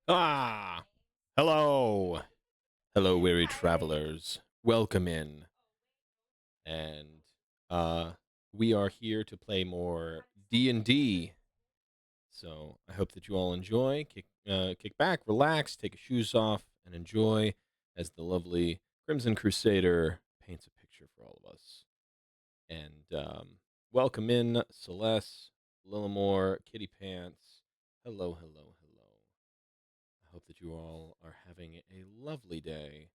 Ah, hello. Hello, weary travelers. Welcome in. And uh we are here to play more D&D. So, I hope that you all enjoy. Kick back, relax, take your shoes off and enjoy as the lovely Crimson Crusader paints a picture for all of us. And welcome in Celeste, Lillimore, Kitty Pants. Hello, hello, hello. I hope that you all are having a lovely day.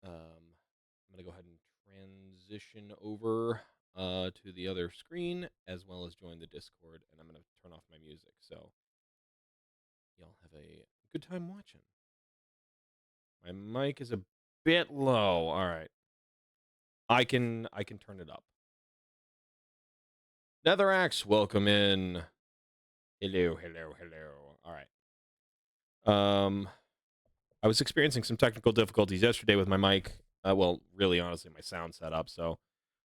I'm going to go ahead and transition over to the other screen as well as join the Discord, and I'm going to turn off my music so y'all have a good time watching. My mic is a bit low. All right. I can turn it up. Netherax, welcome in. Hello, hello, hello. All right. I was experiencing some technical difficulties yesterday with my mic. Well, really, honestly, my sound setup. So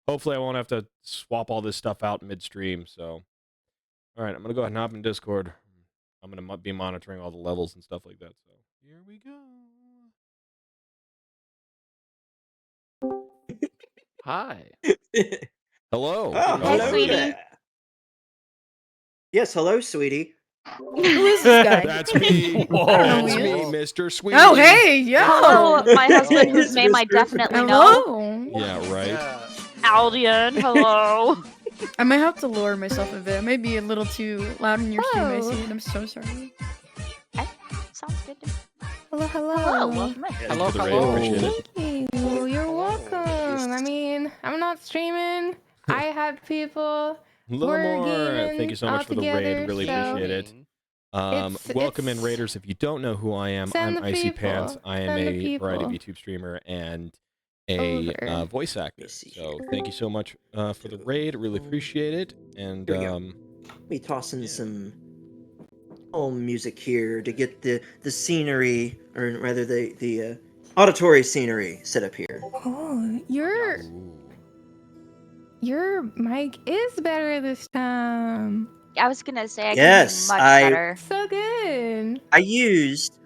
hopefully, I won't have to swap all this stuff out midstream. So, all right, I'm gonna go ahead and hop in Discord. I'm gonna be monitoring all the levels and stuff like that. So here we go. Hi. Hello. Oh, Welcome. Hi, hello sweetie. there. Yes, hello, sweetie. Who is this guy? That's me. Whoa. That's Whoa. me, Mr. Sweetie. Oh, hey, yo. Hello, my husband, Oh. whose name I definitely know. Hello. Yeah, right. Yeah. Aldian, hello. I might have to lower myself a bit. I may be a little too loud in your stream, I Oh. see. I'm so sorry. Okay, sounds good. Hello, hello. Hello, welcome in. Thank Hello, you for the raid. hello. Appreciate it. Thank you. You're welcome. I mean, I'm not streaming. I have people. We're Lillimore, gaming thank you so all much for the raid. together, Really so appreciate it. Welcome in, Raiders. If you don't know who I am, Send I'm the Icy people. Pants. I am Send the a variety of people. YouTube streamer and a Over. voice actor. see So here. thank you so much for the raid. Really appreciate it. And Here we go. Let me toss in yeah. some music here to get the scenery, or rather the auditory scenery set up here. Oh, your mic is better this time. I was gonna say I can Yes, do much better. So good. I used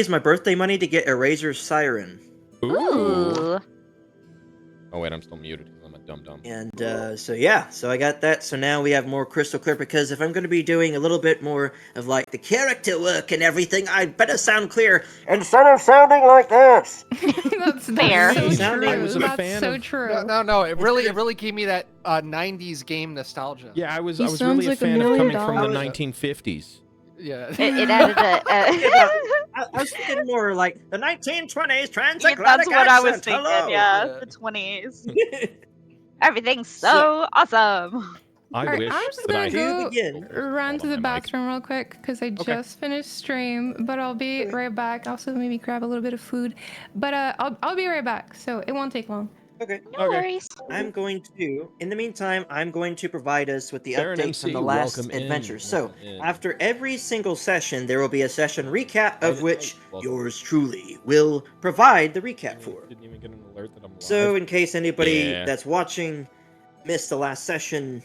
my birthday money to get a Razer Siren. Ooh. Oh wait, I'm still muted because I'm a dum dum. And so I got that. So now we have more crystal clear, because if I'm going to be doing a little bit more of like the character work and everything, I better sound clear instead of sounding like this. That's Fair. so Sounding- true. I was a That's fan so of- true. No. It really gave me that 90s game nostalgia. Yeah, I was He really sounds a like a fan of million coming from the dollars. 1950s. Yeah. It added I was thinking more like the 1920s transatlantic That's what I was accent. thinking, Hello. yeah. The 20s. Everything's so awesome. I Alright, wish I'm just that I gonna To go begin. run to the Hold on, my mic. bathroom real quick because I Okay. just finished stream, but I'll be Okay. right back. Also, maybe grab a little bit of food, but I'll be right back, so it won't take long. Okay. No worries. In the meantime, I'm going to provide us with the Baron update MC, from the last welcome in, adventure. So, welcome in. after every single session, there will be a session recap, of Night, which welcome. yours truly will provide the recap for. Didn't even get an alert that I'm live. So, in case anybody Yeah. that's watching missed the last session,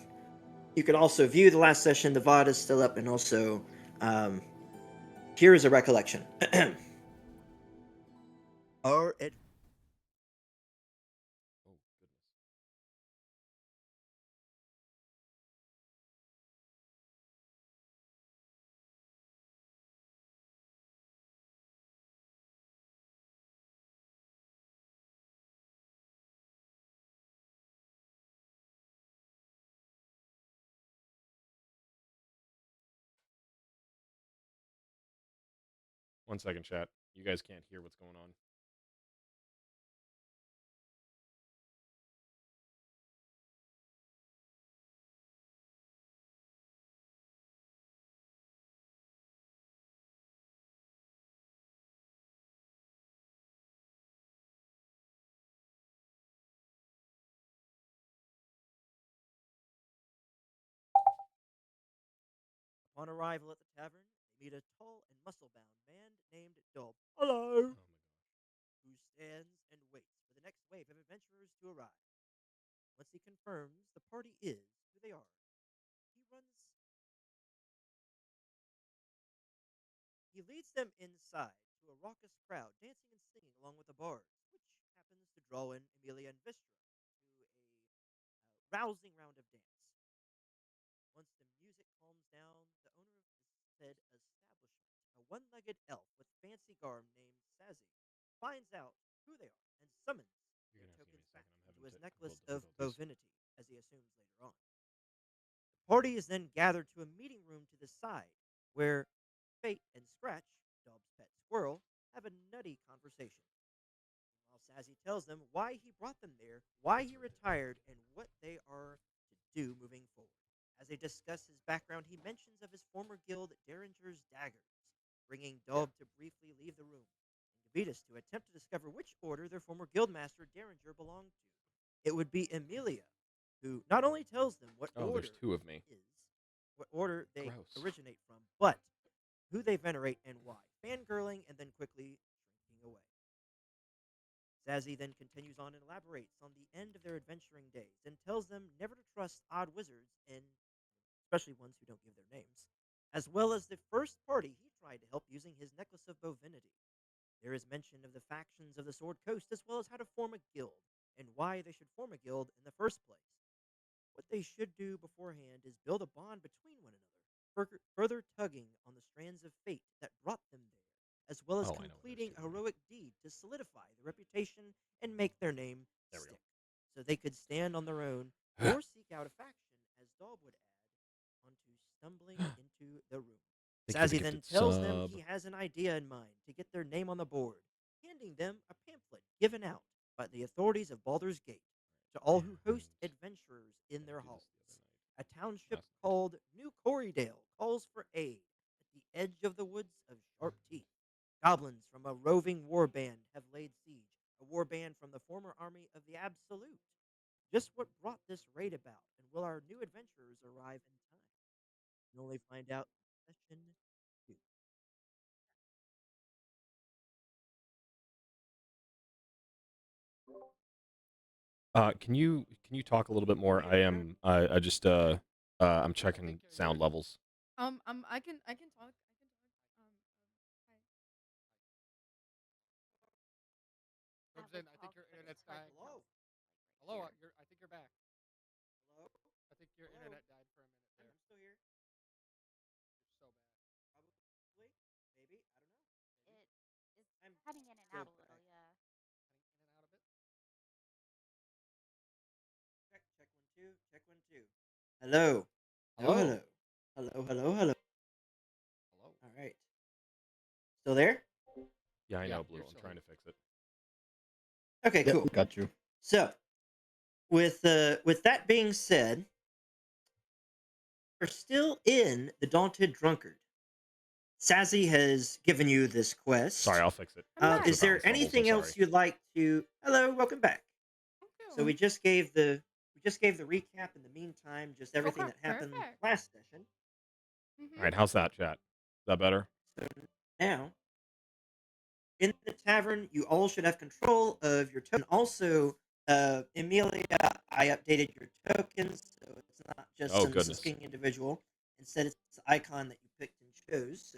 you can also view the last session. The VOD is still up, and also, here is a recollection. Our ad- Oh, goodness. One second, chat. You guys can't hear what's going on. On arrival at the tavern, they meet a tall and muscle-bound man named Dob. Hello. Who stands and waits for the next wave of adventurers to arrive. Once he confirms the party is who they are, he He leads them inside to a raucous crowd dancing and singing along with the bards, which happens to draw in Amelia and Vistra to a rousing round of dance. Once the music calms down, the owner of the said establishment, a one-legged elf with fancy garb named Sazzy, finds out who they are and summons You're their gonna have to give tokens me a back second. I'm into having his technical necklace of difficulties. bovinity, as he assumes later on. The party is then gathered to a meeting room to the side, where Fate and Scratch, Dob's pet squirrel, have a nutty conversation. While Sazzy tells them why he brought them there, why he retired, and what they are to do moving forward. As they discuss his background, he mentions of his former guild, Derringer's Daggers, bringing Dob to briefly leave the room, and Gavitas to attempt to discover which order their former guildmaster Derringer belonged to. It would be Amelia, who not only tells them Oh, there's two of me. what order they Gross. originate from, but who they venerate and why, fangirling and then quickly shrinking away. Sazzy then continues on and elaborates on the end of their adventuring days and tells them never to trust odd wizards, and especially ones who don't give their names, as well as the first party he tried to help using his necklace of bovinity. There is mention of the factions of the Sword Coast as well as how to form a guild and why they should form a guild in the first place. What they should do beforehand is build a bond between one another, further tugging on the strands of fate that brought them there, as well as Oh, I know. There's completing two a of me. heroic deed to solidify their reputation and make their name There we stick, so they could stand on their own or seek out a faction, as Daub would add, onto stumbling into the room. Thank you for the Sazzy then gifted tells them sub. he has an idea in mind to get their name on the board, handing them a pamphlet given out by the authorities of Baldur's Gate to all who host And adventurers in I their did halls. this the other A night. township Last night. called New Corrydale calls for aid at the edge of the woods of Sharp Teeth. Goblins from a roving war band have laid siege, a war band from the former army of the Absolute. Just what brought this raid about, and will our new adventurers arrive in time? You only find out in session 2. Can you talk a little bit more? I just I'm checking sound levels. I can talk. Hi. Crimson, I think your internet's dying. Hello? Hello, I think you're back. Hello? I think your Hello? internet died for a minute there. I'm still here. You're so bad. Probably. Maybe. I don't know. Maybe. It is I'm cutting in and so out a little, back. yeah. Cutting in and out a bit. Check 1 2. Check 1 2. Hello. Hello. Hello. Hello. Hello. Hello. Hello. Hello. All right. Still there? Yeah, I Yeah, know, Blue. you're I'm still trying here. to fix it. Okay. Yep, Cool. got you. So, with that being said, we're still in the Daunted Drunkard. Sazzy has given you this quest. Sorry, I'll fix it. I'm back. Is there Bounce levels, I'm anything else sorry. you'd like to? Hello, welcome back. So Okay. we just gave the recap. In the meantime, just everything Okay, that happened perfect. last session. Mhm. All right, how's that, chat? Is that better? So now, in the tavern, you all should have control of your token. Also, Emilia, I updated your tokens, so it's not just Oh, some goodness. sucking individual. Instead, it's the icon that you picked and chose.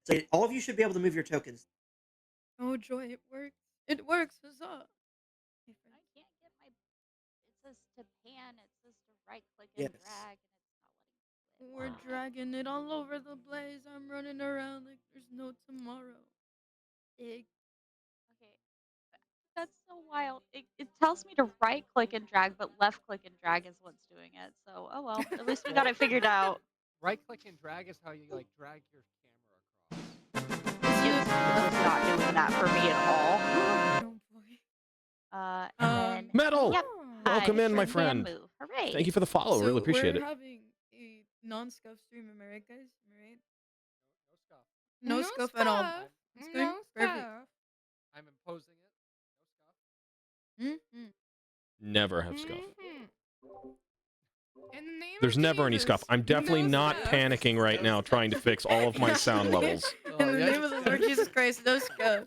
So all of you should be able to move your tokens. Oh joy, it works. It works. Huzzah! Hey, I friend. can't get my. It says to pan. It says to right click and Yes. drag, and it's not letting me We're do it. Why? dragging it all over the place. I'm running around like there's no tomorrow. Egg. Okay, that's so wild. It tells me to right click and drag, but left click and drag is what's doing it. So oh well. At least we got it figured out. Right click and drag is how you like drag your camera across. It's not doing that for me at all. Oh boy. And then Metal! yep, Welcome I in, my sure can friend. move. Hooray! Thank you for the follow. So Really appreciate we're it. having a non-scuff stream, am I right, guys? Am I right? No stuff. No, scuff at all. Stuff. It's No going perfect. stuff. I'm imposing it. No stuff. Mm-hmm. Never have scuff. Mhm. In the name There's of never any scuff. Jesus, I'm definitely no not stuff. panicking right now trying to fix all of my sound levels. In the yeah, name of the Lord Jesus Christ, no scuff.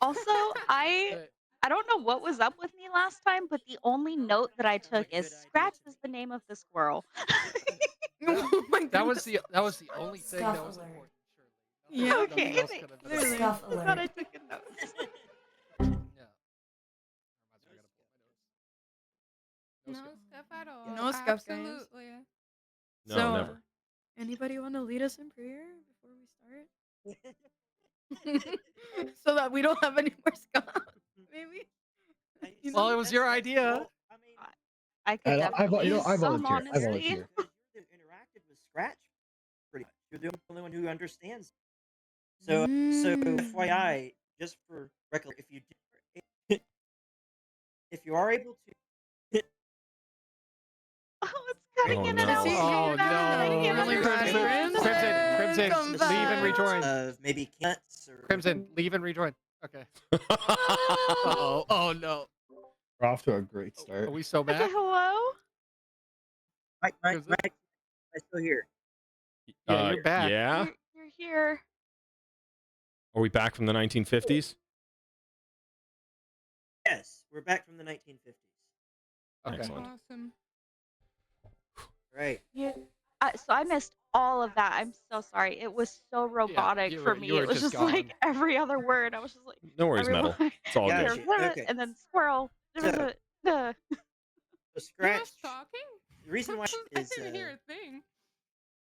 Also, I don't know what was up with me last time, but the only note that I took is Scratch is the name of the squirrel. Oh my That was goodness. the only thing that Scuff was alert. important. Surely. Yeah. Nothing else could have been Clearly. I thought I took a note. Yeah. No stuff at all. No scuff, guys. Absolutely. No, So, never. Anybody want to lead us in prayer before we start? So that we don't have any more scuff, maybe. You Well, know? it was your idea. I mean, I could definitely use I some volunteer. I honesty. volunteer. because you're the interacted with Scratch pretty much. You're the only one who understands. So FYI, just for recollection, if you are able to, Oh, it's cutting Oh, in and no. out. Oh, I no. can't Really understand. bad. Crimson, Come leave back. and rejoin. of maybe nuts or Crimson, leave and rejoin. Okay. Uh-oh. Oh, no. We're off to a great Are start. we so Okay, back? hello? Mike, Crimson? am I still here? Yeah, you're back. Yeah? You're here. Are we back from the 1950s? Yes, we're back from the 1950s. Okay. Excellent. Awesome. Right. Yeah. So I missed all of that. I'm so sorry. It was so robotic you for were- me. you were It was just just like gone. every other word. I was just like, No worries, Metal. It's all Gotcha. good. Okay. and then squirrel. There was So- the So You Scratch. was talking? The reason why I is didn't hear a thing.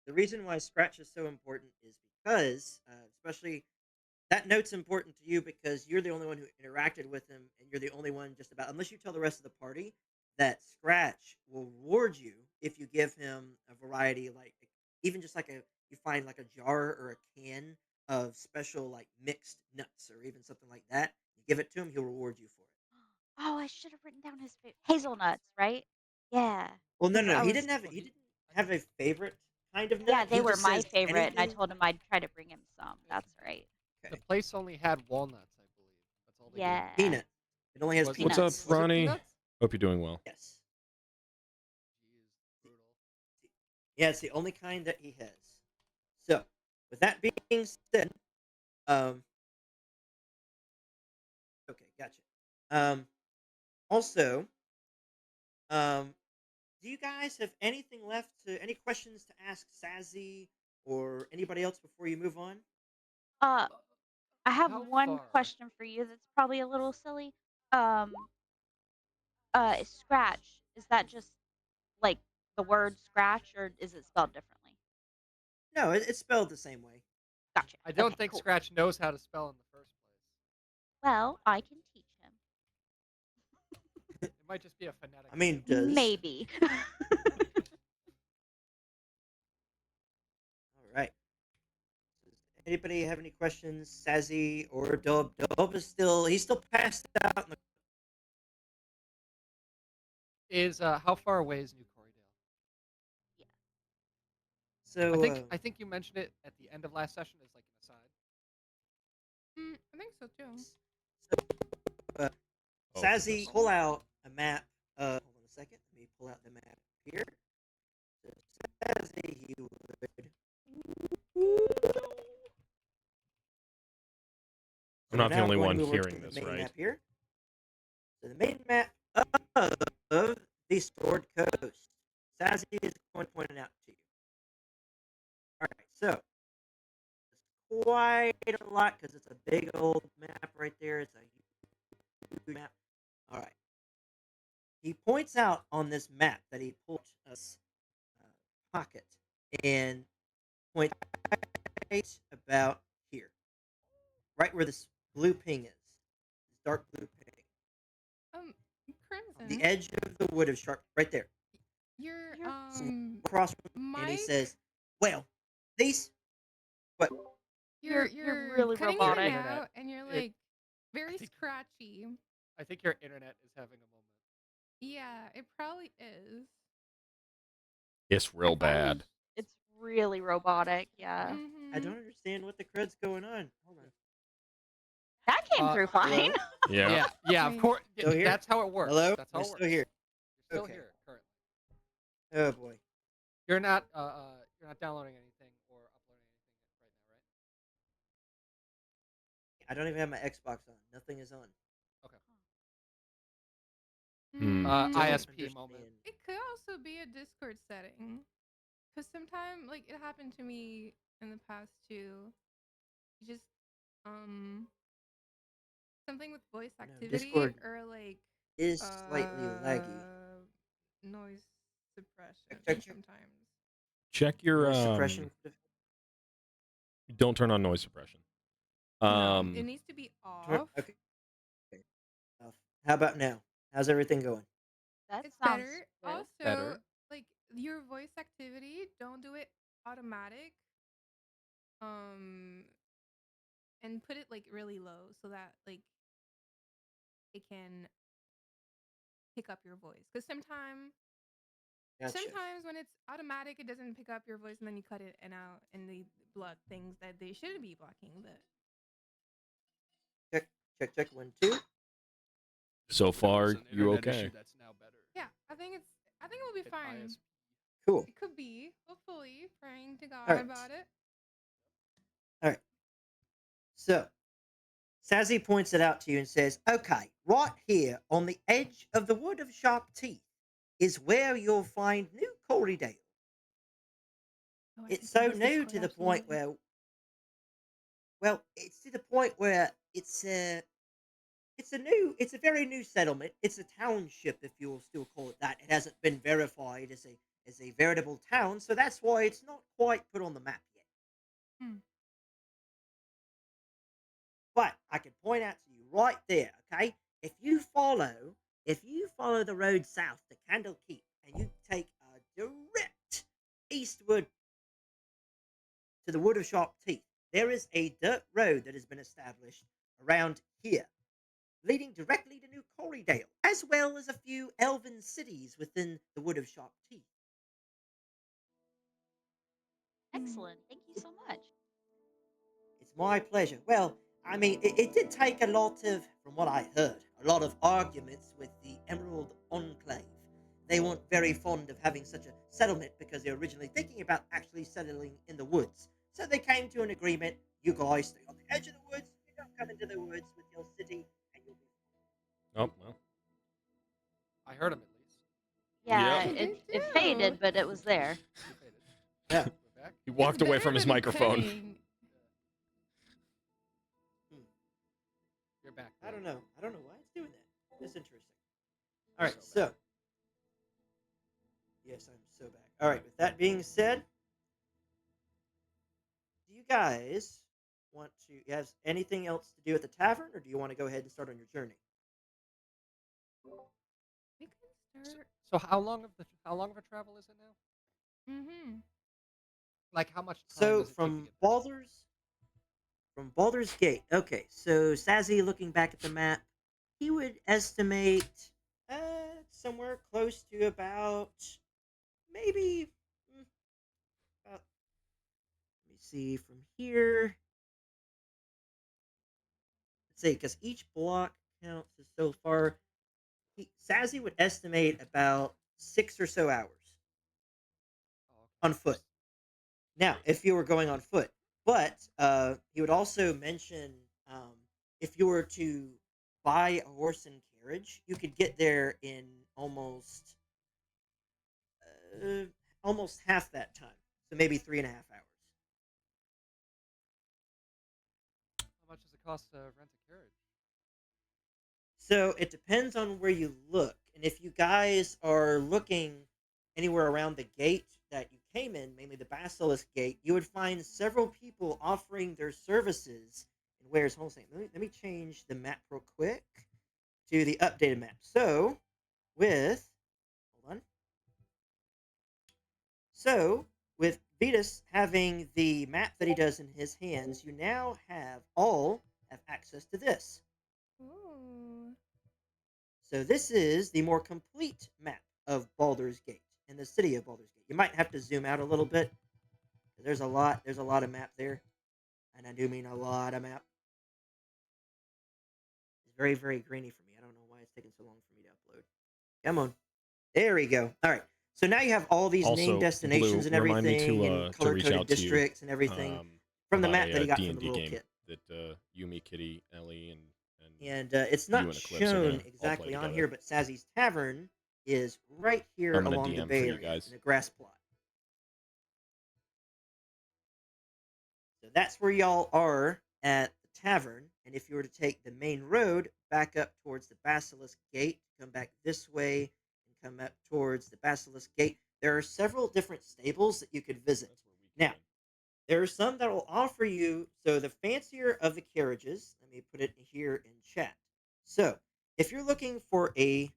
the reason why Scratch is so important is because, especially that note's important to you because you're the only one who interacted with him, and you're the only one just about, unless you tell the rest of the party, that Scratch will reward you if you give him a variety, like even just like you find like a jar or a can of special like mixed nuts or even something like that. You give it to him, he'll reward you for it. Oh, I should have written down his hazelnuts, right? Yeah. Well, no, 'Cause no, I he was- didn't have he didn't have a favorite kind of nut. Yeah, they He were just my says favorite, and I anything- told him I'd try to bring him some. That's right. The place only had walnuts, I believe. That's all they gave Yeah. me. peanut. It only has Was it- peanuts. What's Peanuts. up, Was it Ronnie? peanuts? Hope you're doing well. Yes. Jeez, brutal. Yeah, it's the only kind that he has. So, with that being said, okay, gotcha. Also, do you guys have anything left any questions to ask Sazzy or anybody else before you move on? I have How one far? question for you that's probably a little silly. Um, scratch. Is that just like the word scratch, or is it spelled differently? No, it's spelled the same way. Gotcha. I don't Okay, think cool. Scratch knows how to spell in the first place. Well, I can teach him. It might just be a phonetic. I mean, does Maybe. All right. Does anybody have any questions, Sazzy or Dub? Dub is he's still passed out in the Is how far away is New Corydale? So I think you mentioned it at the end of last session as like an aside. I think so too. uh, Oh, Sazzy, goodness. pull out a map. Hold on a second. Let me pull out the map here. So Sazzy, he would. I'm not the now only going one to move over hearing to the this, main right? Map here. So the main map of the Sword Coast. Sazzy is going to point it out to you. All right, so it's quite a lot because it's a big old map right there. It's a huge map. All right. He points out on this map that he pulled us pocket and point right about here, right where this blue ping is, this dark blue ping, on Crimson. the edge of the wood of sharp, right there. You're Across from him, and he Mike. says, "Well, these, what? You're really cutting robotic. in and out, and you're It- like very think- scratchy. I think your internet is having a moment. Yeah, it probably is. It's real bad. It's really robotic. Yeah. I Mhm. don't understand what the crud's going on. Hold on. That came through fine. Yeah. Yeah, of Wait. course. Still here? That's how it works. Hello? That's how We're it still works. here. You're still Okay. here currently. Oh boy. You're not downloading anything or uploading anything right now, right? I don't even have my Xbox on. Nothing is on. Okay. Hmm. Don't ISP moment. understand. It could also be a Discord setting, because sometimes like it happened to me in the past too. just um something with voice No, activity Discord or like is slightly laggy. noise Check, suppression check, check. sometimes. Check your Noise suppression. Don't turn on noise suppression. No, it needs to be off. Okay. How about now? How's everything going? That It's sounds better. good. Also, Better. like your voice activity, don't do it automatic. Um, and put it like really low so that like it can pick up your voice. Because Gotcha. sometimes when it's automatic, it doesn't pick up your voice, and then you cut it and out, and they block things that they shouldn't be blocking. But Check, check, check. 1, 2. So If it was far, an you internet okay? issue, that's now better. yeah, I think it will be Hit fine. ISP. Cool. It could be. Hopefully, praying to God All right. about it. All right. So, Sazzy points it out to you and says, okay, right here on the edge of the Wood of Sharp Teeth is where you'll find New Corrydale. Oh, I It's can so use new Discord, to the point absolutely. where, well, it's to the point where it's a very new settlement. It's a township, if you'll still call it that. It hasn't been verified as a veritable town, so that's why it's not quite put on the map yet. Hmm. But I can point out to you right there, okay? If you follow the road south to Candlekeep and you take a direct eastward to the Wood of Sharp Teeth, there is a dirt road that has been established around here, leading directly to New Corrydale, as well as a few elven cities within the Wood of Sharp Teeth. Excellent. Thank you so much. It's my pleasure. Well, I mean, it did take a lot of, from what I heard, a lot of arguments with the Emerald Enclave. They weren't very fond of having such a settlement because they were originally thinking about actually settling in the woods. So they came to an agreement. You guys stay on the edge of the woods. You don't come into the woods with your city, and you'll be Oh well. I heard him at least. Yeah, Yep. it Me faded, too. but it was there. He faded. yeah. We're back. He It's walked away better from his than microphone. fading. You're back. I Will. don't know. I don't know why it's doing that. That's interesting. All right, So so bad. yes, I'm so back. All right. With that being said, do you guys want to you have anything else to do at the tavern, or do you want to go ahead and start on your journey? We can So, start. so how long of a travel is it now? Mm-hmm. Like how much time So does it take to from get there? Baldur's Gate. Okay, so Sazzy, looking back at the map, he would estimate somewhere close to about maybe about. Let me see from here. Let's see, because each block counts as so far. Sazzy would estimate about 6 or so hours Oh, okay. on foot. Now, if you were going on foot, but he would also mention if you were to buy a horse and carriage, you could get there in uh, almost half that time. So maybe 3.5 hours. How much does it cost to rent a carriage? So it depends on where you look. And if you guys are looking anywhere around the gate that you came in, mainly the Basilisk Gate, you would find several people offering their services in Ware's Homestead. Let me change the map real quick to the updated map. So, hold on. So, with Vetus having the map that he does in his hands, you now have access to this. Ooh. So this is the more complete map of Baldur's Gate and the city of Baldur's Gate. You might have to zoom out a little bit. There's a lot of map there, and I do mean a lot of map. It's very, very grainy for me. I don't know why it's taking so long for me to upload. Come on, there we go. All right. So now you have all these Also, named destinations Blue, and remind me everything, and to reach color-coded out to you districts and everything from the about map that he got D from and the D little game kit. that Yumi, Kitty, Ellie, and And it's you not and Eclipse are shown gonna all play exactly on together. here, but Sazzy's Tavern is right here I'm gonna along the DM Bay for you Area guys. in a grass plot. So that's where y'all are at the tavern, and if you were to take the main road back up towards the Basilisk Gate, come back this way, and come up towards the Basilisk Gate, there are several different stables that you could visit. That's where we Now, came. there are some that will offer you, so the fancier of the carriages, let me put it here in chat. So, if you're looking for a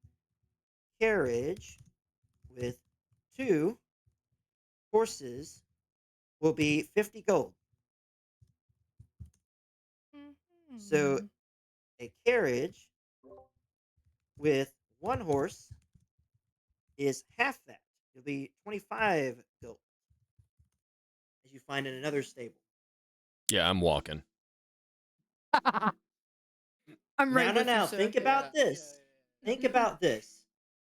carriage with two horses, will be 50 gold. So, Mhm. a carriage with one horse is half that. It'll be 25 gold as you find in another stable. Yeah, I'm walking. I'm Now, right now, with you, now, sir. think Yeah, about yeah, this. Think about this.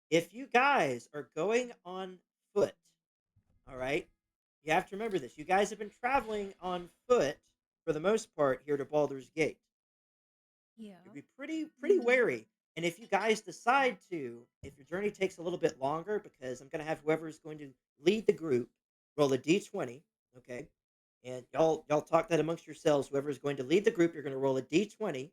If you guys are going on foot, all right, you have to remember this. You guys have been traveling on foot for the most part here to Baldur's Gate. Yeah. You'll be pretty wary. And if you guys decide to, if your journey takes a little bit longer, because I'm gonna have whoever is going to lead the group roll a d20, okay? And y'all talk that amongst yourselves. Whoever is going to lead the group, you're gonna roll a d20,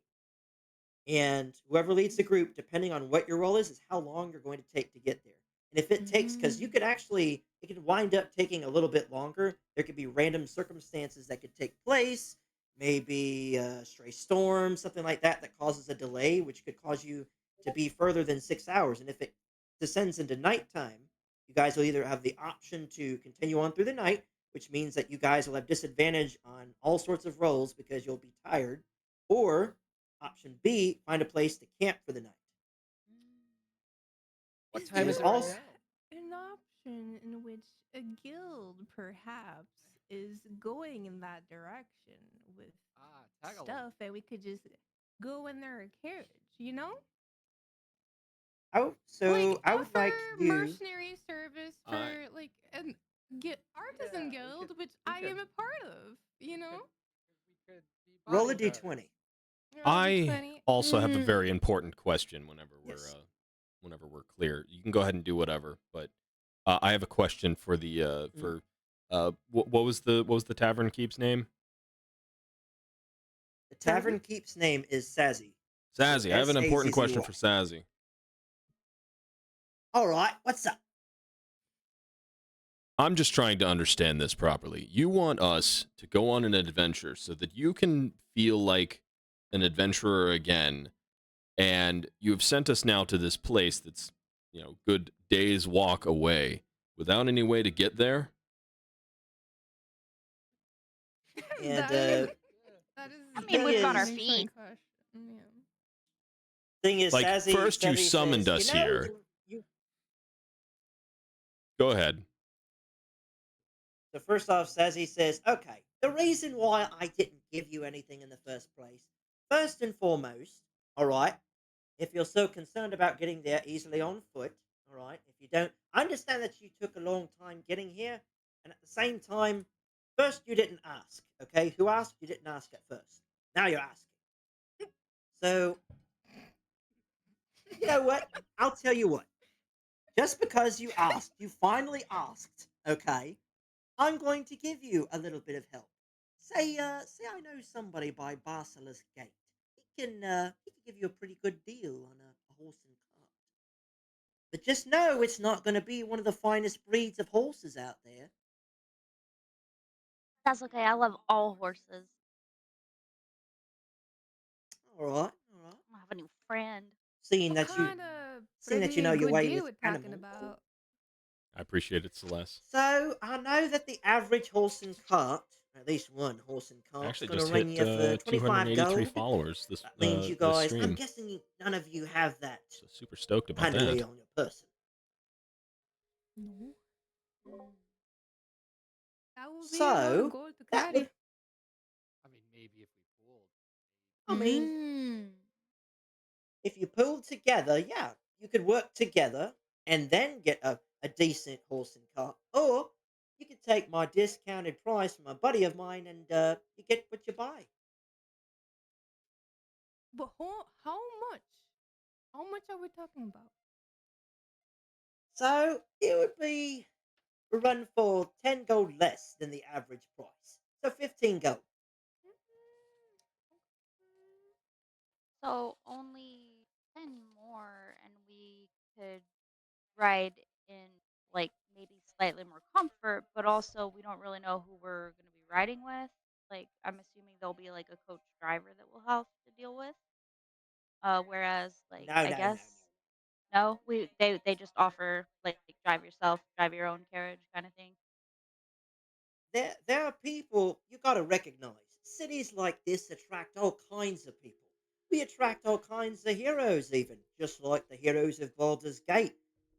and whoever leads the group, depending on what your role is how long you're going to take to get there. And if it takes, because you Mm. could actually, it could wind up taking a little bit longer. There could be random circumstances that could take place, maybe a stray storm, something like that, that causes a delay, which could cause you to be further than 6 hours. And if it descends into nighttime, you guys will either have the option to continue on through the night, which means that you guys will have disadvantage on all sorts of rolls because you'll be tired, or option B, find a place to camp for the night. What Is time And is there it right also, now? an option in which a guild perhaps is going in that direction with Ah, tag along. stuff and we could just go in their carriage, you know? Like I would offer like you. mercenary service I for like an artisan Yeah, we could. guild, which We I could. am a part of, you We know? could. We could be Roll a bodyguards. d20. Roll I d20. also have a very important question Yes. whenever we're clear. You can go ahead and do whatever, but I have a question for the Mm. what was the tavern keep's name? The tavern keep's name is Sazzy. So Sazzy. I have an important question Sazzy. for Sazzy. All right, what's up? I'm just trying to understand this properly. You want us to go on an adventure so that you can feel like an adventurer again, and you have sent us now to this place that's, good day's walk away without any way to get there? And That is that is I the mean, thing we've got an our is, feet. excellent question. Yeah. Like, first you Sazzy summoned says, us here. you. Go ahead. So first off, Sazzy says, okay, the reason why I didn't give you anything in the first place, first and foremost, all right, if you're so concerned about getting there easily on foot, all right, if you don't, I understand that you took a long time getting here, and at the same time, first you didn't ask, okay? Who asked? You didn't ask at first. Now you're asking. So, you know what? I'll tell you what. Just because you asked, you finally asked, okay? I'm going to give you a little bit of help. Say I know somebody by Basilisk Gate. He can give you a pretty good deal on a horse and cart. But just know it's not going to be one of the finest breeds of horses out there. That's okay. I love all horses. All right, all right. I have a new friend. Seeing What that you, kind of seeing that you pretty know your good way deal with we're talking animals. about? I appreciate it, Celeste. So I know that the average horse and cart, at least one horse and I cart's actually going to just ring hit you for 25 283 gold. followers this That means you this guys. I'm stream. guessing none of you have that So super stoked about handily that. on your person. No. That would be a lot of So gold to that would, carry. I mean, maybe if we pooled. I mean, if you pulled together, yeah, you could work together and then get a decent horse and cart. Or you could take my discounted price from a buddy of mine and you get what you buy. But how much? How much are we talking about? So it would be run for 10 gold less than the average price. So 15 gold. So only 10 more, and we could ride in like maybe slightly more comfort, but also we don't really know who we're going to be riding with. Like, I'm assuming there'll be like a coach driver that we'll have to deal with. Whereas, like, No, I no, no, no. guess no, they just offer like drive yourself, drive your own carriage kind of thing. There are people you got to recognize. Cities like this attract all kinds of people. We attract all kinds of heroes, even just like the heroes of Baldur's Gate,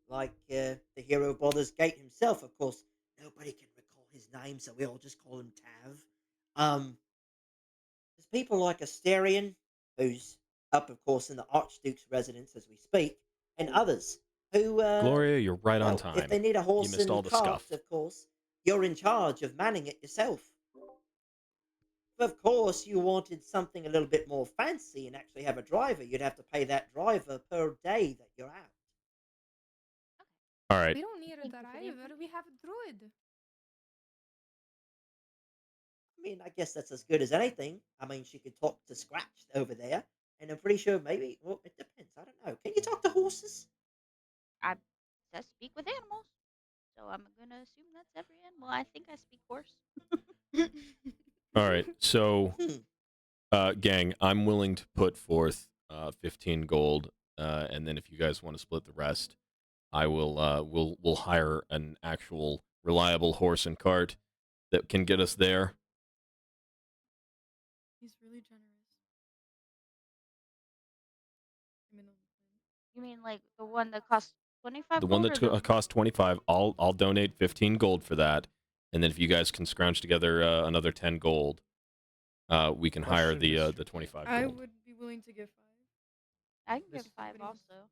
like the hero of Baldur's Gate himself. Of course, nobody can recall his name, so we all just call him Tav. Um, there's people like Asterion, who's up, of course, in the Archduke's residence as we speak, and others who, Gloria, you're right on well, if they time. need a You horse missed all and the cart, scuff. of course, you're in charge of manning it yourself. If, of course, you wanted something a little bit more fancy and actually have a driver, you'd have to pay that driver per day that you're out. All right. We don't need a Thank you for the driver. information. We have a druid. I mean, I guess that's as good as anything. I mean, she could talk to Scratch over there, and I'm pretty sure maybe, well, it depends. I don't know. Can you talk to horses? I says speak with animals, so I'm gonna assume that's every animal. I think I speak horse. All right. So, Hmm. gang, I'm willing to put forth 15 gold, and then if you guys want to split the rest, I will. We'll hire an actual reliable horse and cart that can get us there. He's really generous. I mean, You mean like the one that costs 25 The one gold, that or the cost 25, I'll donate 15 gold for that, and then if you guys can scrounge together another 10 gold, we can hire Question, the Mr. 25 I gold. would be willing to give 5. I can give Miss- 5 Anybody wants to also.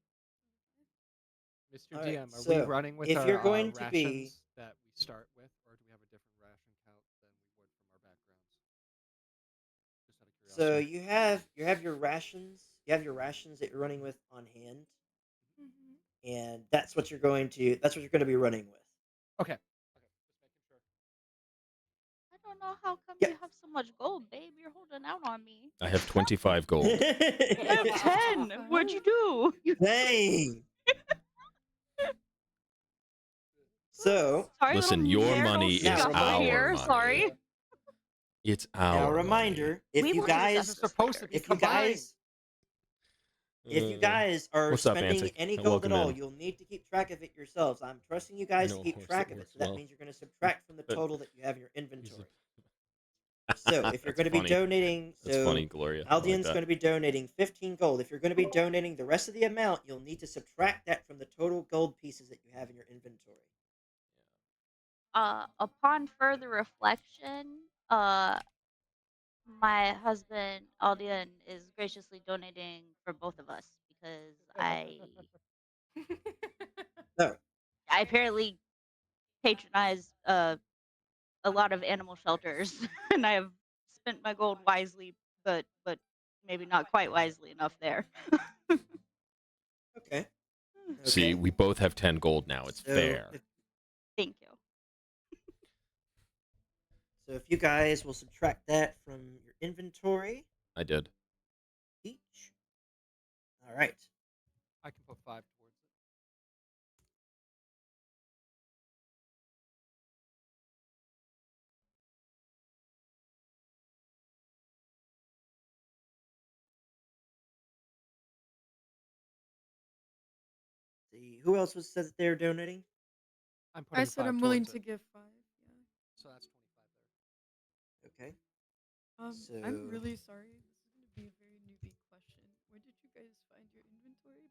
Mr. All right. DM, are we So, running with if our you're going to be, rations that we start with, or do we have a different ration count than we would from our backgrounds? Just out of so curiosity. you have your rations. You have your rations that you're running with on hand, Mm-hmm. and that's what you're going to be running with. Okay. Okay. Just making sure. I don't know how come you Yep. have so much gold, babe. You're holding out on me. I have 25 gold. I have 10. What'd you do? Dang. So Sorry, little Listen, your marital money is now, scuffle reminder. our here. money. Sorry. It's Now, our money. reminder: if We you will discuss This is guys, this supposed to later. be if you combined. guys, if you guys are What's up, spending Antic? any gold at Welcome all, in. you'll need to keep track of it yourselves. I'm trusting you I guys to know a keep horse that track of it. works So that well. means you're going to subtract from the But total that you have in your he's inventory. a- So if you're That's going to be funny. donating, That's so funny, Gloria. I like Aldian's that. going to be donating 15 gold. If you're going to be donating the rest of the amount, you'll need to subtract that from the total gold pieces that you have in your inventory. Upon further reflection, my husband Aldian is graciously donating for both of us because So, I apparently patronize a lot of animal shelters, and I have spent my gold wisely, but maybe not quite wisely enough there. okay, See, okay. we both have 10 gold now. It's So fair. if Thank you. so, if you guys will subtract that from your inventory I did. each. All right. I can put 5 towards it. See, who else was said that they're donating? I'm I putting said 5 I'm willing towards to it. give 5. Yeah. So that's 25 there. Okay. I'm So really sorry. This is gonna be a very newbie question. Where did you guys find your inventory?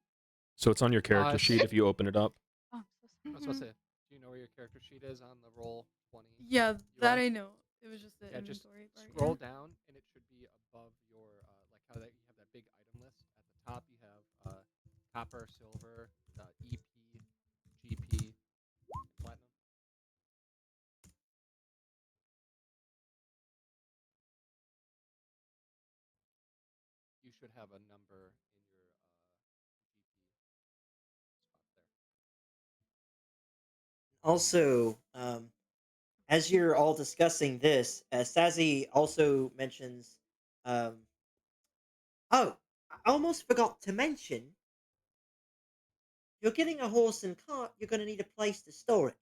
So it's on your character sheet if you open it up. Oh, I'm so sorry. I was supposed to say, do you know where your character sheet is on the roll 20? Yeah, that UI? I know. It was just the Yeah, just inventory part. scroll Yeah. down, and it should be above your like how that you have that big item list. At the top, you have copper, silver, EP, GP, and platinum. You should have a number in your GP spot there. also, as you're all discussing this, Sazi also mentions, um, oh, I almost forgot to mention, you're getting a horse and cart, you're going to need a place to store it.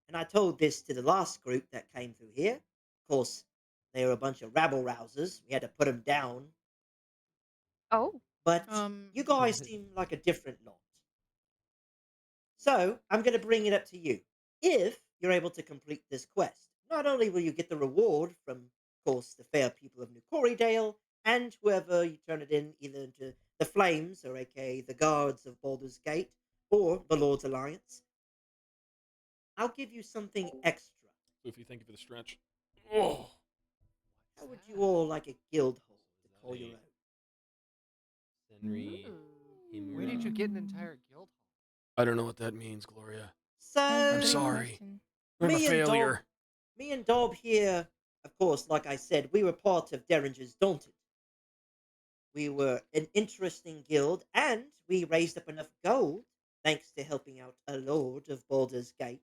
And I told this to the last group that came through here. Of course, they were a bunch of rabble rousers. We had to put them down. Oh, But Um, you guys seem like a different lot. So I'm going to bring it up to you. If you're able to complete this quest, not only will you get the reward from, of course, the fair people of New Corrydale, and whoever you turn it in, either into the Flames, or aka the Guards of Baldur's Gate, or the Lord's Alliance, I'll give you something extra. Luffy, thank you for the stretch. Oh. How would you all like a guild hall to call your own? Senri Where did you Himura. get an entire guild hall? I don't know what that means, Gloria. That's a I'm So, great sorry. question. I'm a me and Dob, failure. me and Dob here, of course, like I said, we were part of Derringer's Daunted. We were an interesting guild, and we raised up enough gold, thanks to helping out a lord of Baldur's Gate.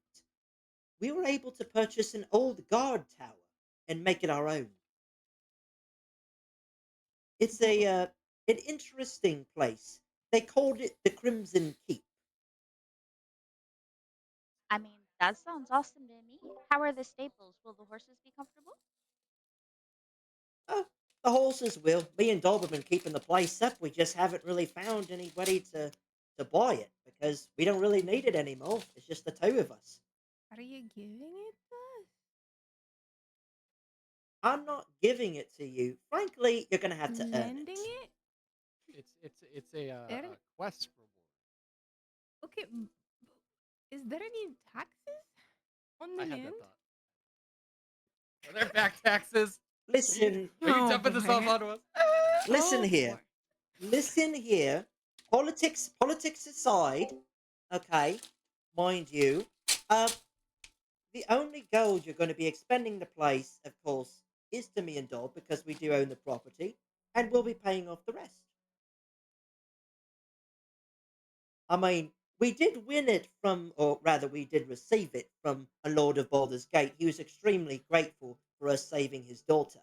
We were able to purchase an old guard tower and make it our own. It's an interesting place. They called it the Crimson Keep. I mean, that sounds awesome to me. How are the stables? Will the horses be comfortable? Oh, the horses will. Me and Dob have been keeping the place up. We just haven't really found anybody to buy it because we don't really need it anymore. It's just the two of us. Are you giving it to us? I'm not giving it to you. Frankly, you're gonna have to earn Lending it. it? It's a There- quest reward. Okay. Is there any taxes on the I had land? that thought. Are there back taxes? Listen, Are you Oh, dumping this off boy. onto us? listen Oh, here. boy. Listen here. Politics aside, okay, mind you, uh, the only gold you're going to be expending the place, of course, is to me and Dob because we do own the property, and we'll be paying off the rest. I mean, we did win it from, or rather, we did receive it from a Lord of Baldur's Gate. He was extremely grateful for us saving his daughter.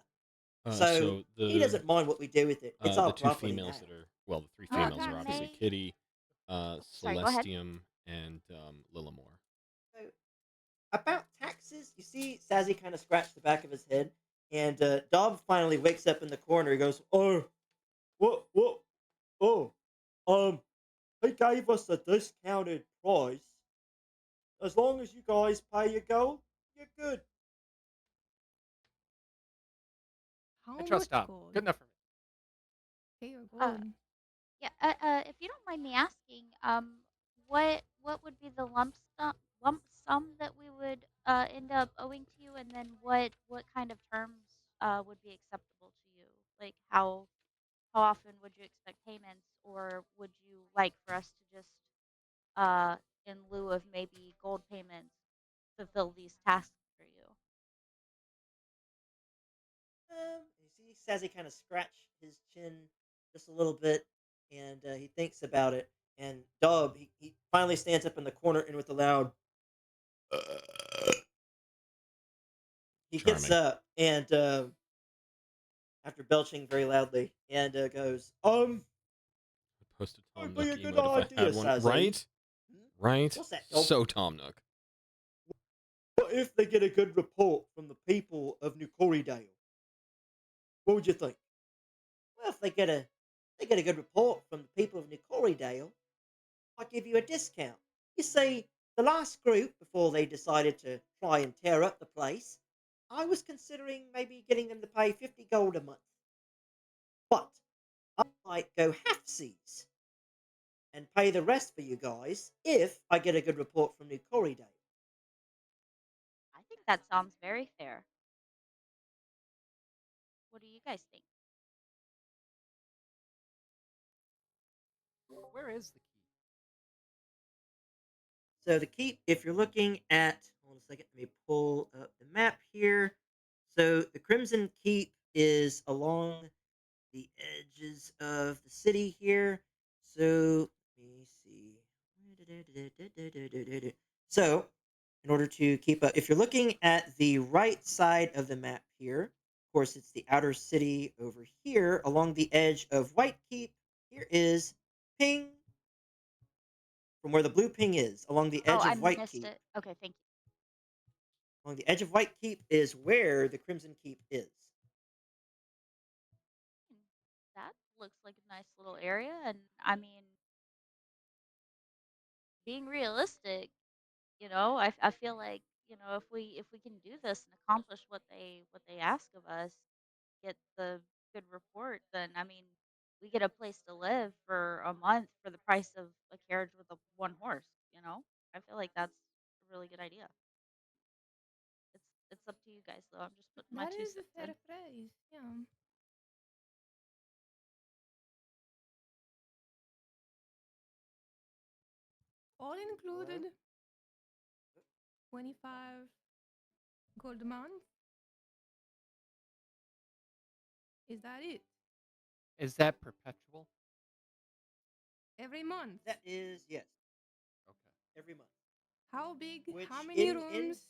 So So he the doesn't mind what we do with it. It's our two property now. females that are the three Uh, females are Taxes. obviously may Kitty, sorry, go ahead. Celestium, and Lillamore. So about taxes, you see, Sazzy kind of scratched the back of his head, and Dob finally wakes up in the corner. He goes, "Oh, what? Oh, um, he gave us a discounted price. As long as you guys pay your gold, you're good." How I trust much Dom. gold? Good enough for me. Okay, or Uh, gold. yeah. If you don't mind me asking, what would be the lump sum that we would end up owing to you, and then what kind of terms would be acceptable to you? Like how often would you expect payments, or would you like for us to just in lieu of maybe gold payments fulfill these tasks for you? You see, Sazzy kind of scratched his chin just a little bit, and he thinks about it. And Dob, he finally stands up in the corner, and with a loud, he gets Charming. up and after belching very loudly, and goes, Post a Tom "Would be Nook a good emote if I idea, had one. Sazzy." Right? "Hmm? Right? What's that, Dob? So Tom Nook. What if they get a good report from the people of New Corrydale? What would you think?" "Well, if they get a good report from the people of New Corrydale, I'll give you a discount. You see, the last group, before they decided to try and tear up the place, I was considering maybe getting them to pay 50 gold a month. But I might go halfsies and pay the rest for you guys if I get a good report from New Corrydale." I think that sounds very fair. What do you guys think? Where is the key? So to keep, if you're looking at, hold on a second, let me pull up the map here. So the Crimson Keep is along the edges of the city here. So let me see. So, in order to keep up, if you're looking at the right side of the map here, of course, it's the outer city over here along the edge of White Keep. Here is ping from where the blue ping is along the Oh, edge I of White missed Keep. it. Okay, thank you. Along the edge of White Keep is where the Crimson Keep is. Hmm, that looks like a nice little area, and I mean, being realistic, I feel like if we can do this and accomplish what they ask of us, get the good report, then I mean, we get a place to live for a month for the price of a carriage with a one horse. I feel like that's a really good idea. It's up to you guys though. I'm just putting my That two is a cents fair in. price. Yeah. All Hello? included, 25 gold a month. Is that it? Is that perpetual? Every month. That is, yes, Okay. every month. How big? How Which many in rooms?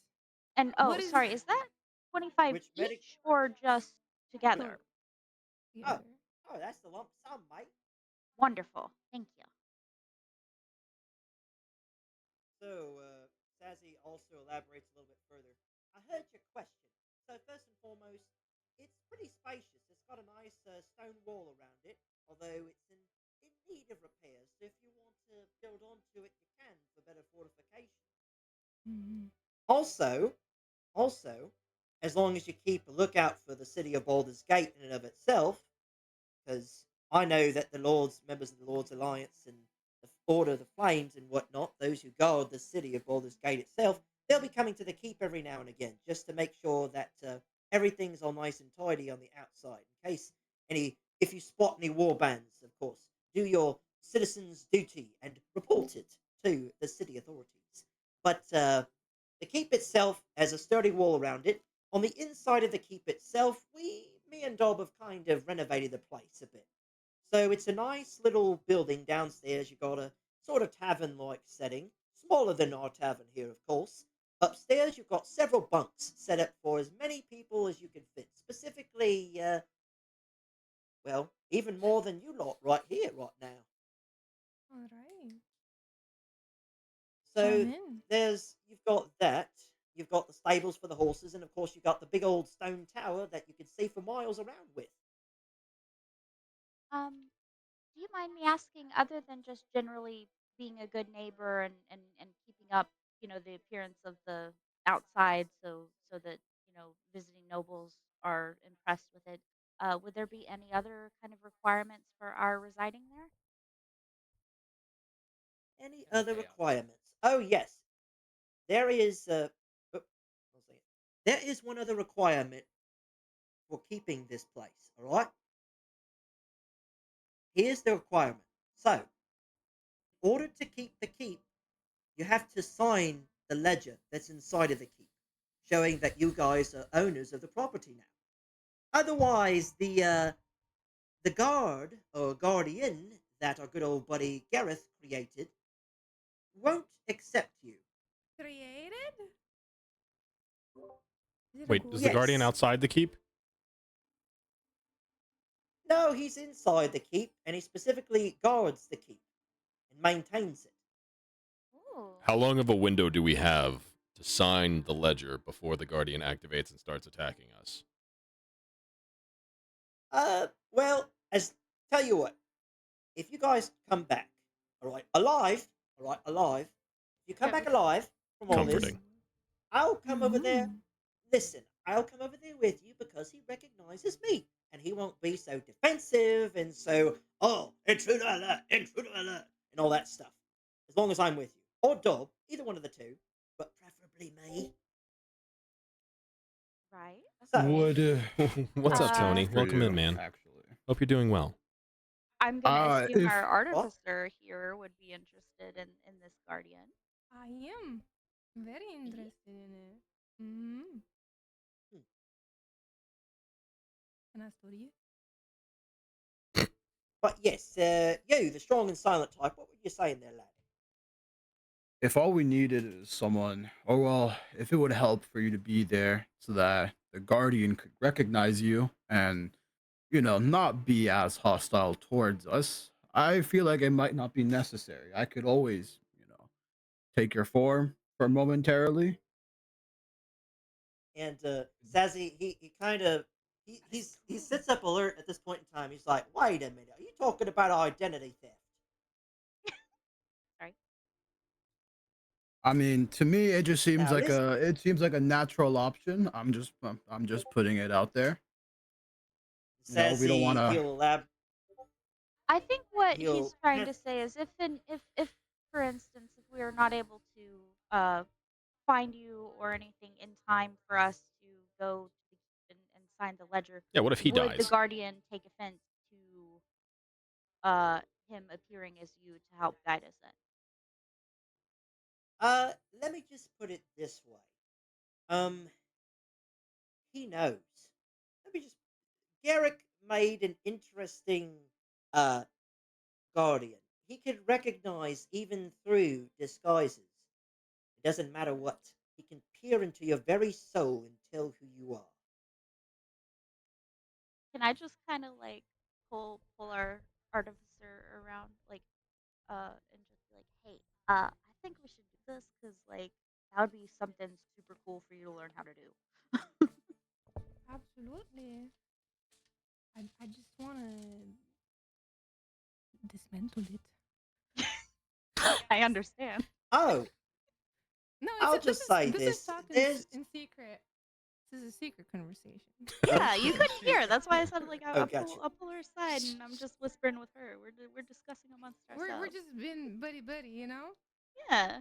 And What oh, is sorry, is that 25 which medic each or just no. together? Oh, together? oh, that's the lump sum, mate. Wonderful. Thank you. So, Sazzy also elaborates a little bit further. I heard your question. So, first and foremost, it's pretty spacious. It's got a nice stone wall around it, although it's in need of repairs. So, if you want to build onto it, you can for better fortification. Mhm. Also, also, as long as you keep a lookout for the city of Baldur's Gate in and of itself, because I know that the Lords, members of the Lords Alliance and the Order of the Flames and whatnot, those who guard the city of Baldur's Gate itself, they'll be coming to the keep every now and again just to make sure that everything's all nice and tidy on the outside. In case if you spot any war bands, of course, do your citizens' duty and report it to the city authorities. But the keep itself has a sturdy wall around it. On the inside of the keep itself, me and Dob have kind of renovated the place a bit. So it's a nice little building downstairs. You got a sort of tavern like setting, smaller than our tavern here, of course. Upstairs, you've got several bunks set up for as many people as you can fit. Specifically, well, even more than you lot right here, right now. All right. I'm So in. you've got that. You've got the stables for the horses, and of course, you've got the big old stone tower that you can see for miles around with. Do you mind me asking, other than just generally being a good neighbor and keeping up, the appearance of the outside so that, visiting nobles are impressed with it, would there be any other kind of requirements for our residing there? Any Any other payout? requirements? Oh yes, there is. Oh, I'll say it. There is one other requirement for keeping this place. All right. Here's the requirement. So, in order to keep the keep, you have to sign the ledger that's inside of the keep, showing that you guys are owners of the property now. Otherwise, the guard or guardian that our good old buddy Gareth created won't accept you. Created? Is it a Wait, is the goblin? guardian Yes. outside the keep? No, he's inside the keep, and he specifically guards the keep and maintains it. Ooh. How long of a window do we have to sign the ledger before the guardian activates and starts attacking us? Well, as tell you what, if you guys come back, all right, alive, if you come back Very alive from all this, Comforting. Mm. I'll come over there. Mhm. Listen, I'll come over there with you because he recognizes me, and he won't be so defensive and so, oh, intruder alert, and all that stuff. As long as I'm with you, or Dob, either one of the two, but preferably me. right. So, Okay. Would What's what's up, coming Uh, Tony? for Welcome in, you, man. actually? Hope you're doing well. I'm gonna assume our If what? artificer here would be interested in this guardian. I am very See? interested in it. Mm. Hmm. Can I study it? But yes, you, the strong and silent type, what were you saying there, lad? if all we needed is someone, or well, if it would help for you to be there so that the guardian could recognize you and not be as hostile towards us, I feel like it might not be necessary. I could always, take your form for momentarily. And Sassy, he kind of he sits up alert at this point in time. He's like, "Wait a minute, are you talking about identity theft?" Sorry. I mean, to me, Now listen, it seems like a natural option. I'm just putting it out there. We don't want Sassy, to. I think what he'll he's trying to say is if for instance if we are not able to find you or anything in time for us to go to the keep and sign the ledger, Yeah, what if he would the dies? guardian take offense to him appearing as you to help guide us in? let me just put it this way. Um, he knows. Let me just. Garrick made an interesting uh guardian. He could recognize even through disguises. It doesn't matter what. He can peer into your very soul and tell who you are. Can I just kind of like pull our artificer around like and just be like, hey, I think we should do this because like that would be something super cool for you to learn how to do. Absolutely. I just want to dismantle it. I understand. Oh, No, I'll just say this is this. talking There's in secret. This is a secret conversation. Yeah, oh, you couldn't hear. That's why I said like oh, gotcha. I'll pull her aside and I'm just whispering with her. We're discussing amongst We're ourselves. just being buddy, you know. Yeah.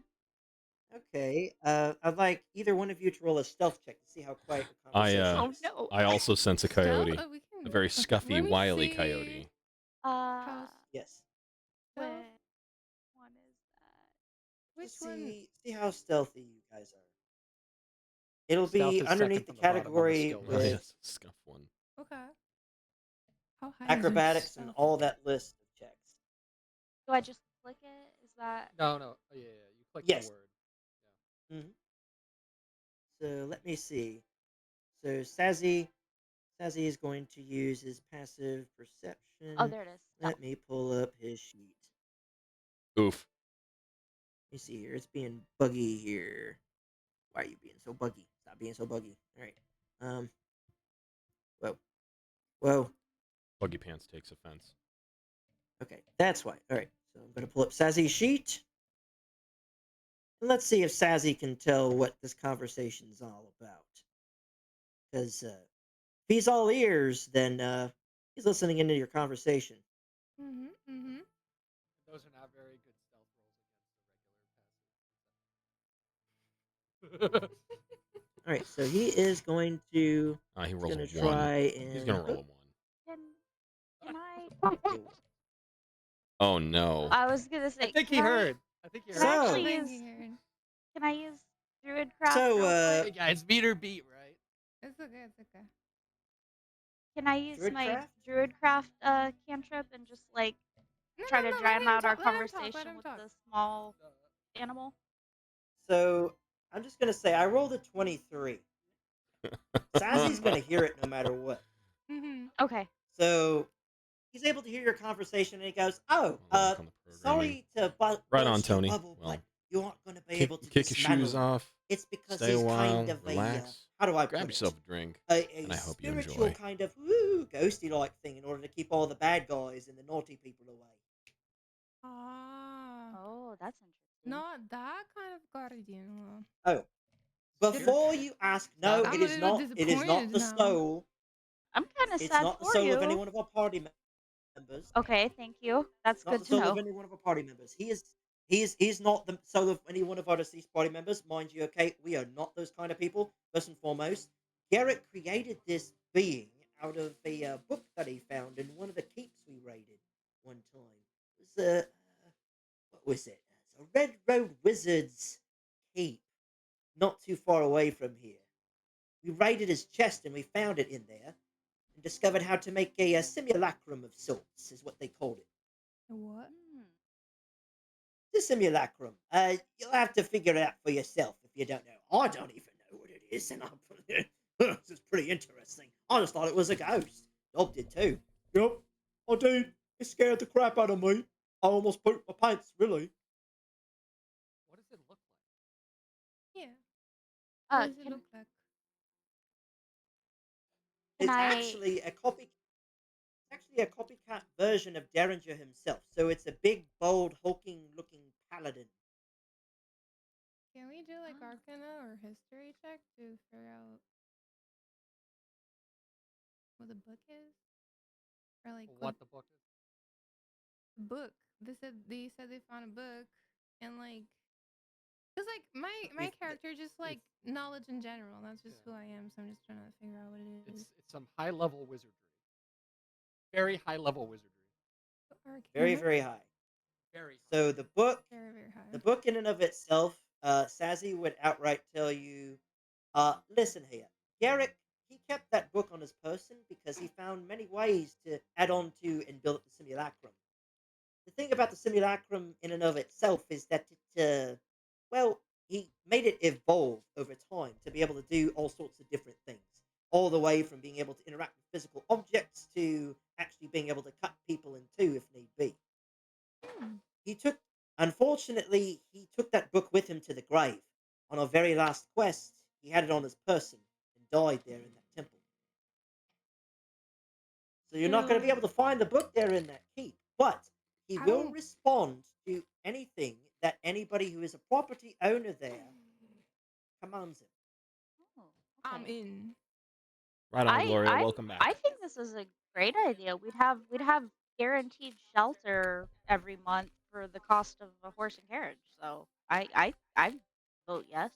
Okay. I'd like either one of you to roll a stealth check to see how quiet your I conversation Oh is. no. I also sense a Stealth. coyote, We a can. very Okay, scuffy, let me wily see. coyote. uh, How's Yes. which stealth? one is that? Which Just one? see how stealthy you guys are. It'll Stealth be is second underneath the from the bottom on the category skill Oh list. with yes, scuff one. Okay. How high is your acrobatics and stealth? all that list of checks. Do I just click it? Is that No, no. Oh, yeah, yeah. You click the Yes. word. hmm So let me see. So Sassy is going to use his passive Oh, perception. there it is. Stealth. Let me pull up his sheet. Oof. Let me see here. It's being buggy here. Why are you being so buggy? Stop being so buggy. All right. Um. Whoa. Whoa. Buggy Pants takes offense. Okay. That's why. All right. So I'm going to pull up Sazzy's sheet. And let's see if Sazzy can tell what this conversation's all about. Because if he's all ears, then he's listening into your conversation. Mm-hmm. Mm-hmm. Those are not very good stealth rolls against the regular passive. All right. So he is going to. He He's rolls going a to one. try He's and. gonna roll a one. Can can Okay. Oh no. I was gonna I say think he heard. I think he can I heard. So. actually Thank use you, Aaron. can I use Druidcraft So. real quick? Hey guys, meter beat, right? It's okay. It's okay. Can I use my Druidcraft. Druidcraft cantrip and just like No, try no, to no. Let drown him out our talk. Let him talk. Let conversation him with talk. the small Uh, animal? So I'm just gonna say I rolled a 23. Sazzy's gonna hear it no matter what. Mm-hmm. Okay. So he's able to hear your conversation, and he goes, "Oh, I'll work on the programming. sorry to Right on, burst your Tony. bubble, but Well, you aren't going to be kick able to kick your dismantle shoes him. off. It's because Stay a he's kind while. of a Relax. how do I Grab put yourself it? a drink, A and I hope you spiritual enjoy. kind of ghosty like thing in order to keep all the bad guys and the naughty people away." Ah, Oh, that's interesting. not that kind of guardian. Well, Oh, shit. before you ask, no, I'm a it is little not. It is not disappointed the now. soul. I'm kind of It's sad not the for soul of any you. one of our party members. Okay, thank you. That's Not good the to soul of know. any one of our party members. He's not the soul of any one of our deceased party members, mind you. Okay, we are not those kind of people. First and foremost, Garrett created this being out of a book that he found in one of the keeps we raided one time. It was what was it? It's a Red Road Wizard's keep, not too far away from here. We raided his chest and we found it in there, and discovered how to make a simulacrum of sorts, is what they called it. What? Hmm. The simulacrum. You'll have to figure it out for yourself if you don't know. I don't even know what it is, and I'm. This is pretty interesting. I just thought it was a ghost. Dog did too. Yep, I did. It scared the crap out of me. I almost pooped my pants, really. What does it look like? Yeah. What does it Can look like? can It's I? actually a copy. It's actually a copycat version of Derringer himself. So it's a big, bold, hulking-looking paladin. Can we do like Ah, Arcana or History check to figure out what the book is? Or like what What the book is? book? They said they found a book and like cause like my We've character just we've like knowledge in general. That's just who Yeah. I am. So I'm just trying to figure out what it is. It's some high level wizardry. Very high level wizardry. very, Arcana. very high. Very high. So Very very the high. book in and of itself, Sassy would outright tell you, listen here, Garrick, he kept that book on his person because he found many ways to add on to and build up the simulacrum. The thing about the simulacrum in and of itself is that well, he made it evolve over time to be able to do all sorts of different things, all the way from being able to interact with physical objects to actually being able to cut people in two if need be. Hmm. He took, unfortunately, he took that book with him to the grave. On our very last quest, he had it on his person and died there in that temple. So you're not going to be So able to find the book there in that keep, but he I will don't. respond to anything that anybody who is a property owner there commands him. oh, I'm okay. in. Right on, I Gloria. I Welcome I back. think this is a great idea. We'd have guaranteed shelter every month for the cost of a horse and carriage. So I vote yes.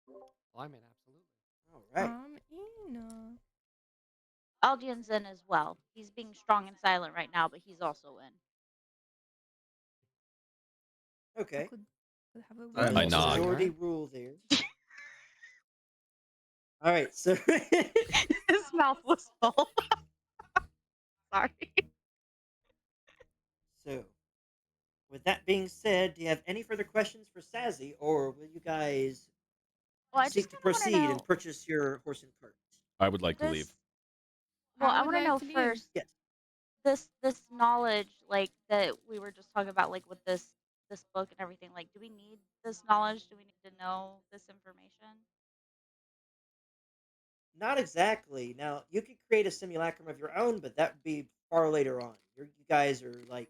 Well, I'm in absolutely. All right. I'm in. Aldian's in as well. He's being strong and silent right now, but he's also in. I Okay. could have a So I'm I there's a word. also nod. in. majority rule there. All right. So, His mouth was full. Sorry. so with that being said, do you have any further questions for Sazzy, or will you guys Well, I just seek to kind of want to proceed and know purchase your horse and cart? I would like to leave. this. Well, I I would want to like know to leave. first Yes. this knowledge like that we were just talking about, like with this book and everything. Like, do we need this knowledge? Do we need to know this information? Not exactly. Now, you could create a simulacrum of your own, but that would be far later on. You guys are like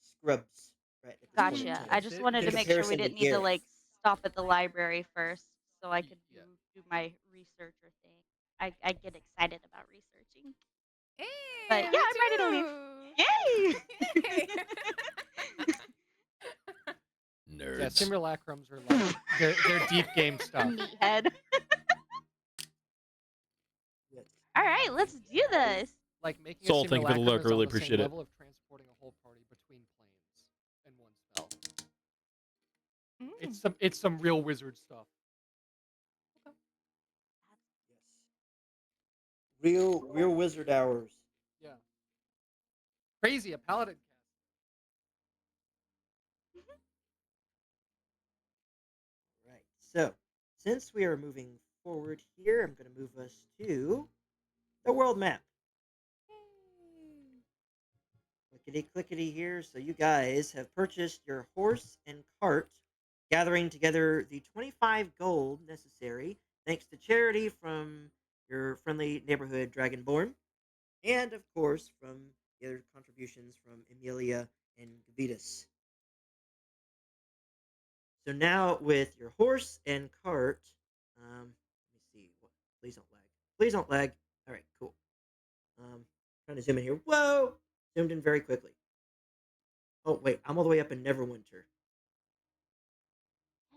scrubs right at this point in Gotcha. Mm. I time. just This, wanted In to make sure we comparison to didn't need to Garrick. like stop at the library first, so I could yeah. do my researcher thing. I get excited about researching. But Hey, yeah, me I'm ready to leave. too. Hey. Yeah, Nerds. simulacrums are like they're deep game stuff. Meathead. Yes. All right, let's do this. Like making a Soul, thank you for the simulacrum lurk. I is on really the same appreciate it. level of transporting a whole party between planes in one spell. Mm. It's some real wizard stuff. Yes. Real wizard hours. Yeah. Crazy, a paladin cast. Right. So, since we are moving forward here, I'm going to move us to the world map. Clickety clickety here. So you guys have purchased your horse and cart, gathering together the 25 gold necessary, thanks to charity from your friendly neighborhood Dragonborn, and of course from the other contributions from Emilia and Gavitas. So now with your horse and cart, let me see. What? Please don't lag. Please don't lag. All right, cool. Trying to zoom in here. Whoa! Zoomed in very quickly. Oh wait, I'm all the way up in Neverwinter.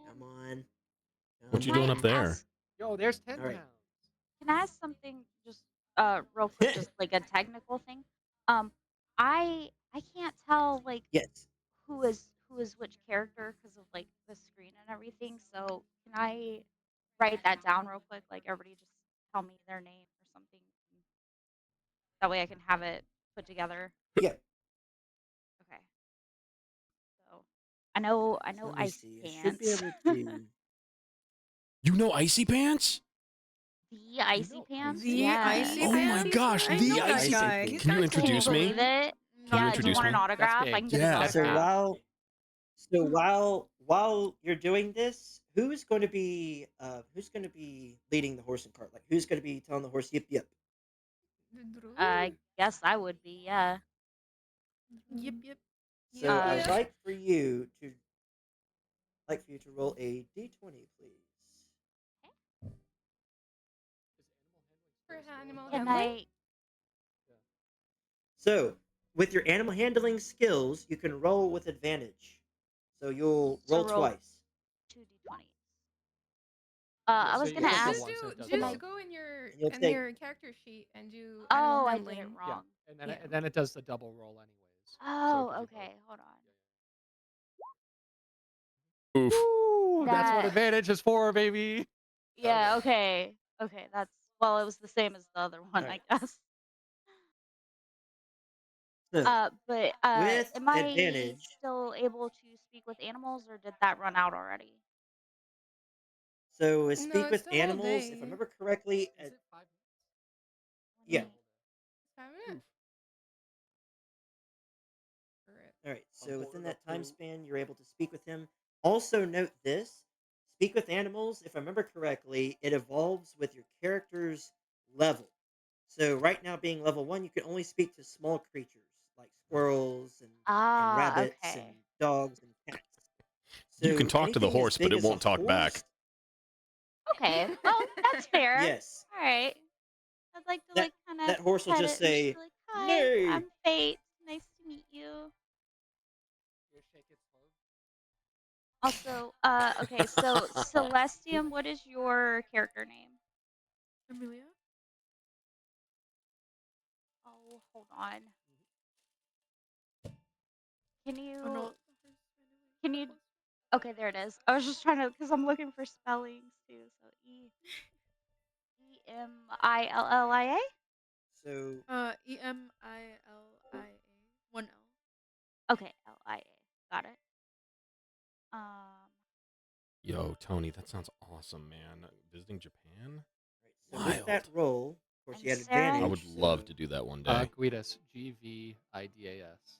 Come on. What Come you Can I doing up on. there? ask? Yo, there's 10 All right. towns. Can I ask something just real quick, just like a technical thing? Um, I can't tell like Yes. who is which character because of like the screen and everything. So can I write that down real quick? Like everybody just tell me their name or something. That way I can have it put together. Yeah. Okay. So I know So let me Icy see. I should be Pants. able to. You know Icy Pants? The Icy know Pants? The Yes. Icy Oh my Pants? gosh, I the know that Icy guy. Pants. He's Can you kinda Can you introduce cool. me? believe it? Can you Yeah, do you introduce want an me? autograph? I big. can give you Yeah. an That's So big. autograph. while you're doing this, who's going to be leading the horse and cart? Like who's going to be telling the horse yip yip? I guess I would be, yeah. Yep, yep. So Uh, I'd sh- like for you to roll a d20, please. For animal can handling? I? So with your animal handling skills, you can roll with advantage. So you'll So roll roll twice. 2d20s. Yeah, I so was you gonna click the ask. one, so it does Can both. I? Just go in your And you'll take character sheet and do animal Oh, I did it handling. Yeah, wrong. and Yeah. then it does the double roll anyways. So Oh, it gives you both. okay. Hold on. Oof. Ooh, that's what That. advantage is for, baby. Yeah. Okay. Okay. That's well. It was the same as the other one, Alright. I guess. So But with am I advantage, still able to speak with animals, or did that run out already? so with No, speak it's with the whole animals, if I day. remember correctly, Is it 5 minutes? yeah. Let me- 5 minutes. All right. I'm So within pulling up that time the. span, you're able to speak with him. Also note this: speak with animals. If I remember correctly, it evolves with your character's level. So right now, being level 1, you can only speak to small creatures like squirrels and Ah. rabbits and Okay. dogs and cats. You can So talk to the anything as horse, but big it as a won't talk back. horse, Okay. Well, that's fair. yes, All right. I'd like to that kind of that horse will pet just it and just say be like, "Hi, nay. I'm Fate. Nice to meet you." You shake its fur. Also, okay. So Celestium, what is your character name? Amelia? Oh, hold on. Can Oh no. you? Can you? Okay, there it is. I was just trying to, because I'm looking for spellings too. So Emillia. So Emilia. 1L. Okay, Lia. Got it. Um, Yo, Tony, that sounds awesome, man. Visiting Japan? right, so with that Wild. roll, of course, And you had Sarah? I advantage. would So love to do that one day. Guidas. Gvidas. V. Gidas.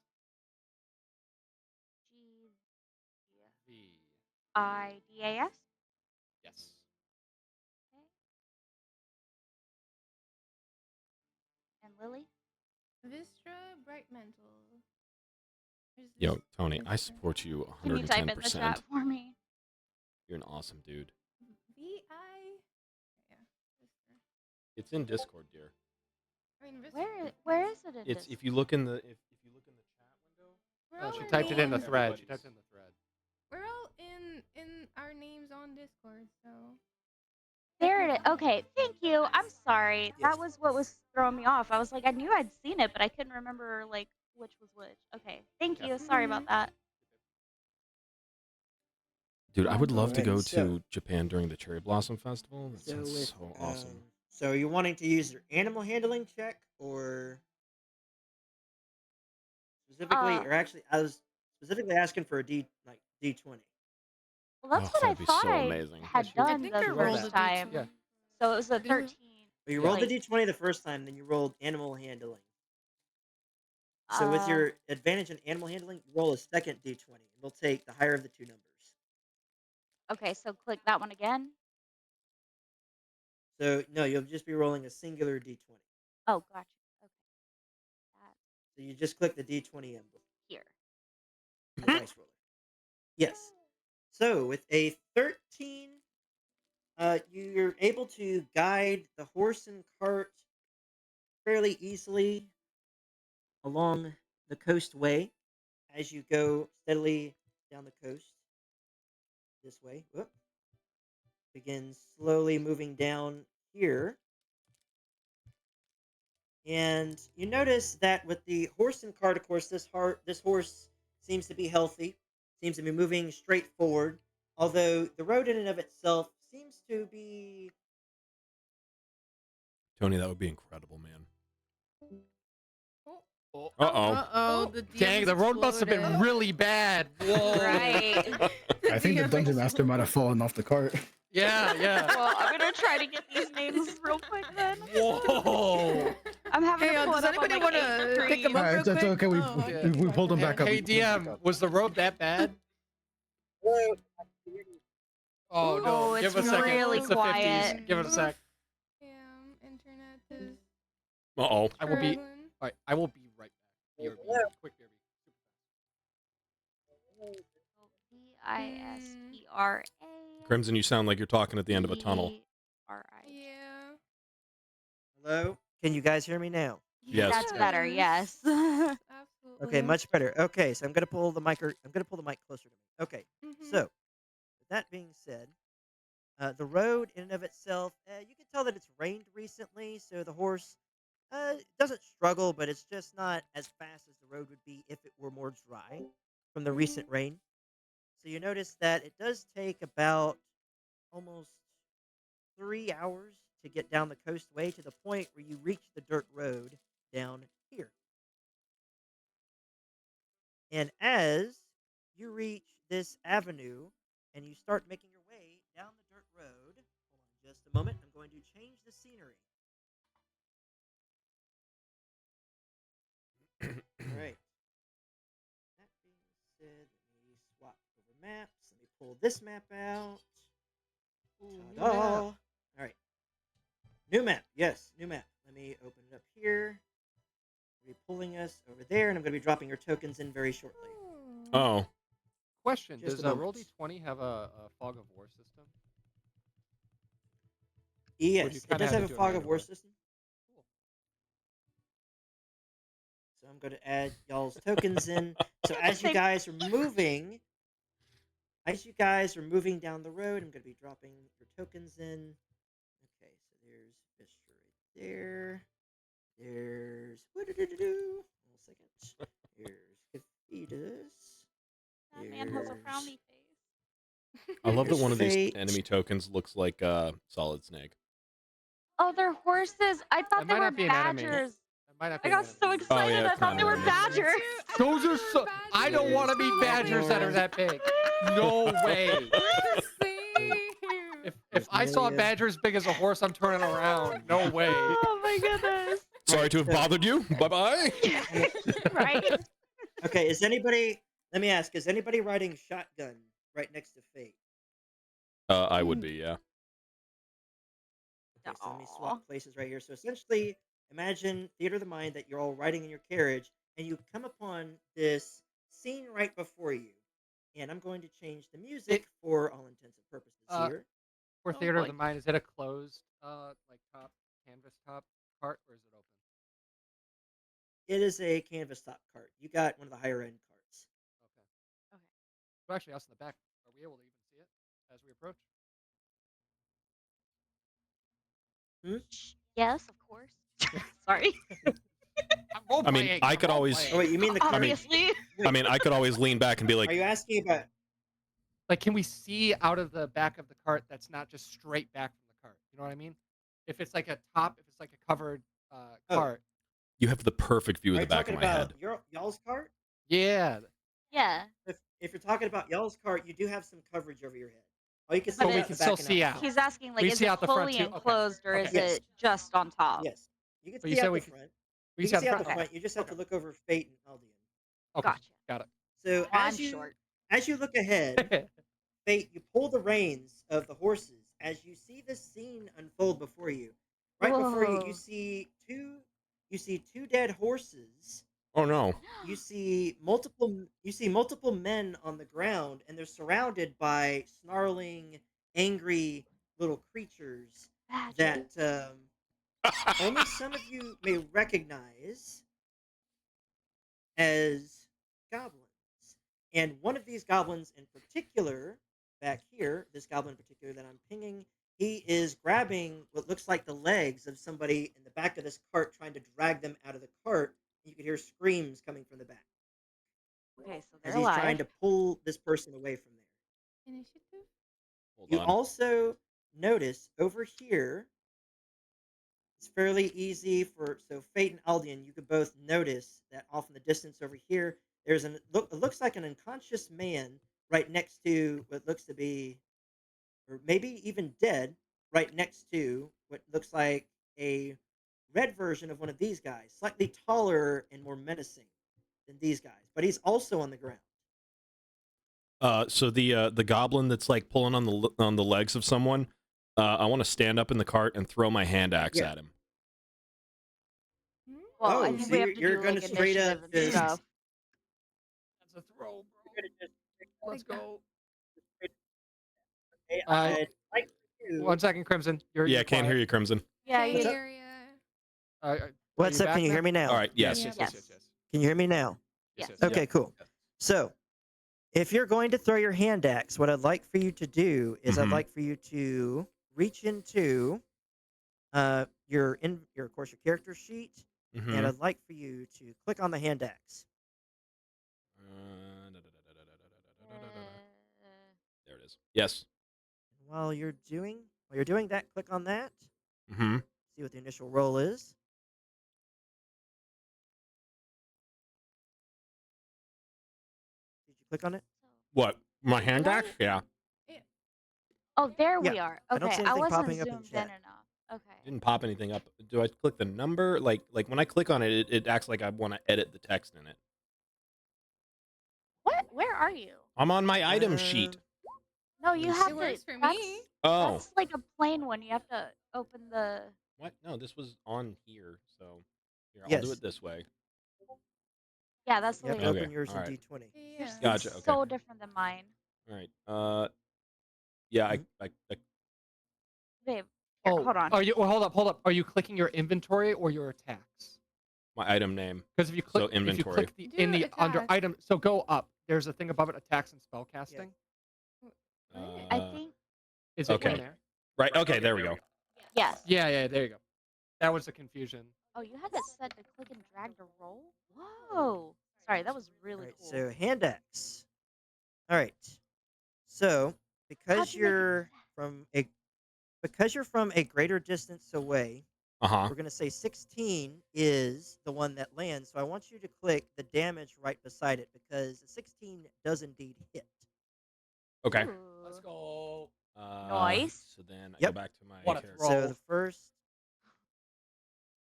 Yes. Okay. And Lily. Vistra Bright Mantle. Where's Yo, this Tony, I Vistra? support you Can you type in the 110%. chat for me? You're an awesome dude. VI. Yeah. Vistra. It's in Discord, dear. I mean, Vistra. Where is it in It's this? if you look in the if you look in the chat window. We're Oh, all she in typed it in the names. thread. She typed it in the thread. We're all in our names on Discord, so. There it is. Okay, thank you. I'm sorry. yes, That was what was throwing me off. I was like, I knew I'd seen it, but I couldn't remember like which was which. Okay, thank Yeah. you. Sorry about that. Dude, I would love to Alright, go so to Japan during the Cherry Blossom Festival. That so sounds with so awesome. so are you wanting to use your animal handling check or specifically, Uh, or actually, I was specifically asking for a D20. well, that's Oh, what I that'd be thought so I amazing. had Yes, you- I done think the I rolled rolled first a that. time. D20. Yeah. So it was a Yeah. 13. But you Yeah. rolled the Like, D20 the first time, then you rolled animal handling. So with uh, your advantage in animal handling, you roll a second D20. And we'll take the higher of the two numbers. okay, so click that one again. So no, you'll just be rolling a singular D20. Oh, gotcha. Okay, that So you just click the D20 emblem, here. the dice roller. Yes. So with a 13, you're able to guide the horse and cart fairly easily along the coastway as you go steadily down the coast this way. Whoop. Begin slowly moving down here. And you notice that with the horse and cart, of course, this horse seems to be healthy, seems to be moving straight forward. Although the road in and of itself seems to be Tony, that would be incredible, man. Oh, Oh, Uh-oh. Uh-oh, the DM dang, has the road must have been exploded. really bad. Whoa. Right. The I think the DM dungeon master might have exploded. fallen off the cart. Yeah, yeah. Well, I'm gonna try to get these names real quick then. Whoa. I'm having Hey, to pull does it up on anybody like want 8 to pick him screens. up real It's quick? okay. Oh, Yeah. We pulled him back up. Hey, We pulled him back DM, up. was the road that bad? Oh no, Oh, it's give him a second. really It's the 50s. quiet. Give it a sec. Yeah, internet is Uh-oh. I will be. struggling. All right, I will be right back. BRB. Quick BRB. Vispera. Crimson, you sound like you're talking at the end of a tunnel. Yeah. Hello? Can you guys hear me now? Yes. That's better. Yes. Absolutely. Okay, much better. Okay, so I'm gonna pull the mic. I'm gonna pull the mic closer to me. Okay, Mhm. so with that being said, the road in and of itself, you can tell that it's rained recently, so the horse doesn't struggle, but it's just not as fast as the road would be if it were more dry from the recent Mhm. rain. So you notice that it does take about almost 3 hours to get down the coastway to the point where you reach the dirt road down here. And as you reach this avenue and you start making your way down the dirt road, hold on just a moment. I'm going to change the scenery. All right. That being said, let me swap over maps. Let me pull this map out. Ooh, new Ta-da! map. All right. New map. Yes, new map. Let me open it up here. I'll be pulling us over there, and I'm going to be dropping your tokens in very shortly. Oh. Question: Just does a moment. Roll D20 have a fog of war system? Yes, it kinda does have have to a do it fog of war manually? system. So I'm going to add y'all's tokens in. So as you Same. guys are moving, down the road, I'm going to be dropping your tokens in. Okay, so there's Vistra right there. There's one second. There's Cafetus. That man has a frowny face. I love that There's one of these Fate. enemy tokens looks like Solid Snake. Oh, they're horses. I That thought they might were not be an enemy. badgers. That might not be I an got enemy. so Oh, excited. yeah, I it's thought not they an were enemy. badgers. Those are so. I don't want to be badgers that are that big. No way. If I saw a badger as big as a horse, I'm turning around. No way. Oh my goodness. Sorry to have bothered you. Bye-bye. Right? Okay, let me ask, is anybody riding shotgun right next to Fate? I would be, yeah. Okay, so let me Aw. swap places right here. So essentially, imagine theater of the mind that you're all riding in your carriage, and you come upon this scene right before you. And I'm going to change the music for all intents and purposes here. For Oh, Theater of boy. the Mind, is it a closed, like top canvas top cart, or is it open? It is a canvas top cart. You got one of the higher end carts. Okay. Okay. Well, actually, us in the back, are we able to even see it as we approach? Hmm? Yes, of course. Sorry. I'm role I mean, playing. I could always- Oh wait, you mean the cart? Obviously. I mean, I could always lean back and be Are like, you asking about? Like, can we see out of the back of the cart that's not just straight back from the cart? You know what I mean? If it's like a top, if it's like a covered Oh. cart. you have the perfect view Are of you the back talking of my about head. y'all's cart? Yeah. Yeah. If you're talking about y'all's cart, you do have some coverage over your head. All you can see But is we out can the back still and see out the out. front. He's asking, like, We is see it out the front, fully too? Okay. enclosed or is Okay. Yes. it just on top? Yes, you can But see you said out we the can- front. We You see can out see the out the front. front. You just have to Okay. look over Fate and Aldian. Okay. Gotcha. Got So Well, I'm short. as you look ahead, it. Fate, you pull the reins of the horses as you see this scene unfold before you. Right before you, Whoa. you see two dead horses. Oh no. You see multiple men on the ground, and they're surrounded by snarling, angry little creatures Badger. that only some of you may recognize as goblins. And one of these goblins in particular, back here, this goblin in particular that I'm pinging, he is grabbing what looks like the legs of somebody in the back of this cart, trying to drag them out of the cart. You can hear screams coming from the back Okay, so as they're he's trying alive. to pull this person away from there. Initiative? Hold You on. also notice over here, it's fairly easy for so Fate and Aldian. You could both notice that off in the distance over here, there's it looks like an unconscious man right next to what looks to be or maybe even dead, right next to what looks like a red version of one of these guys, slightly taller and more menacing than these guys, but he's also on the ground. So the goblin that's like pulling on the legs of someone, I want to stand up in the cart and throw my hand axe Yeah. at him. Well, I Oh, think so we you're, have to you're do going like to straight up initiative and just. stuff. That's a throw, You're bro. going to just. Let's go. Hey, Uh, I'd like for you. 1 second, Crimson. You're Yeah, you're I can't hear quiet. you, Crimson. Yeah, Can't What's you. up? hear ya. Are What's you up? back Can you now? hear me now? All right. Yes. Yes. Yes. Can you hear me now? Yes. Yes. Okay, Yep. cool. So, if you're going to throw your hand axe, what I'd like for you to do is I'd Mhm. like for you to reach into your of course your character sheet, and Mhm. I'd like for you to click on the hand axe. There it is. Yes. While you're doing that, click on that. Mhm. See what the initial roll is. Did you click on it? What? My hand Did I? axe? Yeah. Oh, there Yeah. we are. I don't Okay, see I anything wasn't popping up in zoomed in chat. enough. Okay. Didn't pop anything up. Do I click the number? Like when I click on it, it acts like I want to edit the text in it. What? Where are you? I'm on my item sheet. No, Let you me have see. It to. works for That's me. Oh. that's like a plain one. You have to open the. What? No, this was on here. So here, I'll do Yes. it this way. Yeah, that's the You have way. to Okay. open yours All in right. D20. Yours Yeah. is Gotcha. Okay. so different than mine. All right. Yeah. Mhm. I Babe, here, Oh, hold on. are you? Well, hold up. Are you clicking your inventory or your attacks? my item name. Because if you So click, inventory. the Do in the under attacks. item, so go up. There's a thing above it, attacks and spell casting. What? I think. Is it Okay. in there? Right. Okay. There we go. Yes. Yeah. There you go. That was the confusion. Oh, you had it set to click and drag to roll. Whoa. Sorry, that was All really right. cool. So hand axe. All right. So How'd because you make it do you're from a greater distance away, Uh huh. we're going to say 16 is the one that lands. So I want you to click the damage right beside it because 16 does indeed hit. Okay. Ooh. Let's go. Nice. So then I Yep. go back to my What a character. throw. So the first.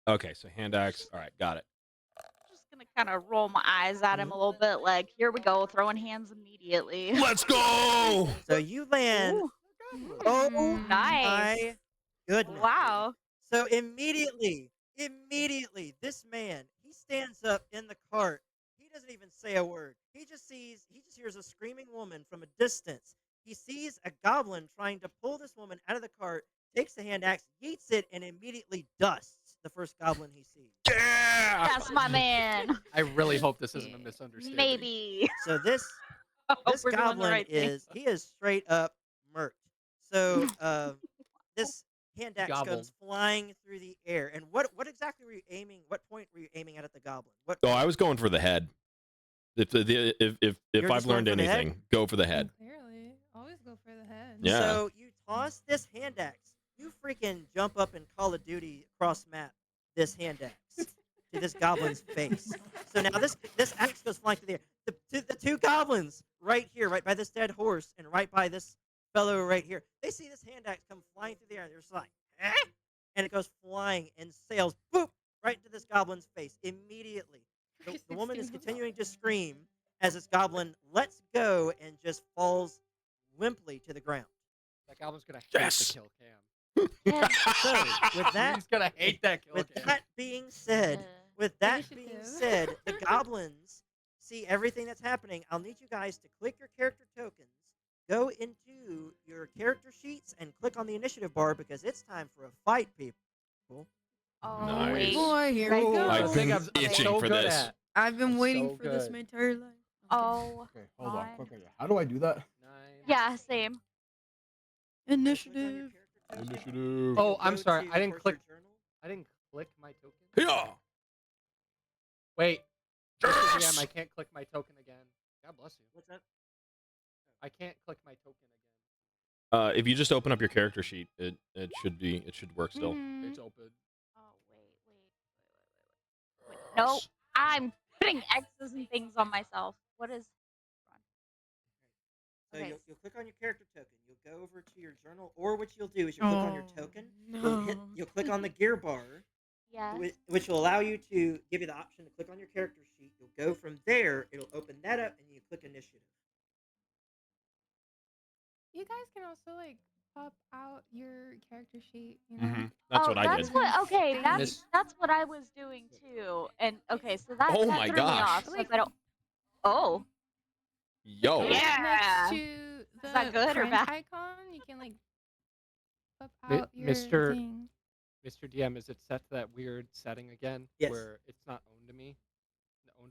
Okay. So hand axe. All right. Got it. Just gonna kind of roll my eyes at him a little bit, like, here we go, throwing hands immediately. Let's go. So you land. Ooh, Oh nice. my goodness. Wow. So immediately, this man, he stands up in the cart. He doesn't even say a word. He just hears a screaming woman from a distance. He sees a goblin trying to pull this woman out of the cart, takes the hand axe, yeets it, and immediately dusts the first goblin he sees. Yeah. That's my man. I really hope this isn't a misunderstanding. Maybe. So this We're doing the goblin right thing. he is straight up murked. So this hand axe Gobbled. comes flying through the air. And what exactly were you aiming? What point were you aiming at the goblin? What? Oh, I was going for the head. If You're I've just going learned for the head? anything, go for the head. Clearly, always go for the head. Yeah. So you toss this hand axe. You freaking jump up in Call of Duty cross map this hand axe to this goblin's face. So now this axe goes flying through the air. The two goblins right here, right by this dead horse, and right by this fellow right here. They see this hand axe come flying through the air. And they're just like, eh? And it goes flying and sails, boop, right into this goblin's face immediately. The woman is continuing to scream as this goblin lets go and just falls limply to the ground. That goblin's gonna hate Yes. the kill cam. So with that, He's gonna hate that kill with cam. that being said, Initiative. the goblins see everything that's happening. I'll need you guys to click your character tokens, go into your character sheets, and click on the initiative bar because it's time for a fight, people. Oh, Nice. wait. Boy, here we Ready? go. I've been I'm itching so for good this. at. I've been That's waiting so for this good. my entire life. Oh, Okay, hold on. fine. Quickly. How do I do that? 9. Yeah, same. Initiative. Initiative. Oh, I'm Go sorry. to, I of didn't course, click. your journal. I didn't click my token. Yeah. Wait. Just 'cause, Yes! I can't click my token again. God bless you. What's that? I can't click my token again. If you just open up your character sheet, it should work still. Mhm. It's open. Oh, wait. Nope. I'm putting X's and things on myself. What is? So Okay. you'll click on your character token. You'll go over to your journal, or what you'll do is you'll click on your Oh token. no. You'll click on the gear bar, Yes. which will allow you to give you the option to click on your character sheet. You'll go from there. It'll open that up, and you click initiative. You guys can also like pop out your character sheet, you know? Mm-hmm. That's Oh, what I that's did. what. Okay, Save. that's what I was doing too. And okay, so that Oh that my threw me gosh. off. So if I don't. Oh. Yo. Like next Yeah. to Is that the good or print bad? icon, you can like pop out your Mr. thing. Mr. DM, is it set to that weird setting again Yes. where it's not owned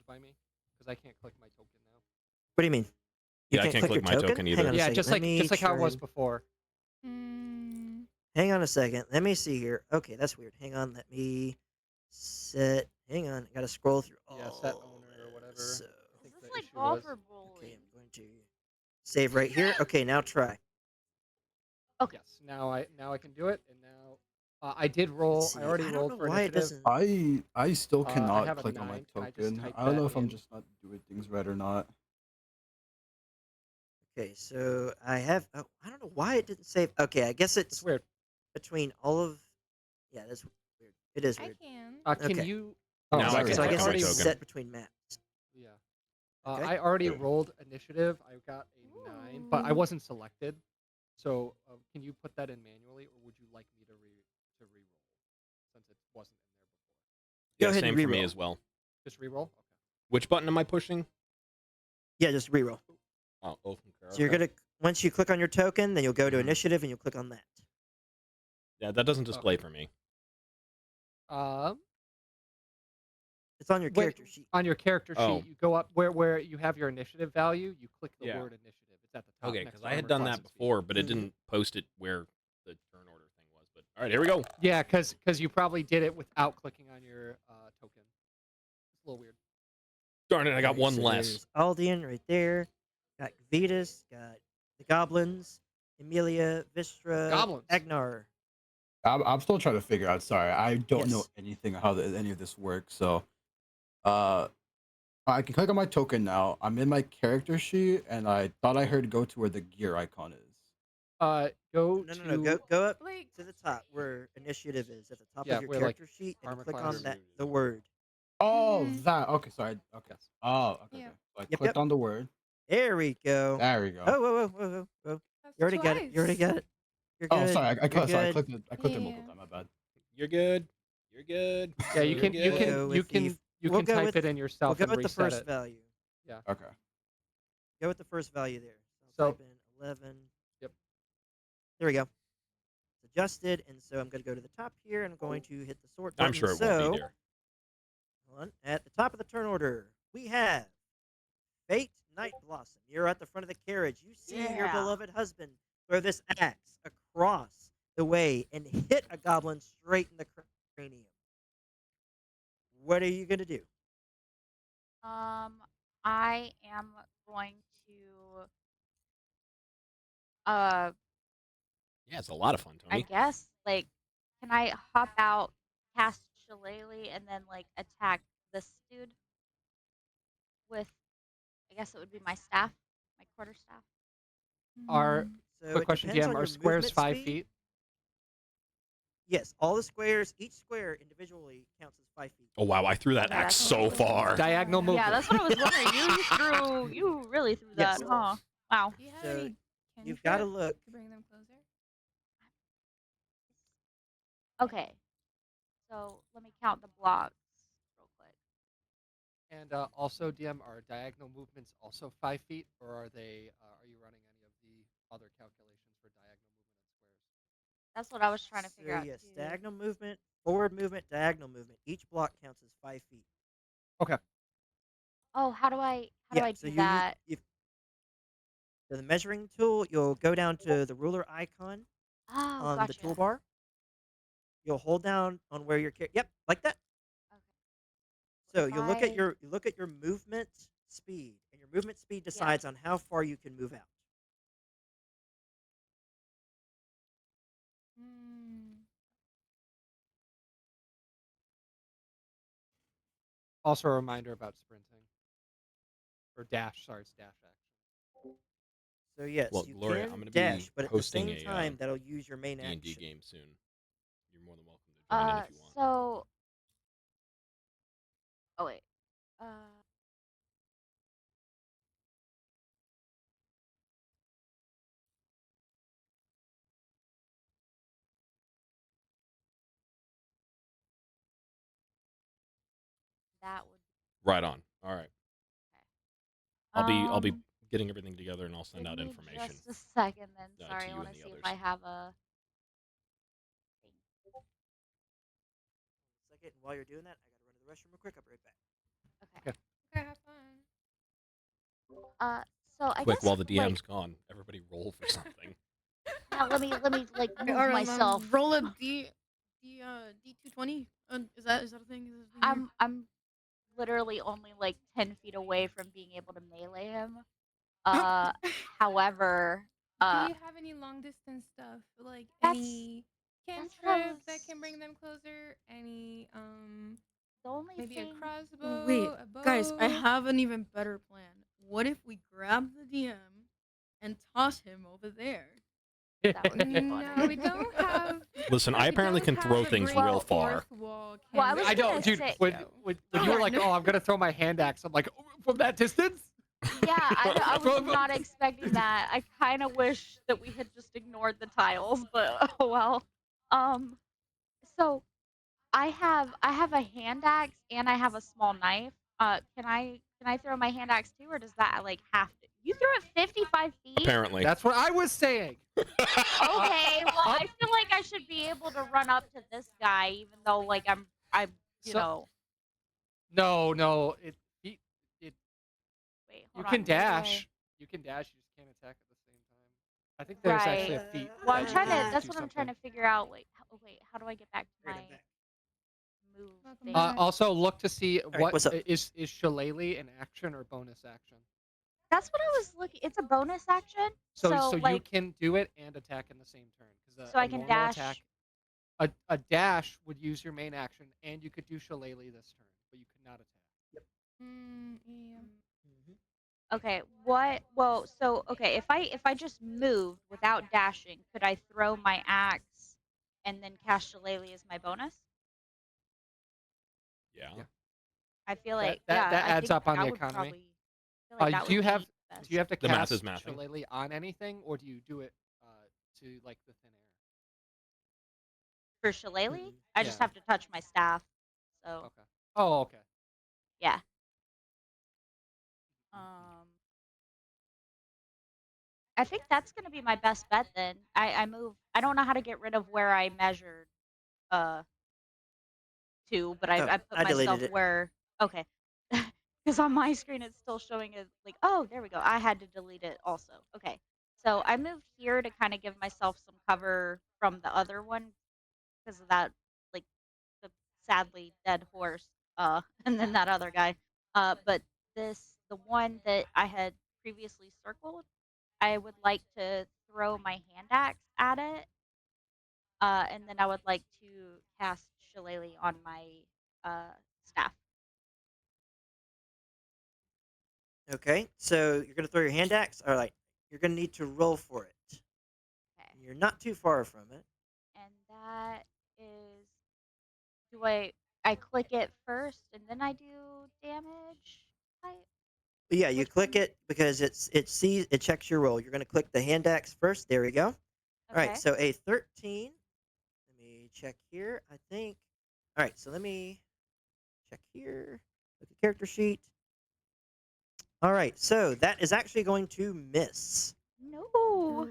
by me? Because I can't click my token now. What do you mean? You Yeah, I can't click my token Hang either. on a Yeah, second. just like how it was try- before. Hang on a second. Let me see here. Okay, that's weird. Hang on. Let me set. Hang on. I gotta scroll through all. Yeah, set owner or whatever. So, I think Is the this like issue golf was. or okay, bowling? I'm going to save right here. Okay, now try. Okay. Yes, now I can do it, and now I did roll. See, I already I don't rolled know for why it initiative. doesn't. I still I cannot have a click on my 9. Can I just token. type I don't know that if I'm in? just not doing things right or not. Okay, so I have. Oh, I don't know why it didn't save. Okay, I guess It's it's weird. between all of. Yeah, that's weird. It is I weird. can. Can Okay. you? Now I sorry, can So I click guess on my it's token. set between maps. Yeah. Okay. I already rolled initiative. I got a 9, but I Ooh. wasn't selected. So can you put that in manually, or would you like me to re-roll since it wasn't in there before? Go Yeah, ahead and same for me reroll. as well. Just re-roll. Okay. Which button am I pushing? Yeah, just reroll. Oh, open care. So you're gonna once you click on your token, then you'll go to Mhm. initiative and you'll click on that. Yeah, that doesn't display Okay. for me. Um. It's on your Wait, character sheet. on your character sheet, Oh. you go up where you have your initiative value. You click the Yeah. word initiative. It's at the top. Okay, next because to I had armor done class that and speed. before, but it Mhm. didn't post it where the turn order thing was. But all right, here we go. Yeah, because you probably did it without clicking on your token. It's a little weird. Darn it, I got Alright, one so less. there's Aldian right there. Got Vetus. Got the goblins. Emilia, Vistra, Goblins. Agnar. I'm still trying to figure out. Sorry, I don't know Yes. anything how any of this works. So, uh, I can click on my token now. I'm in my character sheet, and I thought I heard go to where the gear icon is. Go No, to no, no. Go up Like to the top where initiative is at the top Yeah, of your where, like, character sheet, and you armor click class. on that the word. Oh, Mhm. that. Okay, sorry. Okay. Yes. Oh, okay. Yeah. Okay. So I Yep, clicked yep. on the word. There we go. There we go. Oh, whoa, whoa, whoa, whoa, whoa. That's You already got it. You already twice. got it. You're Oh, good. sorry. You're Sorry. good. I clicked it multiple Yeah. times. My bad. You're good. You're good. Yeah, you So can You're you we'll can good. go you with the. can you We'll can go type with. it in We'll yourself go and with the reset first it. value. Yeah. Okay. Go with the first value there. So So I'll type in 11. Yep. There we go. It's adjusted, and so I'm going to go to the top here, and I'm going to hit the sort button. I'm sure it so, won't be there. hold on. At the top of the turn order, we have Fate Night Blossom. You're at the front of the carriage. You see your Yeah. beloved husband throw this axe across the way and hit a goblin straight in the cranium. What are you going to do? I am going to uh Yeah, it's a lot of fun, I Tony. guess like can I hop out, cast Shillelagh, and then like attack this dude with I guess it would be my staff, my quarterstaff. Our Mm. So quick it question, depends DM, on are your squares movement 5 speed. feet? Yes, all the squares, each square individually counts as 5 feet. Oh wow, I threw that Yeah, axe that's so what- far. Diagonal Yeah, movement. Yeah, that's what I was wondering. You really threw Yes. that, huh? Wow. Do you have So any you've got to cantrips look. to bring them closer? Okay. So let me count the blocks real quick. And also, DM, are diagonal movements also 5 feet, or are they? Are you running any of the other calculations for diagonal movement and squares? That's what I was trying to figure So out yes, too. diagonal movement, forward movement, diagonal movement. Each block counts as 5 feet. Okay. Oh, how do I Yeah. So do you that? so the measuring tool, you'll go down to the ruler icon Oh, on the gotcha. toolbar. You'll hold down on where your yep, like that. Okay. So If you look at I your movement speed, and your movement speed yeah. decides on how far you can move out. Mm. Also, a reminder about sprinting or dash. Sorry, it's dash action. So yes, Well, you Gloria, I'm can gonna be dash, but at the hosting same a time, that'll use your main D&D action. game soon. You're more than welcome to join in if you want. So oh wait. Uh, that would Right on. All right. okay. I'll be getting everything together and I'll send Give out me information just a second then. to Sorry, I you want and to the see if others. I have a thing. Second, and while you're doing that, I gotta run to the restroom real quick. I'll be right back. Okay. Okay. Okay, have fun. Uh, so I Quick, guess while the like DM's gone, everybody roll for something. yeah, let me like Okay, move myself. roll a D220. Is that a thing? Is that a thing here? I'm literally only like 10 feet away from being able to melee him. Oh. Uh, however, Do uh, you have any long distance stuff? Like that's any that's what I cantrip that was. can bring them closer? Any The only maybe a thing Wait, crossbow, a guys, I bow? have an even better plan. What if we grab the DM and toss him over there? that would be No, funny. we don't have Listen, I we apparently don't can have throw a things great real Well, far. fourth wall well, I was I cantrip know, gonna dude. say When you were like, "Oh, I'm gonna throw my hand axe," I'm like, "Oh, from that distance." yeah, I was not expecting that. I kind of wish that we had just ignored the tiles, but oh well. Um, so I have a hand axe and I have a small knife. Can I throw my hand axe too, or does that like have to? You threw it 55 feet. Apparently. That's what I was saying. Okay, well Up. I feel like I should be able to run up to this guy, even though like I'm you So know. no, no. It. Wait, You hold can on. Where do I? dash. You can dash. You just can't attack at the same time. I think there's actually Right. a feat Well, I'm that you trying can to. That's do what I'm trying something. to figure out. Wait, oh, wait. How do I get back to Great, my I'm back. move Welcome thing? back. Also, look to see All right, what what's up? is Shillelagh an action or bonus action. That's what I was looking. It's a bonus action, So so you like, can do it and attack in the same turn because so a I can normal attack, dash. a dash would use your main action, and you could do Shillelagh this turn, but you could not attack. Yeah. Mm-hmm. Okay, what? Well, so okay, if I just moved without dashing, could I throw my axe and then cast Shillelagh as my bonus? Yeah. Yeah, I feel that like that yeah, that I adds think up on the that would economy. probably feel like that Do would you have be best to The math is cast mathing. Shillelagh on anything, or do you do it to like the thin air? for Shillelagh. Mm-mm. I just Yeah. have to touch my staff. So Okay. Oh, okay. yeah. Um, I think that's gonna be my best bet then. I move. I don't know how to get rid of where I measured uh to, but I Oh, I put I deleted myself it. where okay. Because on my screen it's still showing it like oh there we go. I had to delete it also. Okay, so I moved here to kind of give myself some cover from the other one because of that like the sadly dead horse and then that other guy but the one that I had previously circled I would like to throw my hand axe at it, and then I would like to cast Shillelagh on my staff. Okay, so you're gonna throw your hand axe. All right, you're gonna need to roll for it. Okay, You're not too far from it. and that is do I click it first and then I do damage type? But yeah, you Which click one? it because it checks your roll. You're gonna click the hand axe first. There we go. All right, Okay, so a 13. Let me check here. I think. All right, so let me check here. Look at character sheet. All right, so that is actually going to miss. no. Rip.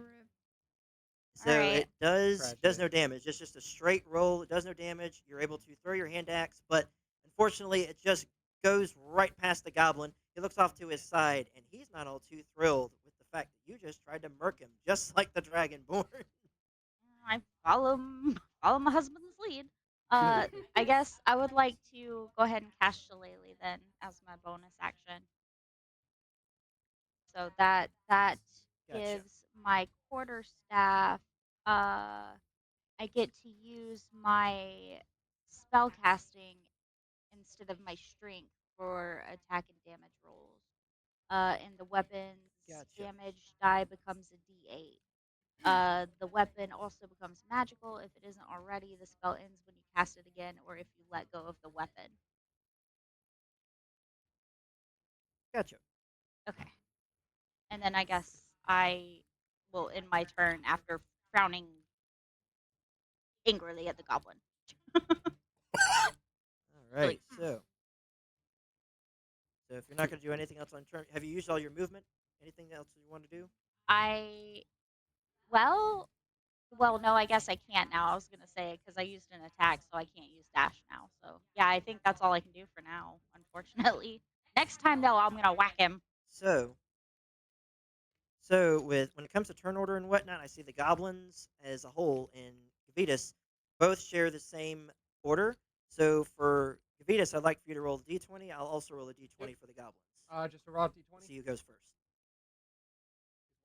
All So right, it does Tragic. no damage. It's just a straight roll. It does no damage. You're able to throw your hand axe, but unfortunately, it just goes right past the goblin. He looks off to his side, and he's not all too thrilled with the fact that you just tried to murk him, just like the dragonborn. I follow my husband's lead. I guess I would like to go ahead and cast Shillelagh then as my bonus action. So that Gotcha. gives my quarterstaff. I get to use my spell casting instead of my strength for attack and damage rolls. And the weapons Gotcha. damage die becomes a D8. The weapon also becomes magical if it isn't already. The spell ends when you cast it again or if you let go of the weapon. Gotcha. Okay. And then I guess I will end my turn after frowning angrily at the goblin. All right. Really, So if you're not going to do anything else on turn, have you used all your movement? Anything else you want to do? I well, well, no, I guess I can't now. I was gonna say because I used an attack, so I can't use dash now. So yeah, I think that's all I can do for now. Unfortunately, next time though, I'm gonna whack him. So, so with when it comes to turn order and whatnot, I see the goblins as a whole and Gavitas both share the same order. So for Gavitas, I'd like for you to roll a d20. I'll also roll a Yep. d20 for the goblins. Just a raw d20. See who goes first.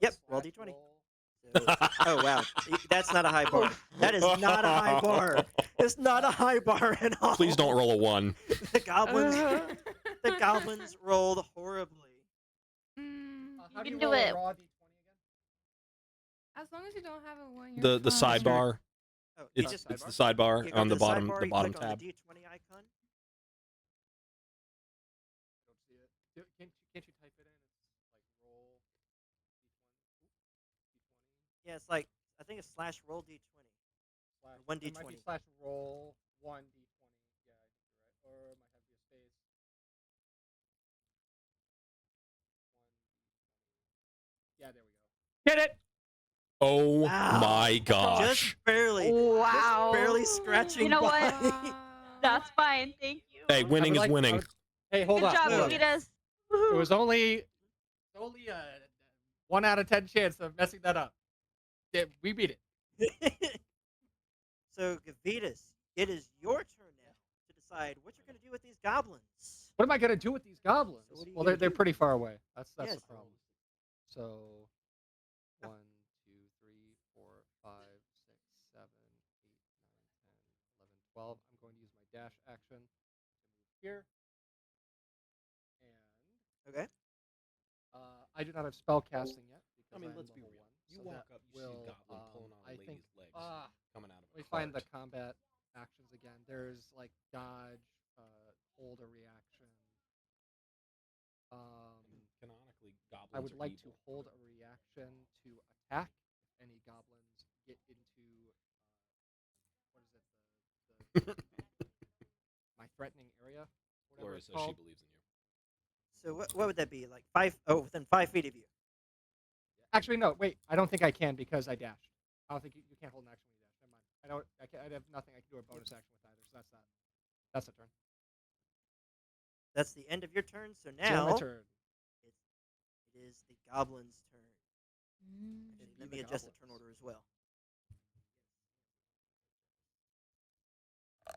Yep, roll Slash d20. roll. So, oh wow, that's not a high bar. That is not a high bar. It's not a high bar at all. Please don't roll a 1. the goblins rolled horribly. How do can you do roll a it. raw d20 again? As long as you don't have a 1, you're The fine. sidebar. Oh, you It's just it's the sidebar you go on to the the bottom sidebar, the you bottom click on tab. the d20 icon. I don't see it. Can't you type it in? It's like roll d20. Yeah, it's like I think it's slash roll d20 Slash. or one It might be d20. slash roll 1d20. Yeah, I think you're right. Or it might have to be a space. 1d20. Yeah, there we go. Get it. Oh Wow, my gosh. just Wow. barely scratching You know by. what? That's fine. Thank you. Hey, winning is winning. Hey, hold Good on. job, Hold on. Gavitas. It was only a 1 out of 10 chance of messing that up. Yeah, we beat it. So Gavitas, it is your turn now to decide what you're going to do with these goblins. What am I gonna do with these goblins? So what are you Well, gonna they're do? pretty far away. That's Yes. the problem. So 1, 2, 3, 4, 5, 6, 7, 8, 9, 10, 11, 12. I'm going to use my dash action to move here, and Okay. I do not have spell casting yet because I mean, am let's be level real. 1. You So walk that up, you see a will, goblin pulling on a I lady's think. legs coming out of Let me a find the cart. combat actions again. There's like dodge, hold a reaction. Canonically, goblins I would are like evil. to hold a reaction to attack if any goblins get into what is it? My threatening area, whatever Gloria it's says she called. believes in you. So what would that be? Like 5? Oh, within 5 feet of you. Actually, no. Wait, I don't think I can because I dashed. I don't think you can't hold an action when you dash. Never mind. I don't. I have nothing. I can do a bonus action with either. So that's that. That's a turn. That's the end of your turn. So It's the end of my now turn. it is the goblin's turn. Should Actually, be let the me adjust the goblins. turn order as well.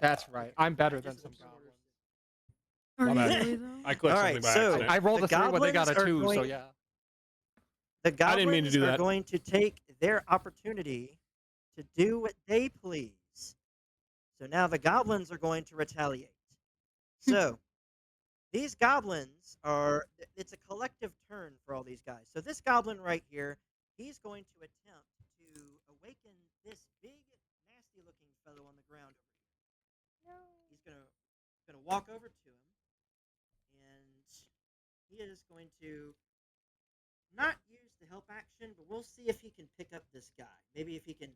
That's right. I'm better than Adjusted some the turn order. goblins. Are My you bad. really though? I clicked All something right, by so accident. I rolled the a 3 when they got a goblins are 2. So going- yeah. The I didn't mean to goblins do are that. going to take their opportunity to do what they please. So now the goblins are going to retaliate. So these goblins are, it's a collective turn for all these guys. So this goblin right here, he's going to attempt to awaken this big, nasty looking fellow on the ground over here. He's going to walk over to him, and he is going to not use the help action, but we'll see if he can pick up this guy. Maybe if he can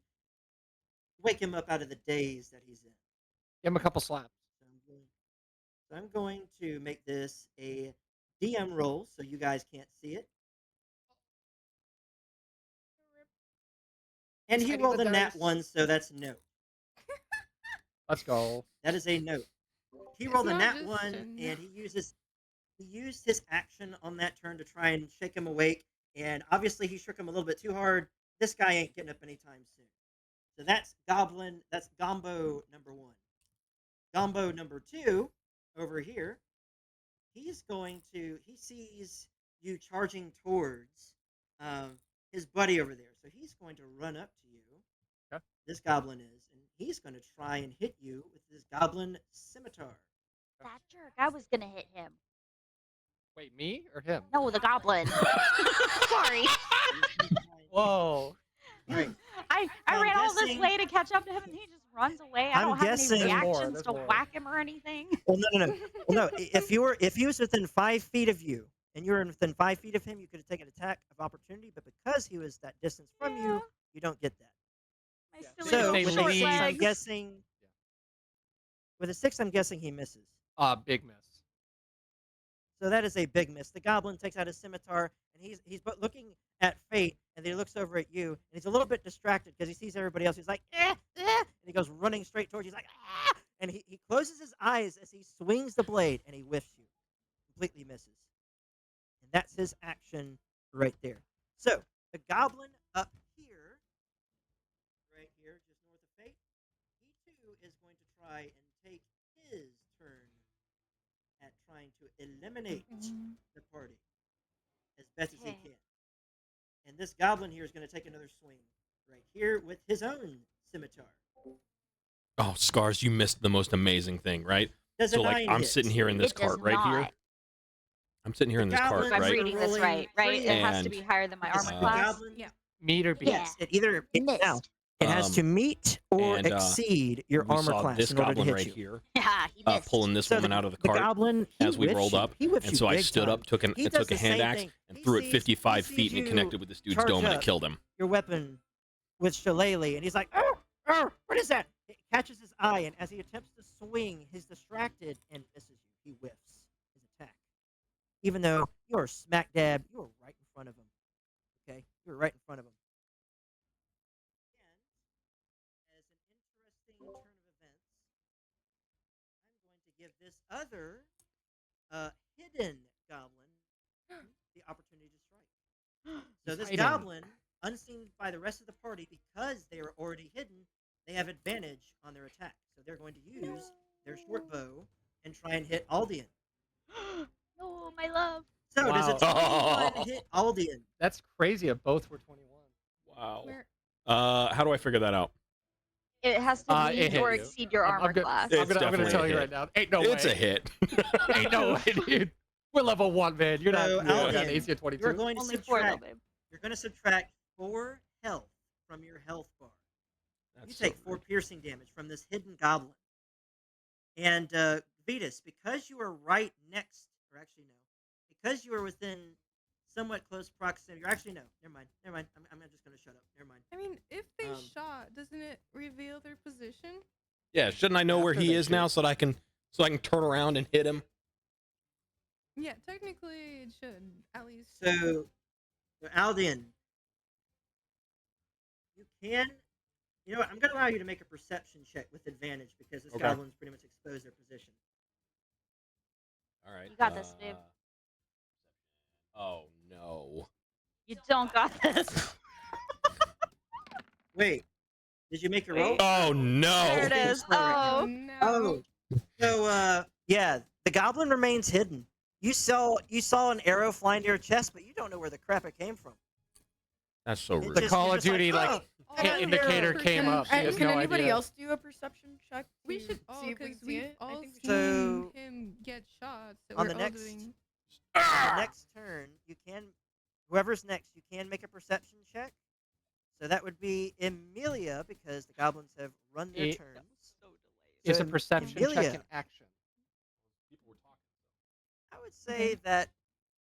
wake him up out of the daze that he's in. Give him a couple slaps. So I'm going to make this a DM roll so you guys can't see it. And he Hiding rolled the a nat dice. 1, so that's no. Let's go. That is a no. He It's rolled a not nat just 1, a no. and he used his action on that turn to try and shake him awake. And obviously, he shook him a little bit too hard. This guy ain't getting up anytime soon. So that's Gombo number 1. Gombo number 2 over here. He sees you charging towards his buddy over there. So he's going to run up to you. Okay. This goblin is, and he's going to try and hit you with his goblin scimitar. That jerk. I was gonna hit him. Wait, me or him? No, the goblin. Sorry. Whoa. Right. I I'm ran all this guessing- way to catch up to him, and he just runs away. I I'm don't have any guessing- There's more, reactions there's to more. whack him or anything. Well, no. Well, no. If he was within 5 feet of you, and you were within 5 feet of him, you could have taken an attack of opportunity. But because he was that distance from Yeah. you, you don't get that. My Yeah. silly So They little with a short 6, I'm legs. guessing. With a 6, I'm guessing he misses. Big miss. So that is a big miss. The goblin takes out his scimitar, and he's looking at Fate, and then he looks over at you, and he's a little bit distracted because he sees everybody else. He's like, and he goes running straight towards you. He's like, and he closes his eyes as he swings the blade, and he whiffs you, completely misses. And that's his action right there. So the goblin up here, right here, just north of Fate, he too is going to try and take his turn at trying to eliminate the party as best as he Okay. can. And this goblin here is going to take another swing right here with his own scimitar. Oh, Scars, you missed the most amazing thing, right? Does So a like 9 I'm hit? sitting here in this It does cart right here. not. I'm sitting here in this cart, goblin- If I'm right? reading this rolling right? It has to And, be higher than my Yes, armor the class. goblin- Yeah. Meet or beat? Yeah. Yes, it either now Missed. it has to meet or and, exceed your we armor saw class this in order to goblin hit right you. here, Yeah, he missed. pulling this So woman out of the the cart goblin, he as we whiffs rolled you. up, He whiffs and you so I big stood time. up, took He a does the hand same axe, thing. and He threw it sees- 55 he feet, and sees it connected you with this dude's charge dome, and it up. killed him. Your weapon with Shillelagh, and he's like, oh, what is that? It catches his eye, and as he attempts to swing, he's distracted and misses you. He whiffs his attack. Even though you're smack dab, you're right in front of him. Okay? You're right in front of him. And as an interesting turn of events, I'm going to give this other hidden goblin the opportunity to strike. So He's this hiding. goblin, unseen by the rest of the party, because they are already hidden, they have advantage on their attack. So they're going to use their short bow and try and hit Aldian. Oh, my love. So does a Wow. 21 hit Aldian? That's crazy. If both were 21. Wow. Where? How do I figure that out? It has to It meet hit or you. exceed your I'm armor gonna- class. It's I'm gonna definitely tell a you hit. right now. Ain't no It's way. a hit. Ain't no way, dude. We're level 1, man. You're not. So, You got Aldian, an AC of 22. You're going to Only 4 though, subtract. babe. You're going to subtract 4 health from your health bar. You That's take so 4 rude. piercing damage from this hidden goblin. And Vetus, because you are right next, or actually no, because you are within somewhat close proximity. Or actually no, never mind. I'm just going to shut up. Never mind. I mean, if they Um, shot, doesn't it reveal their position? Yeah, shouldn't I know where After he they is now shoot. so that I can turn around and hit him? Yeah, technically it should at least. So Aldian, you can. You know what? I'm going to allow you to make a perception check with advantage because this Okay. goblin's pretty much exposed their position. All right. You got this, babe. Oh no. You don't got this. Wait, did you make your roll? Wait. Oh no. There it is. Oh Oh. no! Oh, so yeah, the goblin remains hidden. You saw an arrow flying to your chest, but you don't know where the crap it came from. That's so It rude. The just- Call you're of just Duty, like, "Oh, hit an indicator arrow." came up. She has Can no anybody idea. else do a perception check? We to should see if we because can see we've it. I all think we seen So- him get shot. So On we're the all next- doing. On the next turn, you can, whoever's next, you can make a perception check. So that would be Emilia because the goblins have run their It- turns. It's So a perception Emilia, check in action. I would say that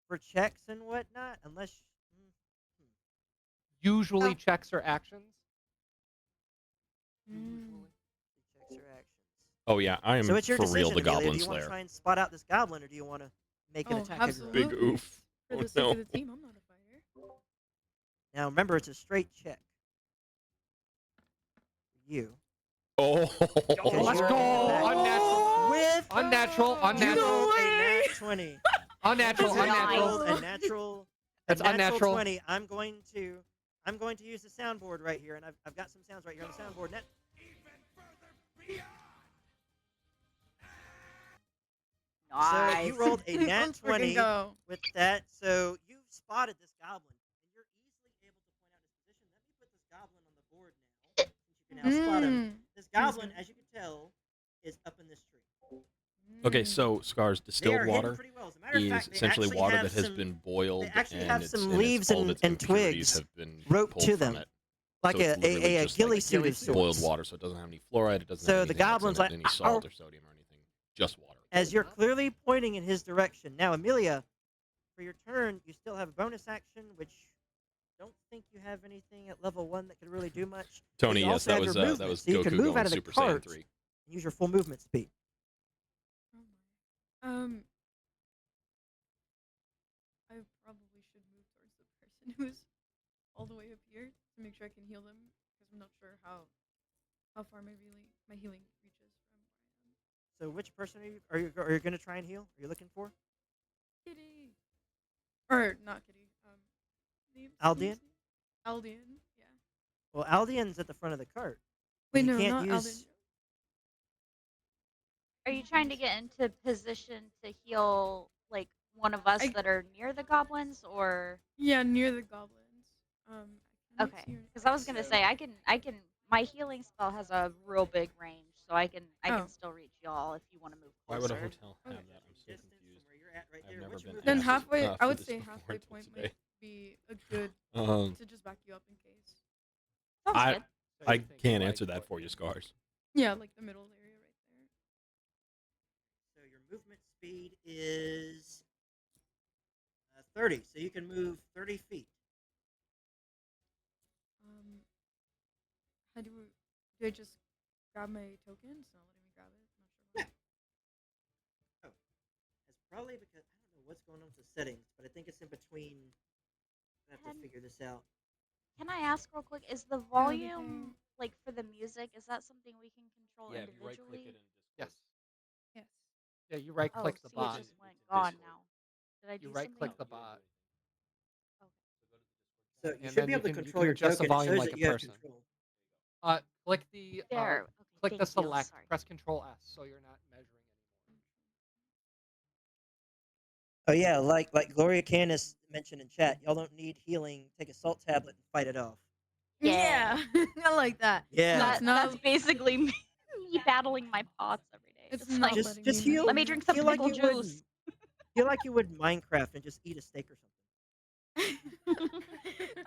for checks and whatnot, unless Usually Oh. checks are actions. usually checks are actions. Oh yeah, I am So it's your for decision, real the Amelia. Goblin Do you want to Slayer. try and spot out this goblin, or do you want to make an Oh, attack? of your own? Big absolutely. oof. For Oh, the sake no. of the team, I'm not a fighter. Now remember, it's a straight check. For you. Oh. Because let's you're in go. attack. Unnatural. With Unnatural. Oh. you Unnatural. rolled a way. nat 20. Unnatural. Because you Unnatural. rolled a natural. That's a natural unnatural. 20. I'm going to use the soundboard right here, and I've got some sounds right here on the soundboard. So Nice. you rolled a nat Let's freaking 20 go. with that. So you've spotted this goblin, and you're easily able to point out his position. Let me put this goblin on the board now, since you can now spot him. Mm. This goblin, as you can tell, is up in this tree. Okay, Mm. so Scars, They distilled are hidden water pretty well. As a matter of is fact, they essentially actually water have that has some. been They boiled actually and have it's some and leaves all of its and impurities twigs have been roped pulled to from them, it. like So it's literally a just like ghillie suit ghillie of suit. boiled sorts. water, so it doesn't have any fluoride, it doesn't So have the anything else in goblin's it, like, any "Ow." salt or sodium or anything. Just water. As you're Not- clearly pointing in his direction. Now, Amelia, for your turn, you still have a bonus action, which don't think you have anything at level 1 that could really do much. But Tony, you yes, also have your movement, that was so you can Goku move going out of the Super Saiyan cart 3. and use your full movement speed. Oh my. I probably should move towards the person who's all the way up here to make sure I can heal them because I'm not sure how far my healing reaches from where I am. So, which person are you going to try and heal? Are you looking for? Kitty. Or not Kitty. Aldian? Aldian. Yeah. Well, Aldian's at the front of the cart. Wait, You no, can't not use. Aldian. Are you trying to get into position to heal like one of us I that are near the goblins, or Yeah, near the goblins. I can't okay? see her. Because I was gonna say I can my healing spell has a real big range, so I can Oh. still reach y'all if you want to move Why would a closer. hotel Okay. have that? I'm so Distance from confused. where you're at right I've there. never What's your been Then movement asked speed? halfway, I for would this say before halfway until point today. might be a good to just back you up in case. Sounds I good. So I you're thinking, can't like, answer that what for you, Scars. Yeah, like the middle area right there. So your movement speed is 30. So you can move 30 feet. How do I just grab my token? It's not letting me grab it. I'm not sure why. Oh, it's probably because I don't know what's going on with the settings, but I think it's in between. I have to Can figure this out. can I ask real quick? Is the Yeah, I'll be volume like for the music? Is that something we can control Yeah, if you right click individually? it in Discord. Yes. Yes. Yeah, you right Oh, click the see, it bot. just went It's gone Discord. now. Did I do You right something? click the bot, Okay. So you and should then be you able to can control your adjust the token. It volume shows like that a you have person. control. Click the There. Okay. click the Thank you. select. Sorry. Press Control S, so you're not measuring anymore. Oh yeah, like Gloria Candace mentioned in chat, y'all don't need healing. Take a salt tablet and fight it off. Yeah. Yeah, I like that. Yeah. It's not. That's basically me, me battling my pots every day. It's It's not like, Just letting just me heal. let me measure drink it. some Heal like pickle you would. juice. Feel like you would Minecraft and just eat a steak or something.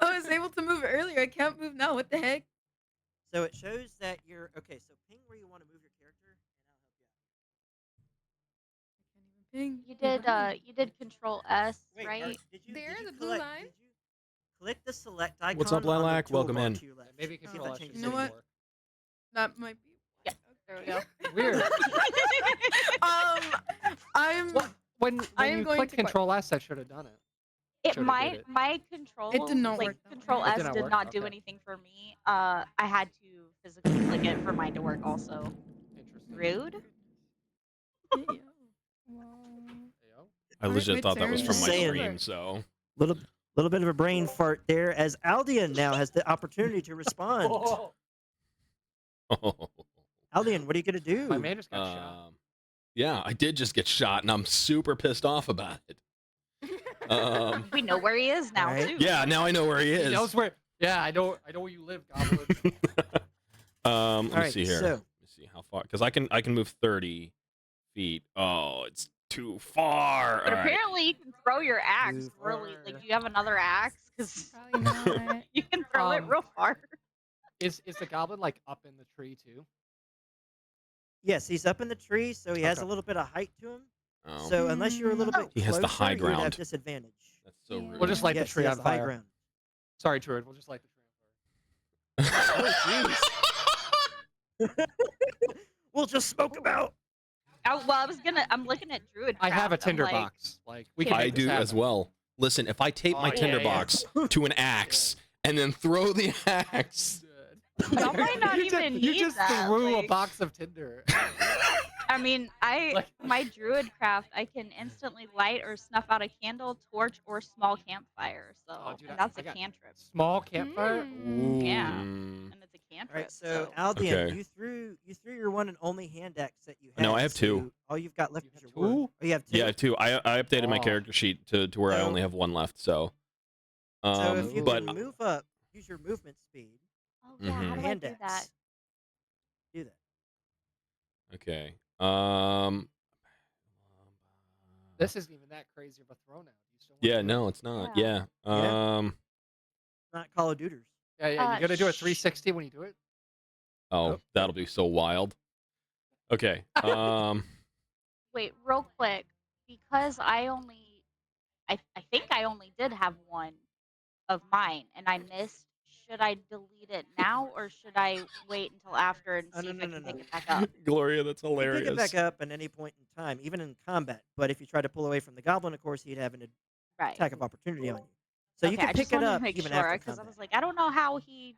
I was able to move earlier. I can't move now. What the heck? So it shows that you're okay. So ping where you want to move your character, and I'll help you out. I can't even ping. You Wait, did what am I? you did Control S, Wait, right? There, did you the blue collect? line? Did you click the select icon What's up, on the Lilac? Welcome toolbar in. to your left? And maybe See if Control that S changes You know what? anything. work. That might be. Yeah, there we go. Weird. I'm. When I when am you going click to Control S, that should have done it. It Should've my did it. my control It did not like work that way. Control It S did not did work? not do Okay. anything for me. I had to physically click it for mine to work also. Interesting. Rude. Hey, yo. Wow. Ayo. I My legit thought that turn. was from Just my saying. stream, so Little bit of a brain fart there, as Aldian now has the opportunity to respond. Aldian, what are you gonna do? My man just got shot. yeah, I did just get shot, and I'm super pissed off about it. We know where he is now Alright. too. Yeah, now I know where he He is. knows where. Yeah, I know where you live, Goblin. Let me Alright, see here. so- Let me see how far, because I can move 30 feet. Oh, it's too far. But All right. apparently you can throw your axe Too really. far. Like, do you have another axe? Because Probably not. you can throw it real far. Is the Goblin like up in the tree too? Yes, he's up in the tree, so he has Okay. a little bit of height to him. Oh, So unless you're a little bit He has the closer, high you would have ground. disadvantage. that's so Yeah. rude. We'll just light Yes, the tree he on has the high fire. ground. Sorry, Druid. We'll just light the tree on fire. We'll just smoke him out. I'm looking at Druid. I have a Craft, I'm tinder like, box. Like we can I make this do as happen. well. Listen, if I tape my Oh, tinder yeah, yeah. box to an axe and then throw the axe, Y'all might not you even just, need you just that, threw a like- box of Tinder. I mean, Like- my druid craft, I can instantly light or snuff out a candle, torch, or small campfire. So, Oh, dude, and that's I a got cantrip. Small campfire. Mm. Yeah. Mm. And it's a cantrip. All right, so Aldian, Okay. you threw your one and only hand axe that you had. No, I have two. so all you've got left You is have your word. two? Oh, you have two. Yeah, I have two. I updated my Oh. character sheet to where I So- only have one left. So, So if you but can move up, use your movement speed. Oh yeah, Mhm. how do I Hand do that? axe. Do that. okay. This isn't even that crazy of a throw now. Do you still want Yeah, to do no, it? it's not. Yeah. Yeah. Not Call of Duties. Yeah, you gotta do a Sh 360 when you do it. Oh, Okay. that'll be so wild. Okay. Wait, real quick, because I think I only did have one of mine, and I missed. Should I delete it now, or should I wait until after and Oh, see no, if no, I no, can no. pick it back up? Gloria, that's You can pick it back hilarious. up at any point in time, even in combat. But if you try to pull away from the goblin, of course, he'd have an Right. attack of opportunity on you. So you Okay, can I just pick it wanted to up make even sure after because I combat. was like, I don't know how he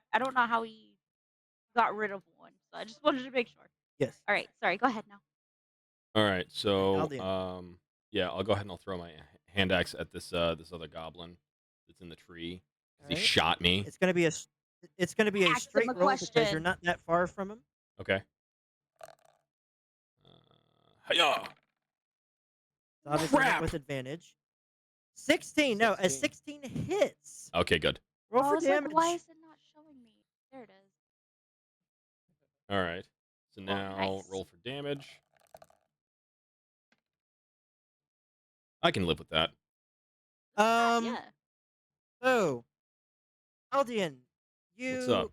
got rid of one, so I just wanted to make sure. Yes. All right, sorry, go ahead now. All right, All right, so Aldian. yeah, I'll go ahead and I'll throw my hand axe at this other goblin that's in the tree All because he right. shot me. It's gonna be it's gonna be a Ask him straight a roll because you're question. not that far from him. Okay. Hiya! It's obviously hit Crap! with advantage. 16. No, a 16. 16 hits. Okay, good. Roll I for was like, why damage. is it not showing me? There it is. All right. So Oh, now nice. roll for damage. I can live with that. Um. Yeah. So, Aldian, What's up? you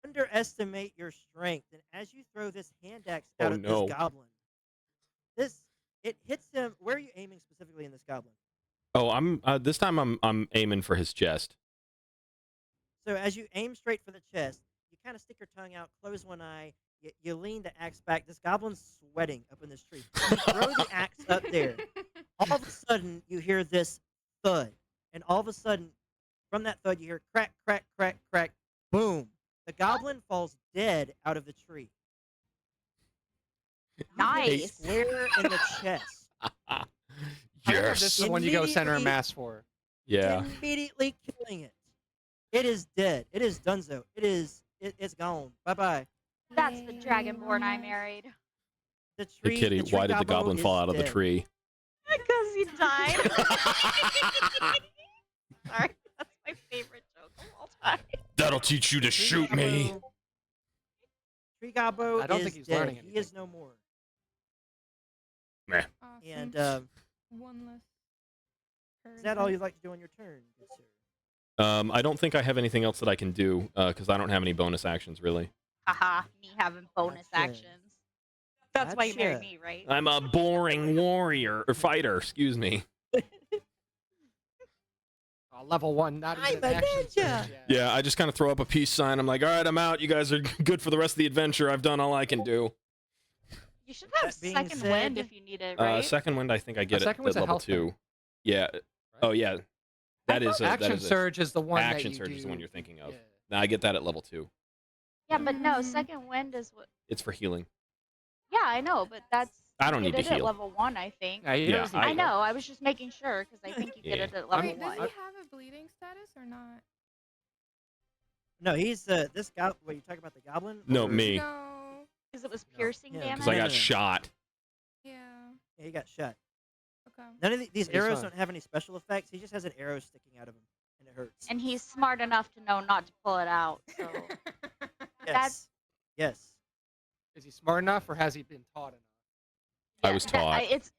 underestimate your strength, and as you throw this hand axe Oh out at this no. goblin, it hits him. Where are you aiming specifically in this goblin? Oh, I'm this time I'm aiming for his chest. So as you aim straight for the chest, you kind of stick your tongue out, close one eye, you lean the axe back. This goblin's sweating up in this tree. You throw the axe up there. All of a sudden, you hear this thud, and all of a sudden, from that thud, you hear crack, crack, crack, crack, boom. The goblin falls dead out of the tree. You hit it Nice. square in the chest. I think this is the one you go center Immediately- mass for. Yeah. Immediately killing it. It is dead. It is donezo. It's gone. Bye bye. That's the dragonborn I married. The Hey tree. Kitty, the tree why did the gobbo goblin is fall out of the dead. tree? Because he died. Sorry, that's my favorite joke of all time. That'll teach you to shoot me. Tree gobbo I don't is think he's dead. learning He is anything. no more. Meh. Awesome. And One less. is that all you'd like to do on your turn, good sir? I don't think I have anything else that I can do because I don't have any bonus actions really. Haha, me having bonus Gotcha. actions. That's why you married Gotcha. me, right? I'm a boring warrior or fighter. Excuse me. Level 1, not I'm even a an action ninja. surge yet. Yeah, I just kind of throw up a peace sign. I'm like, all right, I'm out. You guys are good for the rest of the adventure. I've done all I can do. You should have That being second wind said- if you need it, right? Second wind, I think I get it second at wind's a level health 2. thing. Yeah. Oh yeah. That is a, Action that is a- surge is the one Action that you surge do. is the one you're thinking of. Yeah. Now I get that at level 2. Yeah, but no, second wind is what. It's for healing. Yeah, I know, but that's. I don't you need get to it at heal. level 1, I think. Yeah, you Yeah, don't need I I to know. I was just making sure because I think you get Yeah. it at level Wait, does 1. he have a bleeding status or not? No, he's this guy. What, you talking about the goblin? No, Or- me. No. Because it was No, piercing him. damage. Because I No, got no, no. shot. Yeah. Yeah, he got shot. Okay. None of these He's arrows fine. don't have any special effects. He just has an arrow sticking out of him, and it hurts. And he's smart enough to know not to pull it out. So yes. Yes. Is he smart enough, or has he been taught enough? I was taught. It's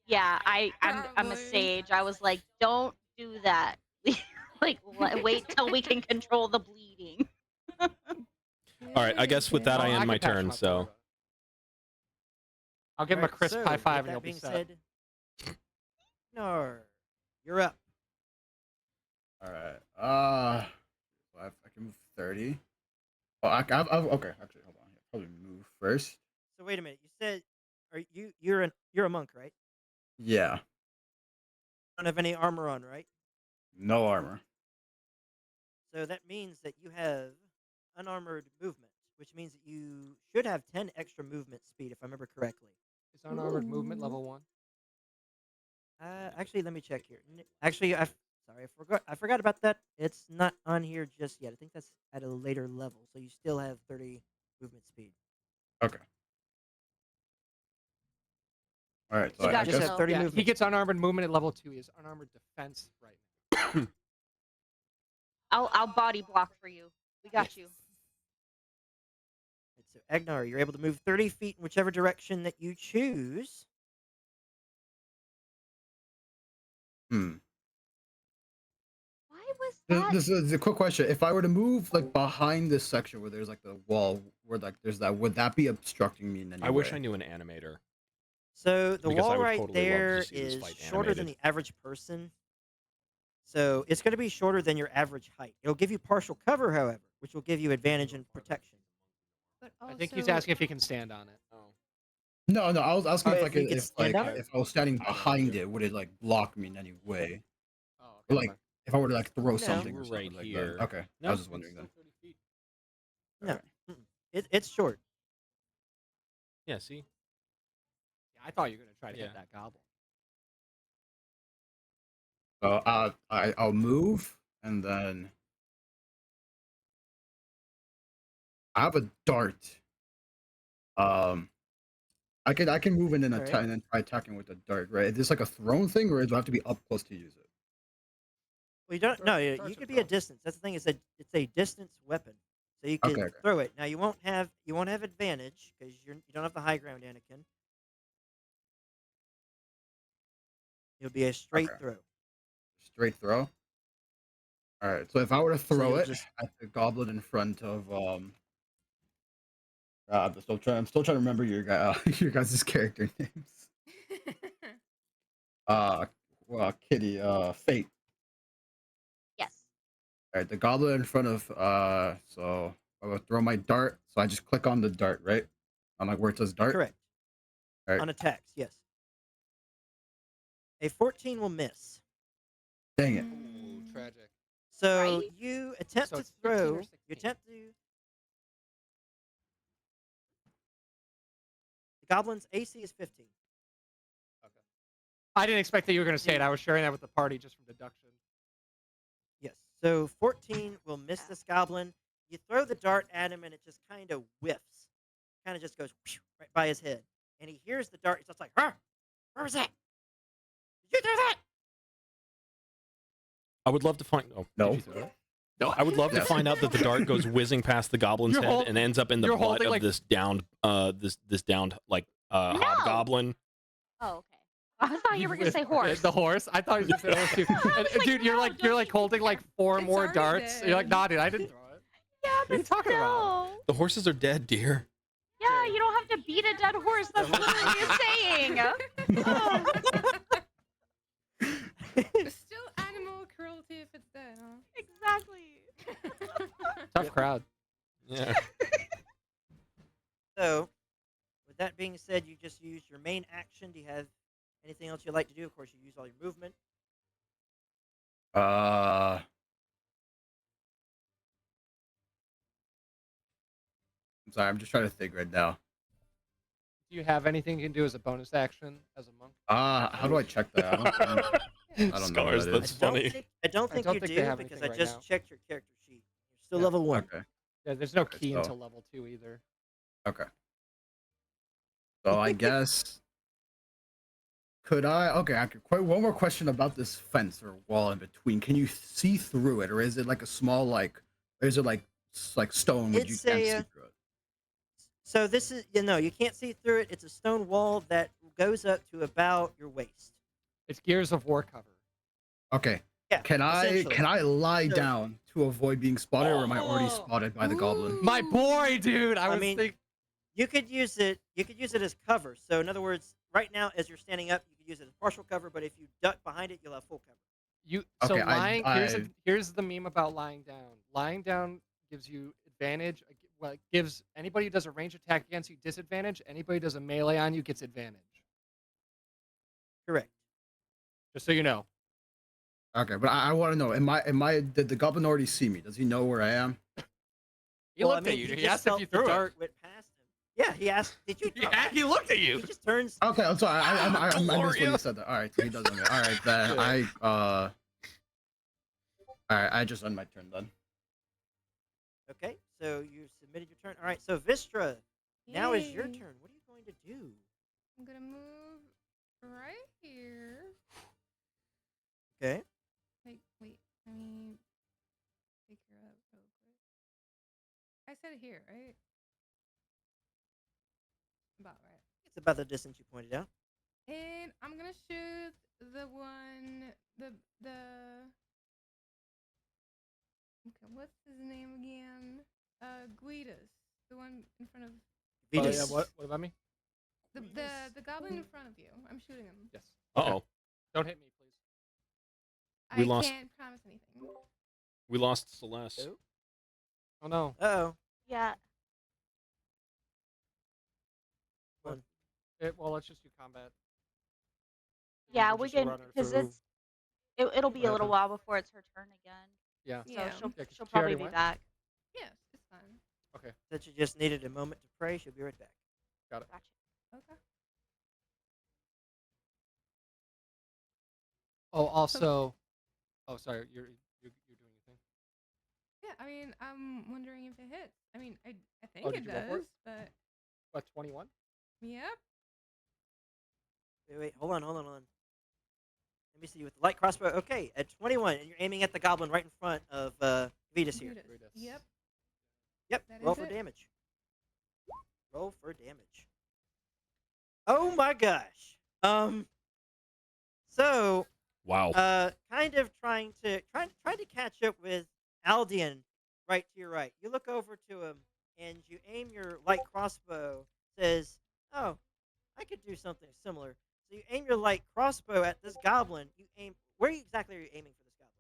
yeah. I'm a Probably. sage. I was like, don't do that. Like wait till we can control the bleeding. All right, I guess with that I Oh, end can my patch turn. him up, don't So worry about it. I'll give him a Alright, crisp so, high with five, and that he'll be being set. said, Nar, you're up. All right. I can move 30. Oh, okay. Actually, hold on. I'll probably move first. So wait a minute. You said, you're a monk, right? Yeah. Don't have any armor on, right? No armor. So that means that you have unarmored movement, which means that you should have 10 extra movement speed, if I remember correctly. Is unarmored movement level 1? Actually, let me check here. Actually, I forgot about that. It's not on here just yet. I think that's at a later level, so you still have 30 movement speed. Okay. All right. So You I got just guess have 30 Yeah, movement. he gets unarmored movement at level 2. He has unarmored defense right now. I'll body block for you. We got you. Right, so Agnar, you're able to move 30 feet in whichever direction that you choose. Hmm. Why was This, that? this is a quick question. If I were to move like behind this section where there's like the wall where like there's that, would that be obstructing me in any I wish I way? knew an animator So the because I wall would right totally love to there see this is fight shorter than animated. the average person. So it's going to be shorter than your average height. It'll give you partial cover, however, which will give you advantage and protection. But I think he's also, asking if he can stand on it. Oh, No, no. I was asking Oh, if I if you could, could if stand like on it? if I was standing I don't behind either. it, would it like block me in any way? Oh, Or okay. like if I were to like throw No. something We're or right something like that. here. Okay, I No, was just it's wondering still then. 30 feet. No. Okay. It's short. Yeah, see? Yeah, I thought you were gonna try to Yeah. hit that goblin. So I'll move and then I have a dart. Um, I can move in and All attack right. and then try attacking with a dart, right? Is this like a thrown thing, or do I have to be up close to use it? Well, you don't. No, Darts you are could be a thrown. distance. That's the thing. It's a distance weapon, so you Okay, could okay, throw it. Now you won't have advantage because you don't have the high ground, Anakin. It'll be a straight okay. throw. Straight throw. All right. So if I were to So throw you'll it just at the goblin in front of I'm still trying to remember your guy your guys' character names. Uh, Kitty, Fate. Yes. All right, the goblin in front of so I will throw my dart. So I just click on the dart, right? On like where it says dart. correct All right. on attacks. Yes, a 14 will miss. Dang it. Ooh, mm, tragic. So Right? you attempt So to it's 15 or throw. 16. You attempt to. The goblin's AC is 15. Okay. I didn't expect that you were gonna say it. I was sharing that with the party just from deduction. Yes. So 14 will miss Yeah. this goblin. You throw the dart at him, and it just kind of whiffs. Kind of just goes right by his head, and he hears the dart. He's just like, "Huh? Where was that? Did you throw that?" I would love to find. Oh, Did No. you throw it? No. I would love to Yes. find out that the dart goes whizzing past the goblin's You're head hold- and ends up in the you're butt holding, of like- this downed, this downed like No! hobgoblin. Oh, okay. I thought you were gonna say horse. The horse. I thought you were gonna say horse too. I And, was like, dude, you're no, like don't holding you like 4 It's more already darts. You're like, dead. nah, dude, I didn't throw it. Yeah, What are you but talking about? still. The horses are dead, dear. Yeah, you don't have to beat a dead horse. That's literally saying. Oh. It's still animal cruelty if it's dead, huh? Exactly. Tough Yep. crowd. Yeah. So, with that being said, you just use your main action. Do you have anything else you'd like to do? Of course, you use all your movement. Uh, I'm sorry. I'm just trying to think right now. Do you have anything you can do as a bonus action as a monk? How do I check that? I don't know what Scars. that That's is. funny. I don't think don't you think they do have because anything I right just now. checked your character sheet. You're still Yeah. level 1. Okay. Yeah, there's no Okay, key so- until level 2 either. Okay. So I guess could I? Okay, I could. One more question about this fence or wall in between. Can you see through it, or is it like a small like? Or is it like like stone where you It's can't a, see through it? So this is you can't see through it. It's a stone wall that goes up to about your waist. It's Gears of War cover. Okay. Yeah. Can essentially. I lie So- down to avoid being spotted, or am I already Oh. spotted by the goblin? My boy, dude. I was mean- thinking. You could use it. You could use it as cover. So in other words, right now as you're standing up, you could use it as partial cover. But if you duck behind it, you'll have full cover. So Okay, lying. I- Here's the meme about lying down. Lying down gives you advantage. Well, it gives anybody who does a range attack against you disadvantage. Anybody who does a melee on you gets advantage. Correct. Just so you know. Okay, but I want to know. Did the goblin already see me? Does he know where I am? He Well, looked I mean, at you. He just asked if felt you the threw it. dart went past him. Yeah, he asked, "Did you?" Throw Yeah, it?" he looked at He you. just turns. Okay, I'm sorry. I missed when Gloria. you said that. All right, so he doesn't. Know. All right, then Yeah. all right, I just end my turn then. Okay, so you submitted your turn. All right, so Vistra, now is your Yay. turn. What are you going to do? I'm gonna move right here. Okay. Wait, let me figure out real quick. I said here, right? About right. It's about the distance you pointed out. And I'm gonna shoot the one, the. Okay, what's his name again? Guidus, the one in front of Oh yeah. Vetus. What about me? the goblin in front of you. I'm shooting him. Yes. Uh Okay. oh. Don't hit me, please. We I lost. can't promise anything. We lost Celeste. Oh. Oh no. Uh-oh. Yeah. One. Well, let's just do combat. Yeah, We'll we just can run her because through. it'll be What a little happened? while before it's her turn again. Yeah. So Yeah. she'll Yeah, 'cause she'll she already probably be went? back. Yes, it's fine. Okay. That you just needed a moment to pray. She'll be right back. Got it. Gotcha. Okay. Oh, also. Oh, sorry. You're doing your thing. Yeah, I mean, I'm wondering if it hits. I mean, I think Oh, did it you roll for it? does, but What? 21. yep. Wait. Hold on. Let me see with the light crossbow. Okay, at 21, and you're aiming at the goblin right in front of Vetus here. Judas. Judas. Yep. Yep. That Roll is for it. damage. Roll for damage. Oh my gosh. So Wow. kind of trying to catch up with Aldian right to your right. You look over to him and you aim your light crossbow. Says, "Oh, I could do something similar." So you aim your light crossbow at this goblin. You aim. Exactly are you aiming for this goblin?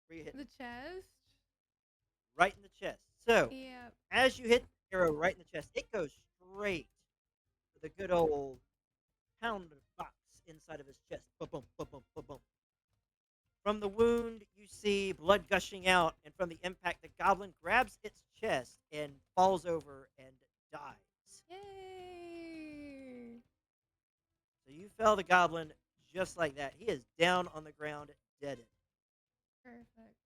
Where you hitting? The chest. Right in the chest. So Yep. as you hit the arrow right in the chest, it goes straight for the good old pound box inside of his chest. Boom, boom, boom, boom, boom, boom. From the wound, you see blood gushing out, and from the impact, the goblin grabs its chest and falls over and dies. Yay! So you fell the goblin just like that. He is down on the ground, dead. Perfect.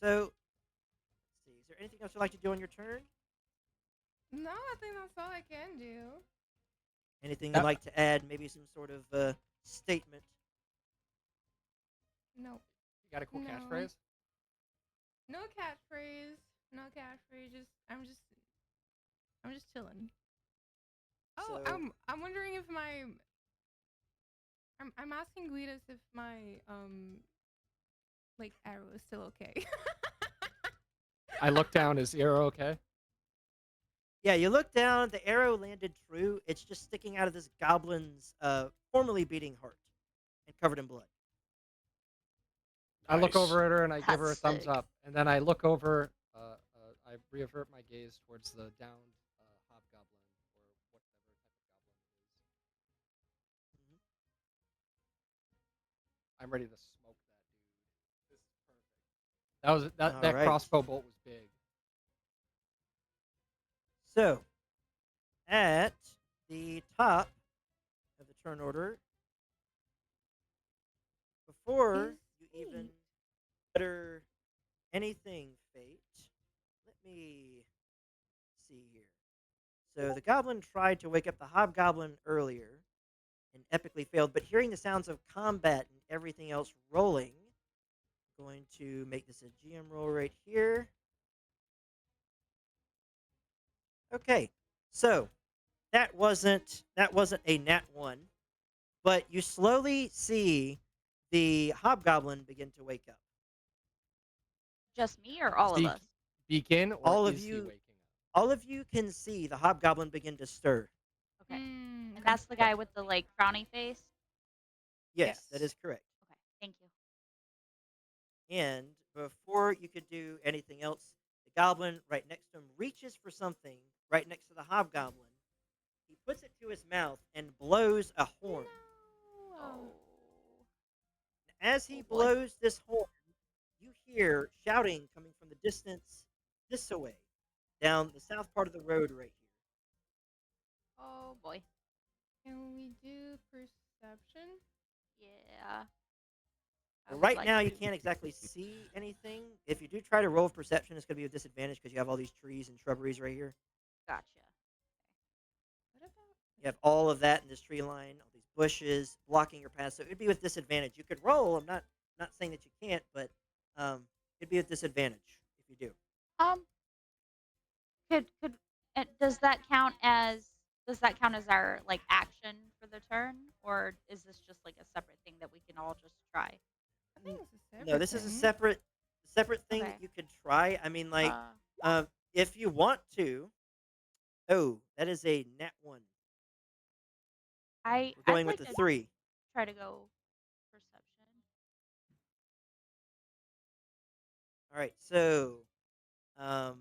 So, let's see. Is there anything else you'd like to do on your turn? No, I think that's all I can do. Anything you'd like to add? Maybe some sort of statement. Nope. You got a cool No. catchphrase? No catchphrase. No catchphrase. I'm just chilling. Oh, So- I'm wondering if my I'm asking Guidas if my like arrow is still okay. I look down. Is the arrow okay? Yeah, you look down. The arrow landed true. It's just sticking out of this goblin's formerly beating heart and covered in blood. I look Nice. over at her and I give her a That's thumbs sick. up, and then I look over. I reavert my gaze towards the downed hobgoblin or whatever type of goblin it is. Mhm. I'm ready to smoke that dude. This is perfect. That Alright. crossbow bolt was big. So, at the top of the turn order, before Is you even Fate. utter anything, Fate, let me see here. So, the goblin tried to wake up the hobgoblin earlier and epically failed, but hearing the sounds of combat and everything else rolling, I'm going to make this a GM roll right here. Okay, so that wasn't a nat one, but you slowly see the hobgoblin begin to wake up. Just me or all of Be- us? Begin or All of is he you- waking up? All of you can see the hobgoblin begin to stir. Okay. Mm, And okay. that's the guy with the like frowny face. Yes, that Yes. is correct. Okay. Thank you. And before you could do anything else, the goblin right next to him reaches for something right next to the hobgoblin. He puts it to his mouth and blows a horn. No. Oh. As he Oh, boy. blows this horn, you hear shouting coming from the distance this way, down the south part of the road right here. Oh boy. Can we do perception? Yeah. I Well, would right like now, you to. can't exactly see anything. If you do try to roll with perception, it's going to be a disadvantage because you have all these trees and shrubberies right here. Gotcha. What about? You have all of that in this tree line, all these bushes blocking your path. So it would be with disadvantage. You could roll. I'm not saying that you can't, but it'd be with disadvantage if you do. Could And does that count as our like action for the turn, or is this just like a separate thing that we can all just try? I think it's a No, separate this is a thing. separate thing Okay. that you could try. I mean, like, Uh, if you want to. Oh, that is a net one. We're I'd going with like the to 3. try to go perception. All right, so um,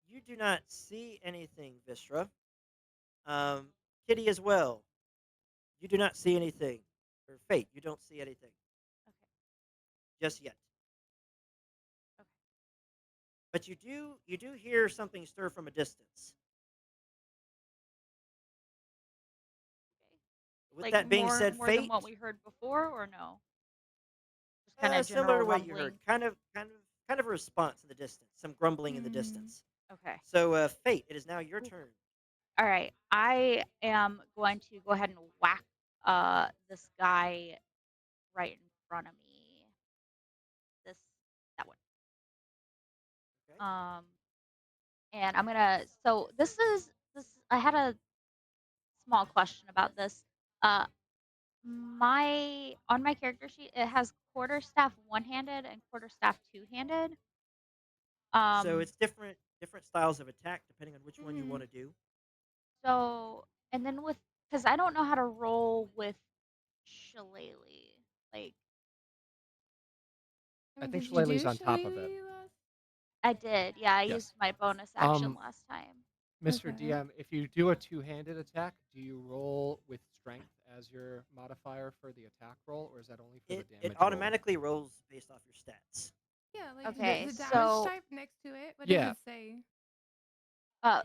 you do not see anything, Vistra. Kitty as well. You do not see anything. Or Fate, you don't see anything Okay. just yet. Okay. But you do hear something stir from a distance. With Like that being more said, than Fate, what we heard before, or no? Just kind of similar general to what you heard, rumbling. kind of a response in the distance, some grumbling in the Hmm. distance. Okay. So, Fate, it is now your Oof. turn. All right. I am going to go ahead and whack this guy right in front of me. This that one. Okay. And I'm gonna. So this. I had a small question about this. Uh, my on my character sheet it has quarterstaff one handed and quarterstaff two handed. So Um. it's different styles of attack depending on which one you Hmm. want to do. So and then with because I don't know how to roll with shillelagh. Like I I mean, think did you Shillelagh's do on top of it. shillelagh last? I did, yeah. I Yes. used my bonus action Um, last time. Mr. Okay. DM, if you do a two-handed attack, do you roll with strength as your modifier for the attack roll, or is that only for the It damage roll? automatically rolls based off your stats. Yeah, like Okay, the damage so type next to it. What does Yeah. it say?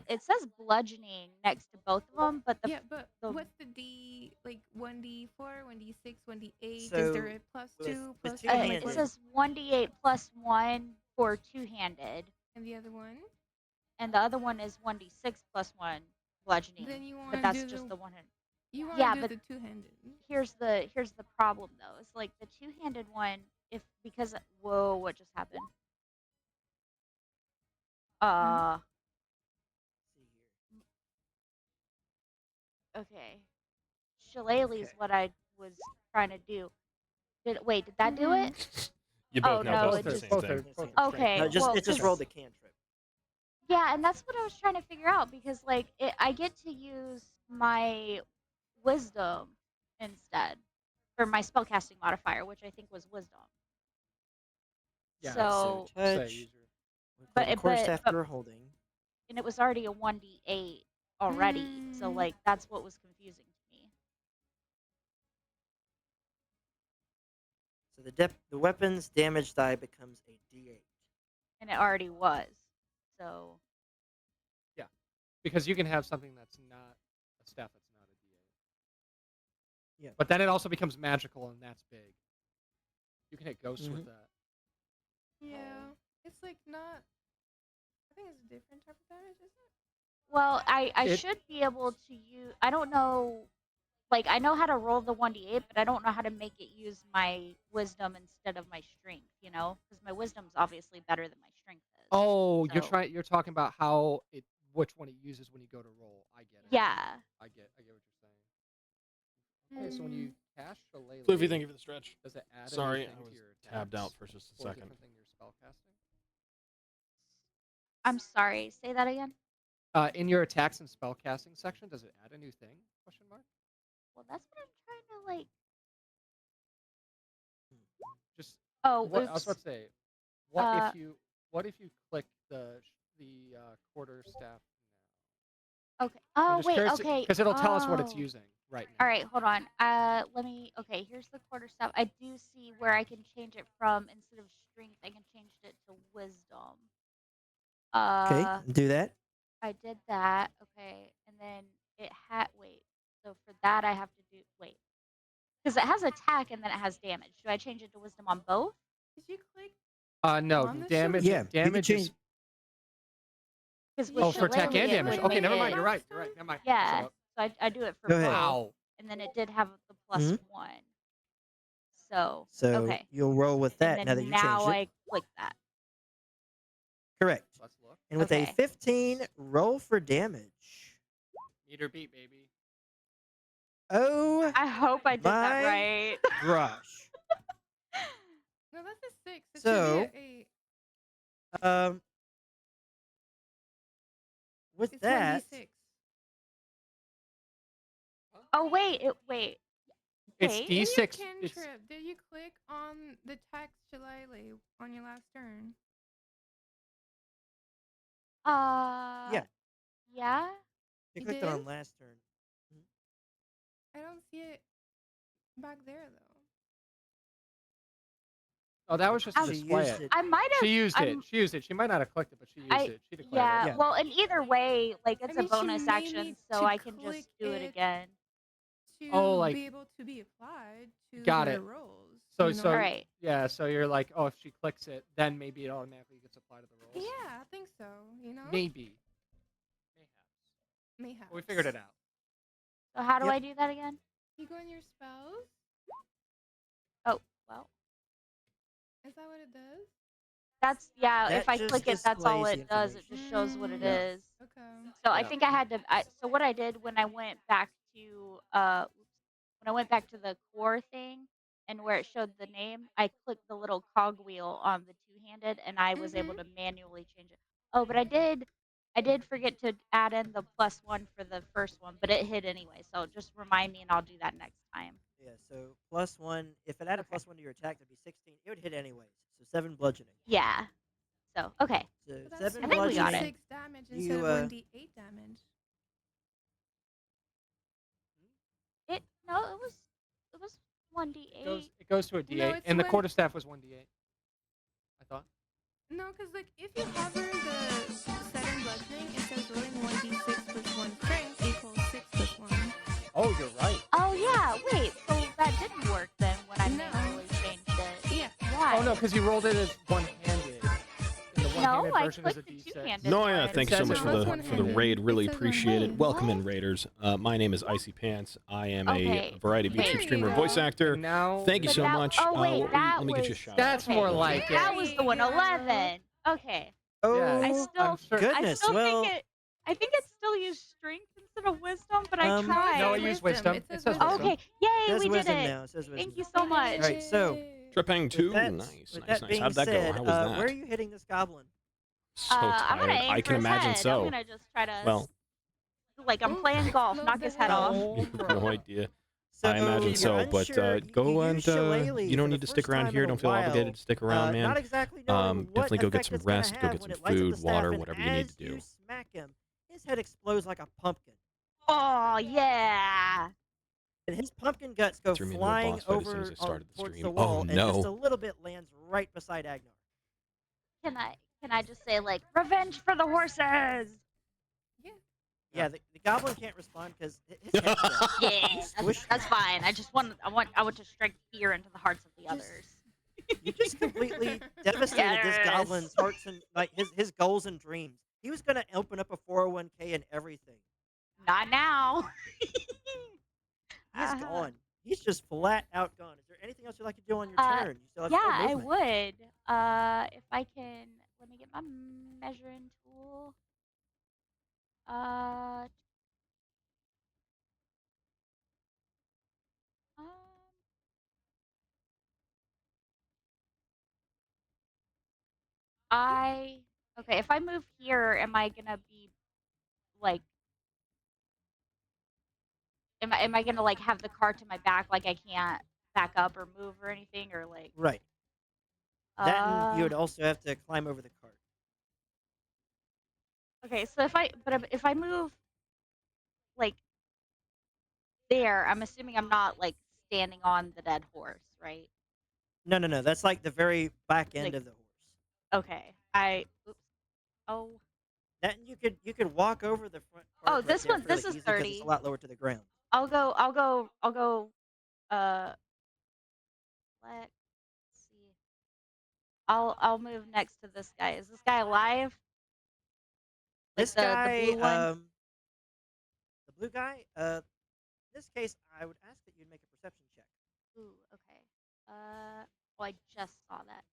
it says bludgeoning next to both of them, but Yeah, but the what's the D, like 1d4, 1d6, 1d8? Is there So a plus with 2, with plus two 1? Like it what? handed, says 1d8 plus 1 for two-handed, And the other one? and the other one is 1d6 plus 1 bludgeoning, Then you want but to that's do just the one hand. Yeah, but the two-handed. here's the problem though. It's like the two-handed one if because whoa, what just happened? Hmm? Uh see here. okay. Shillelagh is Okay. what I was trying to do. Did that do Mm-hmm. it? You Oh both know Yeah, no, that's both it the are just same both thing. are Let's see. both are strength No, okay. based. just Well, it just cause rolled the cantrip. yeah, and that's what I was trying to figure out because like I get to use my wisdom instead for my spellcasting modifier, which I think was wisdom. Yeah, All right. So So, say touch. user. With the quarterstaff you're holding. and it was already a 1d8 already. So Mm. like that's what was confusing to me. So the weapon's damage die becomes a D8. And it already was. So, Yeah, because you can have something that's not a staff that's not a D8, Yeah. but then it also becomes magical, and that's big. You can hit ghosts with Mhm. that. Yeah. It's like not. I think it's a different type of damage, isn't it? well, I It should be able to use I don't know like I know how to roll the 1d8, but I don't know how to make it use my wisdom instead of my strength, you know? Cuz my wisdom's obviously better than my strength is. Oh, So, you're talking about how it which one it uses when you go to roll. I get it. yeah. I get what you're saying. Okay, so when you Mm. cast Shillelagh, Fluffy, thank you for the stretch. does it add a new Sorry, thing I to was your tabbed out attacks for just a or a second. different thing to your spellcasting? I'm sorry. Say that again. In your attacks and spellcasting section, does it add a new thing? Question mark. Well, that's what I'm trying to like. Just Oh, what I was about oops. to say. Uh, What if you click the quarter staff okay. now? I'm Oh, just wait. curious Okay. because it'll tell us what it's Oh. using right All now. right. Hold on. Let me. Okay. Here's the quarter staff. I do see where I can change it from instead of strength. I can change it to wisdom. Okay. Uh, Do that. I did that. Okay. And then it had. Wait. So for that, I have to do. Wait. Because it has attack and then it has damage. Do I change it to wisdom on both? Did you click No, on the damage. Yeah. shillelagh? You could Damage is change. Because with oh You for clicked attack on shillelagh, and the it damage. would Okay, make never shillelagh mind. it. You're right. last You're right. time? Never mind. Shut Yeah. up. So I do it for Go ahead. both. Wow. And then it did have the plus Hmm. one. So, So okay. you'll roll with And that now that then you now changed it. I click that. Correct. Let's look. And with a Okay. 15, roll for damage. Meter beat, baby. Oh I hope I did that my right. gosh. No, that's a 6. It should So, be um, with it's that, 1d6. Oh wait, wait. It's Wait. In your D6. It's cantrip, did you click on the text Shillelagh on your last turn? yeah, Yeah. you You clicked it did? on last turn. Mhm. I don't see it back there though. oh, that was just to Um, She display used it. it. I might She have. used it. She used it. She might not have clicked it, but she used it. She declared it. Yeah. Yeah. Well, and either way, like I it's a mean, she bonus may action, need so to I can click just do it it again. Oh, to like be able to be applied to got her it. rolls. So You know? so All right. yeah. So you're like, oh, if she clicks it, then maybe it automatically gets applied to the rolls. Yeah, I think so. You know, Maybe. mayhaps. But we figured it out. So how do Yep. I do that again? You go in your spells. Oh, well, Is that what it does? that's yeah. If That I just click it, that's all displays the it does. It information. just shows what it Yeah. is. Okay. So I Yeah. think I had to. So what I did when I went back to when I went back to the core thing and where it showed the name, I clicked the little cogwheel on the two-handed, and I was able Mhm. to manually change it. Oh, but I did forget to add in the +1 for the first one, but it hit anyway. So just remind me, and I'll do that next time. Yeah, so +1. If it added Okay. +1 to your attack, that'd be 16. It would hit anyways. So 7 bludgeoning. Yeah. So okay. So So that's 7 I think we got it. bludgeoning. 1d6 damage instead You of 1d8 damage. It no, it was one d It goes eight. it goes to a No, D8, it's and the when quarterstaff was 1d8. I thought. no, because like if you hover the setting bludgeoning, it says rolling 1d6 plus 1 strength equals 6 plus 1. Oh, you're right. Oh yeah, wait. So that didn't work then when I No. manually changed it. Yeah. Why? Oh no, because you rolled it as one-handed. And the No, one-handed I version is a clicked the D6. two-handed No, yeah, one. thanks so says much it for was the one-handed. raid. Really It says appreciate it. one-handed. Welcome in, What? Raiders. My name is Icy Pants. I am a Okay. variety of Wait. YouTube There you streamer, voice go. actor. And now Thank you But so that. much. Oh wait, that Let me was. get you a shout That's out. more Okay. like it. That was the one. There you go. 11. Okay. Yes. I Oh, I'm still. sure. I goodness. still think Well, it. I think it still used strength instead of wisdom, but I Um, No, it tried. No, I says use wisdom. wisdom. It It says says wisdom. wisdom. Okay. Yay, says we did wisdom it. now. It says wisdom. Thank you so much. Alright, so Trepang with 2. that, Nice, with nice, that nice. being How'd that go? said, How was where are that? you hitting this goblin? So I'm gonna tired. aim I for can his imagine head. I'm so. gonna just try to Well, like I'm Ooh, playing golf, explode knock the his head head. off. Oh, you have no bruh. idea. So I imagine you're so, but unsure. You go use and Shillelagh you for don't the need to stick first around time here. in a Don't feel obligated while, to stick around, man. not exactly knowing what Definitely go get effect some it's gonna rest, go have get when some it lights up the food, staff, water, and whatever you need to as you do. smack him, his head explodes like a pumpkin, Oh yeah. and his pumpkin guts go Threw me into a flying boss fight as soon as over I started the towards the stream. Oh wall, and just a no. little bit lands right beside Agnar. Can I just say like revenge for the horses? Yeah. Yeah, the goblin can't respond because his head's dead. Yeah, He's squished. that's fine. I want to strike fear into the hearts of the Just- others. You just completely devastated this Yes. goblin's hearts and like his goals and dreams. He was gonna open up a 401k and everything. Not now. He's Uh-huh. gone. He's just flat out gone. Is there anything else you'd like to do on your Uh, turn? You still have Yeah, full I movement. would. If I can, let me get my measuring tool. Uh, um, I okay. If I move here, am I gonna be like? Am I gonna like have the car to my back, like I can't back up or move or anything, or like? Right. That and you Uh, would also have to climb over the cart. okay. So if I move like there, I'm assuming I'm not like standing on the dead horse, right? No. That's like the very back end Like, of the horse. okay. Oops. Oh. That and you could walk over the front Oh, part right this there one. fairly This is easily because it's a 30. lot lower to the ground. I'll go. Uh, let's see. I'll move next to this guy. Is this guy alive? Like This the guy, blue one? the blue guy, in this case, I would ask that you'd make a perception check. Ooh. Okay. Oh, I just saw that.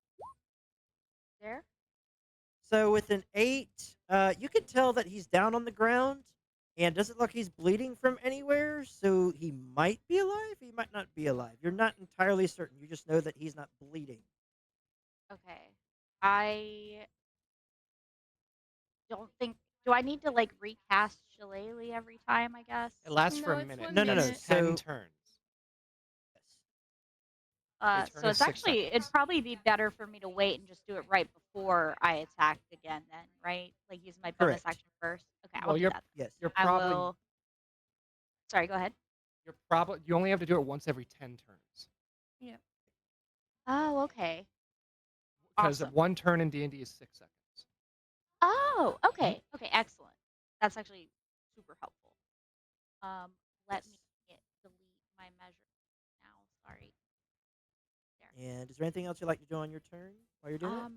There. So with an 8, you can tell that he's down on the ground and doesn't look like he's bleeding from anywhere. So he might be alive. He might not be alive. You're not entirely certain. You just know that he's not bleeding. Okay. I don't think. Do I need to like recast Shillelagh every time? I guess. It lasts for No, a it's minute. 1 No. That's minute. 10 So turns. yes, A turn So is it's 6 actually it'd seconds. probably be better for me to wait and just do it right before I attack again. Then, right? Like use my bonus correct. action first. Okay, I'll Well, do that. Yes. you're I probably will. Sorry, go ahead. you only have to do it once every 10 turns. Yeah. Oh, okay. Because Awesome. 1 turn in D&D is 6 seconds. Oh, Mhm. okay. Okay, excellent. That's actually super helpful. Let Yes. me delete my measure now. Sorry. There. And is there anything else you'd like to do on your turn while you're doing it?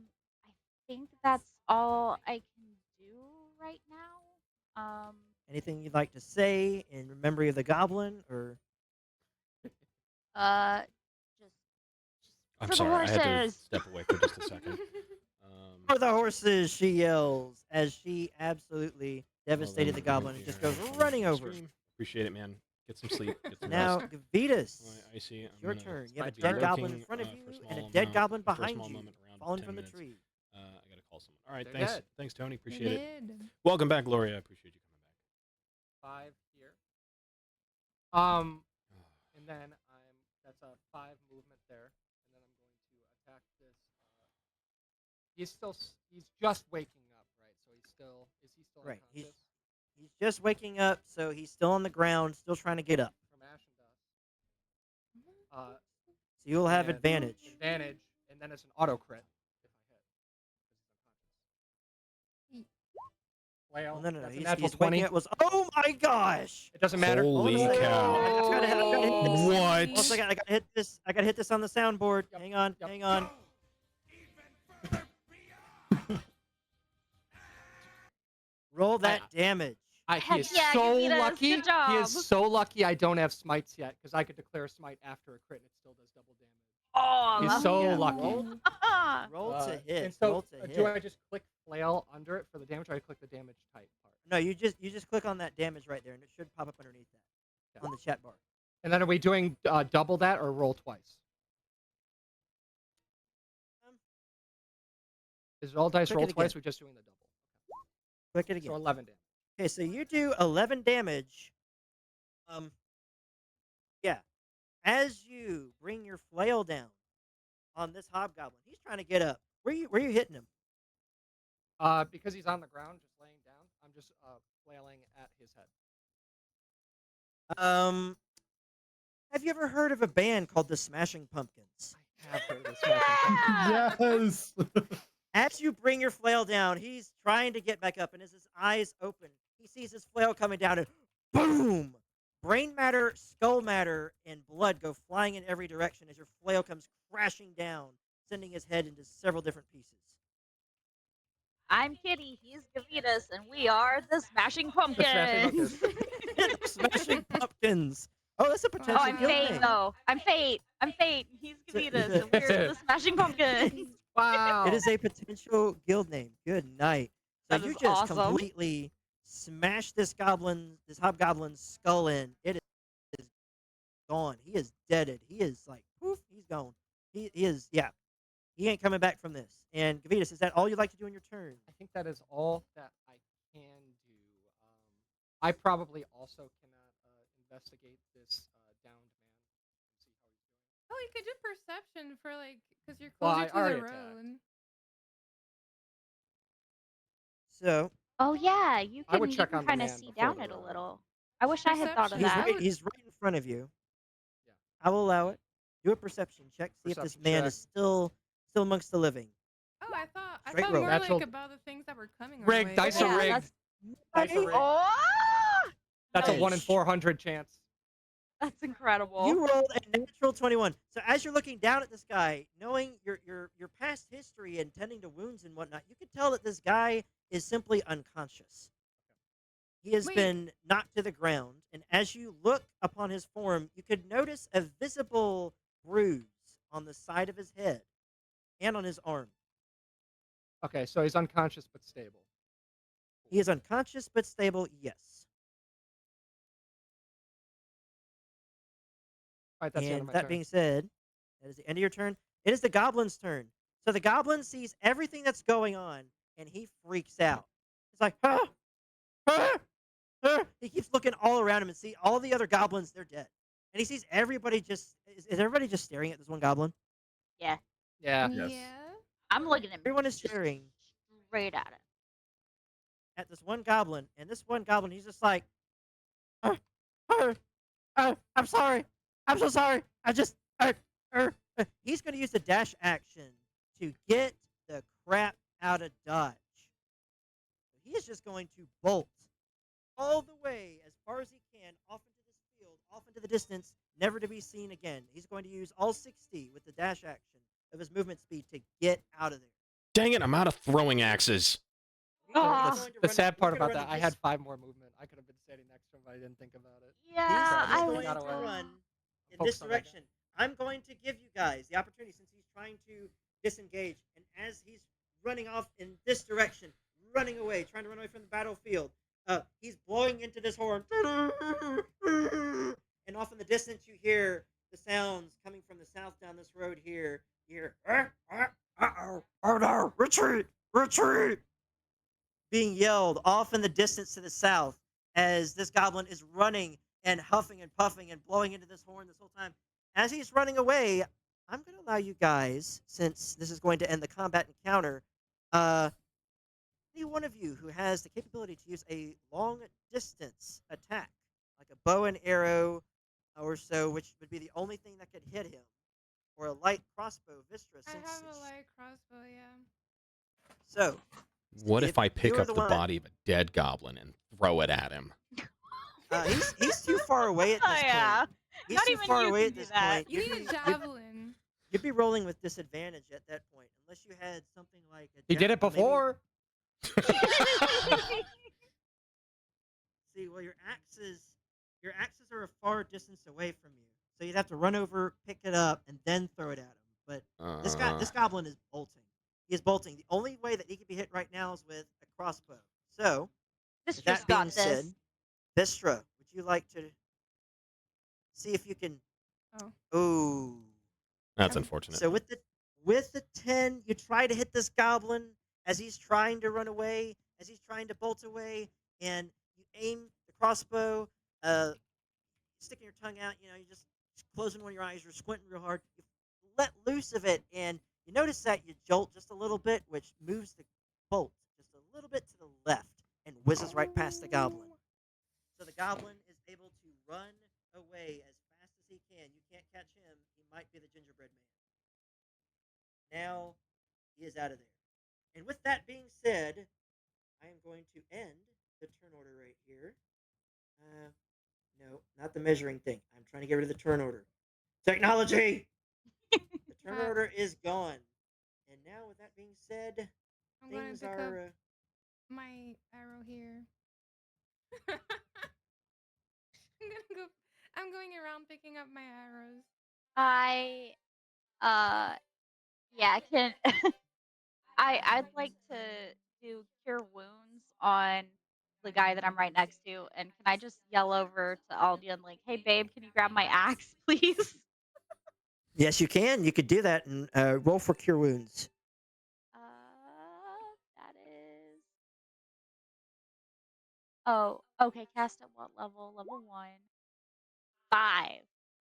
I think that's all I can do right now. Anything you'd like to say in memory of the goblin, or Uh, just I'm for the sorry, I had to horses. step away for just a second. for the horses? She yells as she absolutely Well, devastated the then, goblin and just goes here, running on over. stream. Appreciate it, man. Get some sleep. Get some Now, rest. Gavitas, Oh, I see. it's I'm your gonna turn. You have my a be dead turn? goblin in lurking front of for a you and a small dead amount, goblin for a behind small you, moment around fallen 10 from the minutes. tree. I gotta call someone. All right, They're thanks. dead. Thanks, Tony. You're Appreciate it. dead. Welcome back, Gloria. I appreciate you coming 5 here. back. And then that's a 5 movement there. And then I'm going to attack this. He's just waking up, right? So is he still Right. unconscious? He's just waking up, so he's still on the ground, still trying to get up. From Ash and Dust. Uh, So you'll have and advantage. Advantage, and then it's an auto crit if I hit. 'Cause he's unconscious. Flail. Well, no. That's a He's natural waking 20. up. Oh my gosh! It doesn't matter. Hold on a Holy second. cow. I've gotta hit this. What? Hold on a second. I gotta hit this. I gotta hit this on the soundboard. Yep. Hang on. Yep. Hang on. Roll that damage. He Heck is yeah, so Gavitas, lucky. good job. He is so lucky I don't have smites yet, because I could declare a smite after a crit and it still does double damage. Oh, He's so Yeah, lucky. roll to hit. And so, roll to hit. do I just click flail under it for the damage, or I click the damage type part? No, you just click on that damage right there, and it should pop up underneath that on the chat bar. And then are we doing double that or roll twice? Is it all dice click roll it twice? again. We're just doing the double. Click it again. So 11 damage. Okay, so you do 11 damage. Yeah. As you bring your flail down on this hobgoblin, he's trying to get up. Where you hitting him? Because he's on the ground, just laying down, I'm just flailing at his head. Have you ever heard of a band called the Smashing Pumpkins? I have heard of this. Yes. As you bring your flail down, he's trying to get back up, and as his eyes open, he sees his flail coming down, and boom! Brain matter, skull matter, and blood go flying in every direction as your flail comes crashing down, sending his head into several different pieces. I'm Kitty, he's Gavitas, and we are the Smashing The Smashing Pumpkins. The Smashing Pumpkins. Oh, that's a potential Oh, I'm guild Fate, name. though. I'm Fate. He's Gavitas, and we're the Smashing Pumpkins. Wow. It is a potential guild name. Good night. So That you is just awesome. completely smash this hobgoblin's skull in. It is gone. He is deaded. He is like poof. He's gone. He is He ain't coming back from this. And Gavitas, is that all you'd like to do in your turn? I think that is all that I can do. I probably also cannot investigate this downed man and see how he's doing. Oh, you could do perception for because you're Well, closer I to the already road. So Oh yeah, you I can would check on the kind of man see before down the it a road. little. I wish I had thought of he's Perception. that. would- he's right in front of you. Yeah. I will allow it. Do a perception check. See if this Perception man check. is still amongst the living. Oh, I thought Straight roll. more Natural- like about the things that were coming our Rig, way. dice Yeah, are rigged. that's- Dice are rigged. Oh, That's a Nice. 1 in 400 chance. that's incredible. You rolled a natural 21. So as you're looking down at this guy, knowing your past history and tending to wounds and whatnot, you can tell that this guy is simply unconscious. He has Wait. been knocked to the ground, and as you look upon his form, you could notice a visible bruise on the side of his head and on his arm. Okay, so he's unconscious but stable. He is unconscious but stable. Yes. All right, that's the end of And my that turn. being said, that is the end of your turn. It is the goblin's turn. So the goblin sees everything that's going on, and he freaks out. He's like, "Ah, ah, ah." He keeps looking all around him and see all the other goblins. They're dead, and he sees everybody just. Is everybody just staring at this one goblin? Yeah. Yeah. Yes. Yeah. I'm looking at him Everyone is just staring straight at it. at this one goblin, and this one goblin, he's just like, "Ah, ah, I'm sorry. I'm so sorry. I just. He's going to use the dash action to get the crap out of Dodge. He is just going to bolt all the way as far as he can off into this field, off into the distance, never to be seen again. He's going to use all 60 with the dash action of his movement speed to get out of there. Dang it, I'm out of throwing axes. He's Ah. going to The run. sad He's part going to about run that, to I this. had 5 more movement. I could have been standing next to him, but I didn't think about it. Yeah, He's Tragic. going Got to away. run in Focus this on that guy. direction. I'm going to give you guys the opportunity since he's trying to disengage. And as he's running off in this direction, running away, trying to run away from the battlefield, he's blowing into this horn. And off in the distance, you hear the sounds coming from the south down this road here. You hear, uh-oh, oh no, retreat, retreat, being yelled off in the distance to the south as this goblin is running and huffing and puffing and blowing into this horn this whole time. As he's running away, I'm going to allow you guys, since this is going to end the combat encounter, uh, any one of you who has the capability to use a long distance attack, like a bow and arrow or so, which would be the only thing that could hit him, or a light crossbow, Vistra. I Since have a light crossbow, yeah. so, What Steve, if I you pick are up the the one. body of a dead goblin and throw it at him? He's too far away at Oh this yeah. point. He's Not too even far you away can at do this that. point. You need a javelin. You'd be rolling with disadvantage at that point, unless you had something like a. He did it maybe- before. See, well, your axes are a far distance away from you, so you'd have to run over, pick it up, and then throw it at him. But this goblin is bolting. He is bolting. The only way that he can be hit right now is with a crossbow. So, This with just that being got said, this. Vistra, would you like to see if you can? Oh. Ooh. That's unfortunate. So with the 10, you try to hit this goblin as he's trying to run away, as he's trying to bolt away, and you aim the crossbow, sticking your tongue out, you just closing one of your eyes, you're squinting real hard. You let loose of it, and you notice that you jolt just a little bit, which moves the bolt just a little bit to the left and whizzes right past the goblin. So the goblin is able to run away as fast as he can. You can't catch him. He might be the gingerbread man. Now he is out of there. And with that being said, I am going to end the turn order right here. No, not the measuring thing. I'm trying to get rid of the turn order. Technology! The turn order is gone. And now, with that being said, I'm going things to pick up are. my arrow here. I'm going around picking up my arrows. I yeah, can I'd like to do cure wounds on the guy that I'm right next to, and can I just yell over to Aldi and like, "Hey babe, can you grab my axe, please?" Yes, you can. You could do that and roll for cure wounds. That is. Oh, okay. Cast at what level? Level 1. 5.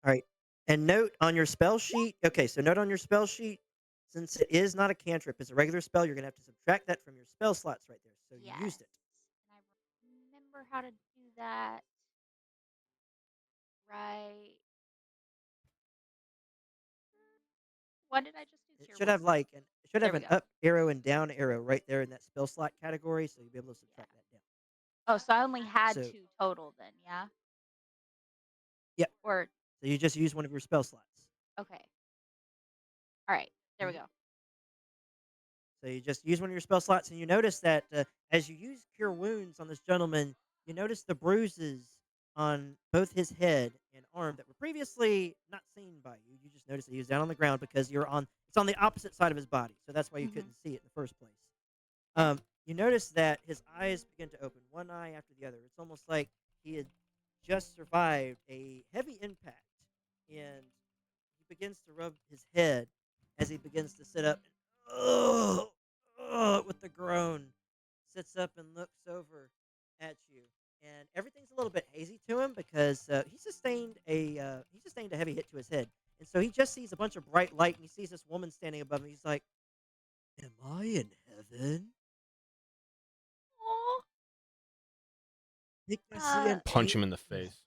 All right. And note on your spell sheet. Okay, so note on your spell sheet, since it is not a cantrip, it's a regular spell, you're going to have to subtract that from your spell slots right there. So you used it. And I remember how to do that. Right. What did I just do? It Cure should have wounds? like it should There have we an go. up arrow and down arrow right there in that spell slot category, so you'll be able to subtract that down. Oh, so I only had So 2 total then, yeah? Yep. Or So you just use one of your spell slots. okay. All right. There we Mhm. go. So you just use one of your spell slots, and you notice that as you use cure wounds on this gentleman, you notice the bruises on both his head and arm that were previously not seen by you. You just noticed that he was down on the ground because it's on the opposite side of his body, so that's why you Mhm. couldn't see it in the first place. You notice that his eyes begin to open, one eye after the other. It's almost like he had just survived a heavy impact, and he begins to rub his head as he begins to sit up. Oh, with the groan, sits up and looks over at you, and everything's a little bit hazy to him because he sustained a heavy hit to his head, and so he just sees a bunch of bright light, and he sees this woman standing above him. He's like, "Am I in heaven? Aw. Think I see Uh, an Punch him in the angel." face.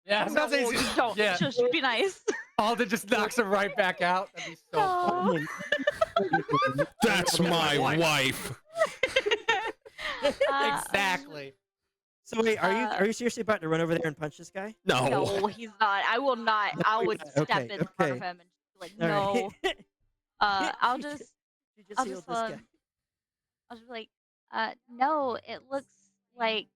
Yeah, it sounds no, easy. don't. Yeah, Just be nice. Alden just knocks him right back out. That'd be so No. funny. That's my wife. wife. Exactly. So wait, are Uh, you seriously about to run over there and punch this guy? No. no, he's not. I will not. No, I you're would not. step Okay, in front of okay, him and just be like, all no. right. I'll you just, just I'll healed just, this guy. I'll just be like, no. It looks like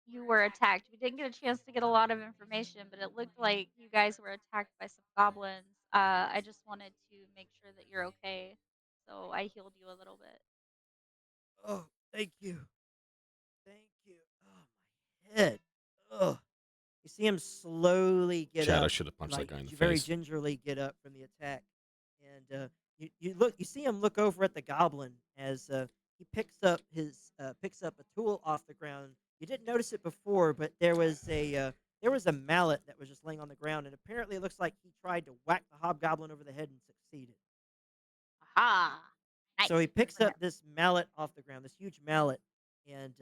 you were attacked. We didn't get a chance to get a lot of information, but it looked like you guys were attacked by some goblins. I just wanted to make sure that you're okay, so I healed you a little bit. Oh, thank you, thank you. Oh, my head. Oh, you see him slowly get Chad, I up, should have punched that like guy in the very face. gingerly get up from the attack, and you see him look over at the goblin as he picks up a tool off the ground. You didn't notice it before, but there was a mallet that was just laying on the ground, and apparently it looks like he tried to whack the hobgoblin over the head and succeeded. Aha! Nice. So he Good picks for him. up this mallet off the ground, this huge mallet, and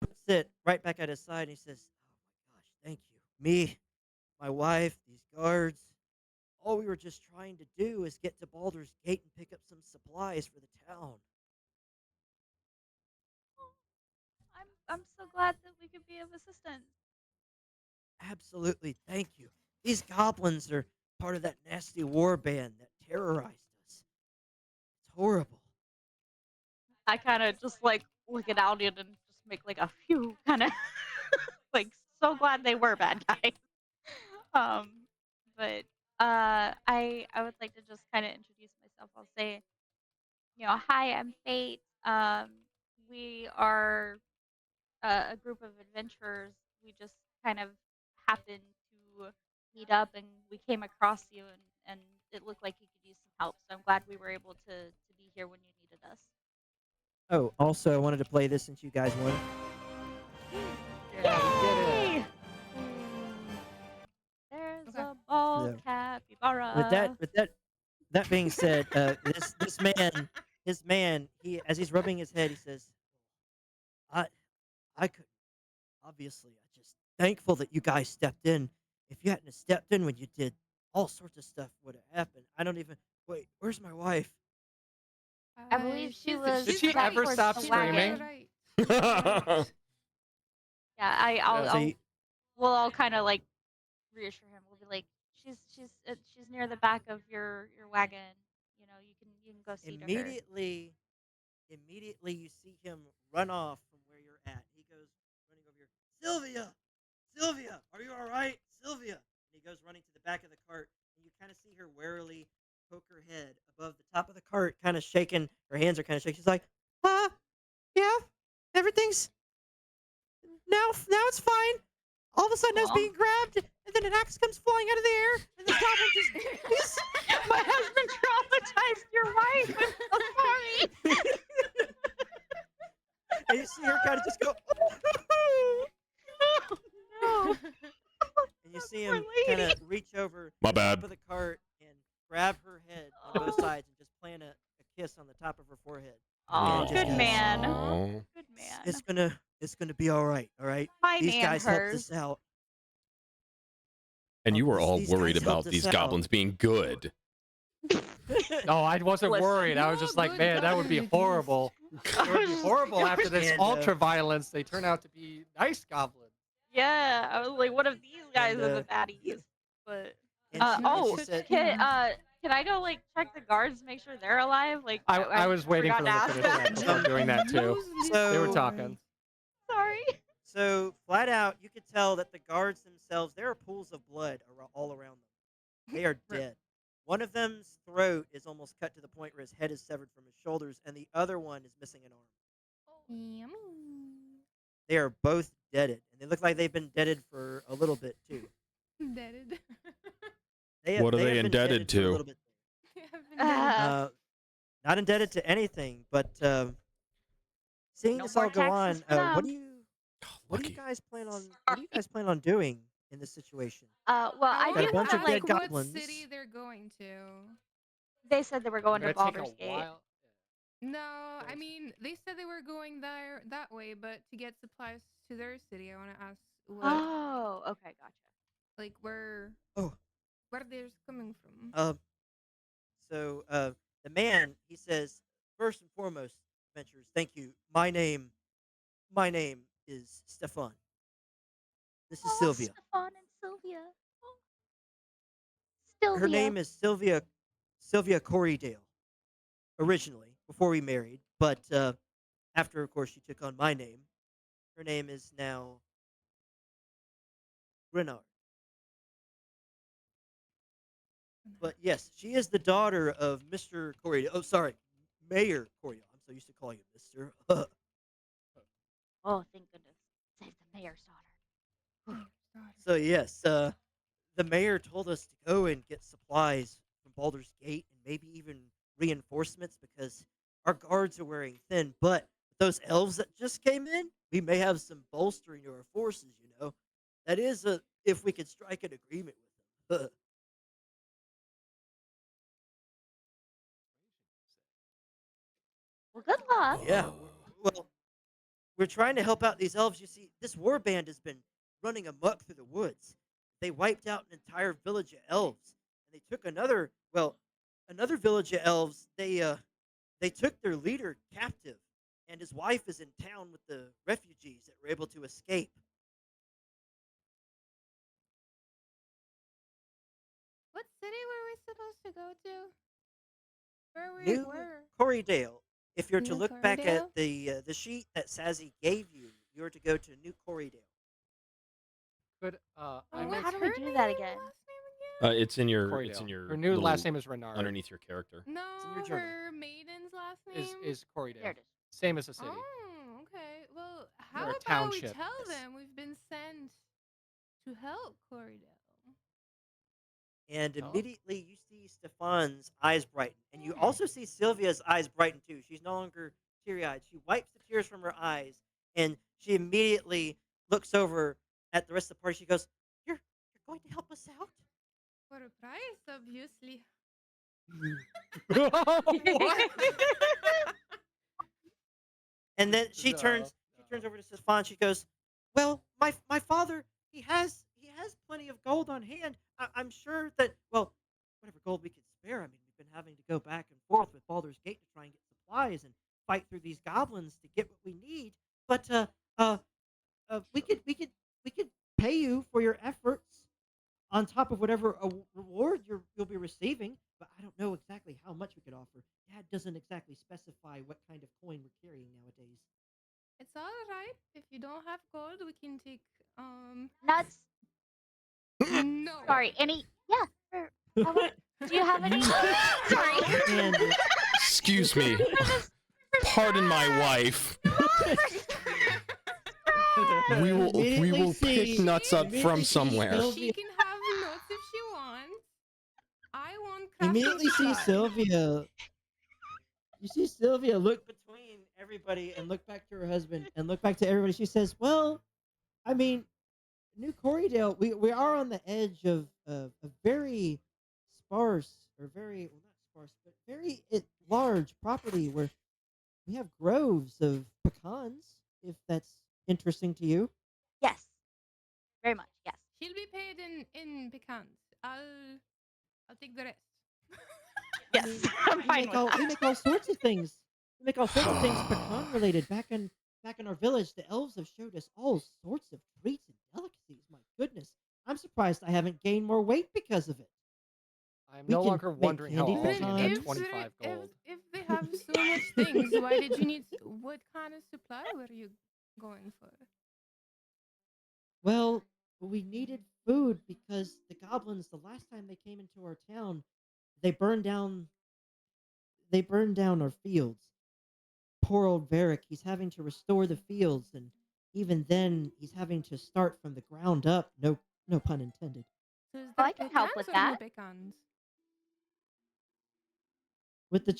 puts it right back at his side. And he says, "Oh my gosh, thank you. Me, my wife, these guards. All we were just trying to do is get to Baldur's Gate and pick up some supplies for the town. I'm so glad that we could be of assistance. Absolutely, thank you. These goblins are part of that nasty war band that terrorized us. It's horrible." I kind of just like look at Aldian and just make like a few kind of like so glad they were bad guys. Um, but I would like to just kind of introduce myself. I'll say, hi, I'm Fate. We are a group of adventurers. We just kind of happened to meet up, and we came across you, and it looked like you could use some help. So I'm glad we were able to be here when you needed us. Oh, also, I wanted to play this since you guys won. Yeah, we did it. Yay! There's Okay. a bald So, capybara. that being said, this man, he as he's rubbing his head, he says, "I I could obviously, I just thankful that you guys stepped in. If you hadn't have stepped in when you did, all sorts of stuff would have happened. I don't even wait. Where's my wife? I believe she She's was Did she back ever towards stop the She's screaming? wagon. right. She's right. Yeah, Yeah. So you, we'll all kind of like reassure him. We'll be like, she's near the back of your wagon. You can go see to her. immediately you see him run off from where you're at. He goes running over here. Sylvia, Sylvia, are you all right, Sylvia? And he goes running to the back of the cart, and you kind of see her warily poke her head above the top of the cart, kind of shaking. Her hands are kind of shaking. She's like, yeah, everything's now it's fine. All of a sudden, I was Aw. being grabbed, and then an axe comes flying out of the air, and the goblin just he's My husband traumatized your wife. I'm so sorry. and you see her kind of just go, No, and you see poor him kind lady. of reach over My the bad. top of the cart and grab her head on both Oh. sides and just plant a kiss on the top of her forehead. Oh, just good goes, man. Aw. Good It's man. gonna be all right. All right. Mine These and guys helped hers. us out. And you were all These worried guys helped about us these out. goblins being good. No, I wasn't Listen. worried. I was You're just all like, good man, that would be goblins. horrible. It would be horrible after this And, ultra violence. They turn out to be nice goblins. Yeah, I was like, what if these guys and are the baddies? But and she Such said, can I go like check the guards, make sure they're alive? Like I was waiting for forgot them to to ask finish that. that before doing that too. They were So- talking. Sorry. so flat out, you could tell that the guards themselves, there are pools of blood all around them. They are Rip. dead. One of them's throat is almost cut to the point where his head is severed from his shoulders, and the other one is missing an arm. Yummy. They are both deaded, and they look like they've been deaded for a little bit too. Deaded. What are They they have been indebted deaded for a to? little bit. They have been deaded. Not indebted to anything, but seeing No this more all go taxes on, for them. Oh, what do you lucky. guys plan on what do you guys plan on doing in this situation? Well, I I Got a do want bunch to of have dead ask like. what goblins. city they're going to. They said they were It's going to gonna take a Baldur's Gate. while. No, I Going to- mean they said they were going there that way, but to get supplies to their city, I want to ask what, Oh, okay, gotcha. like Oh, where they're coming from. um, so the man he says, first and foremost, adventurers, thank you. My name is Stefan. This is Oh, Sylvia. Stefan and Sylvia. Oh, Her Sylvia. name is Sylvia Corrydale originally before we married, but after of course she took on my name, her name is now Renard. But yes, she is the daughter of Mr. Corrydale. Oh, sorry, Mayor Corrydale. I'm so used to calling him Mister. Oh, thank goodness. Save the mayor's daughter. So yes, the mayor told us to go and get supplies from Baldur's Gate and maybe even reinforcements because our guards are wearing thin. But those elves that just came in, we may have some bolstering to our forces. You know, that is a if we could strike an agreement with them. Well, good luck. Yeah, well, we're trying to help out these elves. You see, this war band has been running amok through the woods. They wiped out an entire village of elves, and they took another village of elves. They took their leader captive, and his wife is in town with the refugees that were able to escape. What city were we supposed to go to? New Where? Corrydale. If you're to New look back at Corrydale? the sheet that Sazzy gave you, you're to go to New Corrydale. Could Oh, I what's make How do her we do name? that again? Last name again? It's in your Corrydale? Her new little last name is Renard. underneath your character. It's in your No, journal. her maiden's last name. Is There Corrydale. it is. Same as the city. Oh, okay. Well, how Or a about we township. tell Yes. them we've been sent to help Corridell? And Tell 'em. immediately you see Stefan's eyes brighten. And you also see Sylvia's eyes brighten too. She's no longer teary eyed. She wipes the tears from her eyes and she immediately looks over at the rest of the party. She goes, You're going to help us out? For a price, obviously. What? And then she turns over to Stefan. She goes, Well, my father, he has plenty of gold on hand. I'm sure that whatever gold we could spare. I mean, we've been having to go back and forth with Baldur's Gate to try and get supplies and fight through these goblins to get what we need. But we could pay you for your efforts on top of whatever reward you'll be receiving. But I don't know exactly how much we could offer. Dad doesn't exactly specify what kind of coin we're carrying nowadays. It's all right. If you don't have gold, we can take Nuts. no. Sorry. Any? Yeah. Do you have any? Sorry. And Excuse me. Pardon my wife. We will Immediately pick see- nuts up immediately from see somewhere. Sylvia- She can have nuts if she wants. I want crafting immediately see supplies. Sylvia. You see Sylvia look between everybody and look back to her husband and look back to everybody. She says, "Well, I mean, New Corrydale, we are on the edge of a very sparse or very well not sparse but very large property where we have groves of pecans. If that's interesting to you." Yes. Very much. Yes. She'll be paid in pecans. I'll take the rest. Yes. I'm we fine make with all that. we make all sorts of things. We make all sorts of things pecan related. Back in our village, the elves have showed us all sorts of treats and delicacies. My goodness, I'm surprised I haven't gained more weight because of it. I'm We no can longer make wondering how candy Aldian had pecans. 25 gold. If they have so much things, why did you need? What kind of supply were you going for? Well, we needed food because the goblins, the last time they came into our town, they burned down our fields. Poor old Varric, he's having to restore the fields, and even then, he's having to start from the ground up. No pun intended. So is Oh, that I can help pecans with or no that. pecans? With the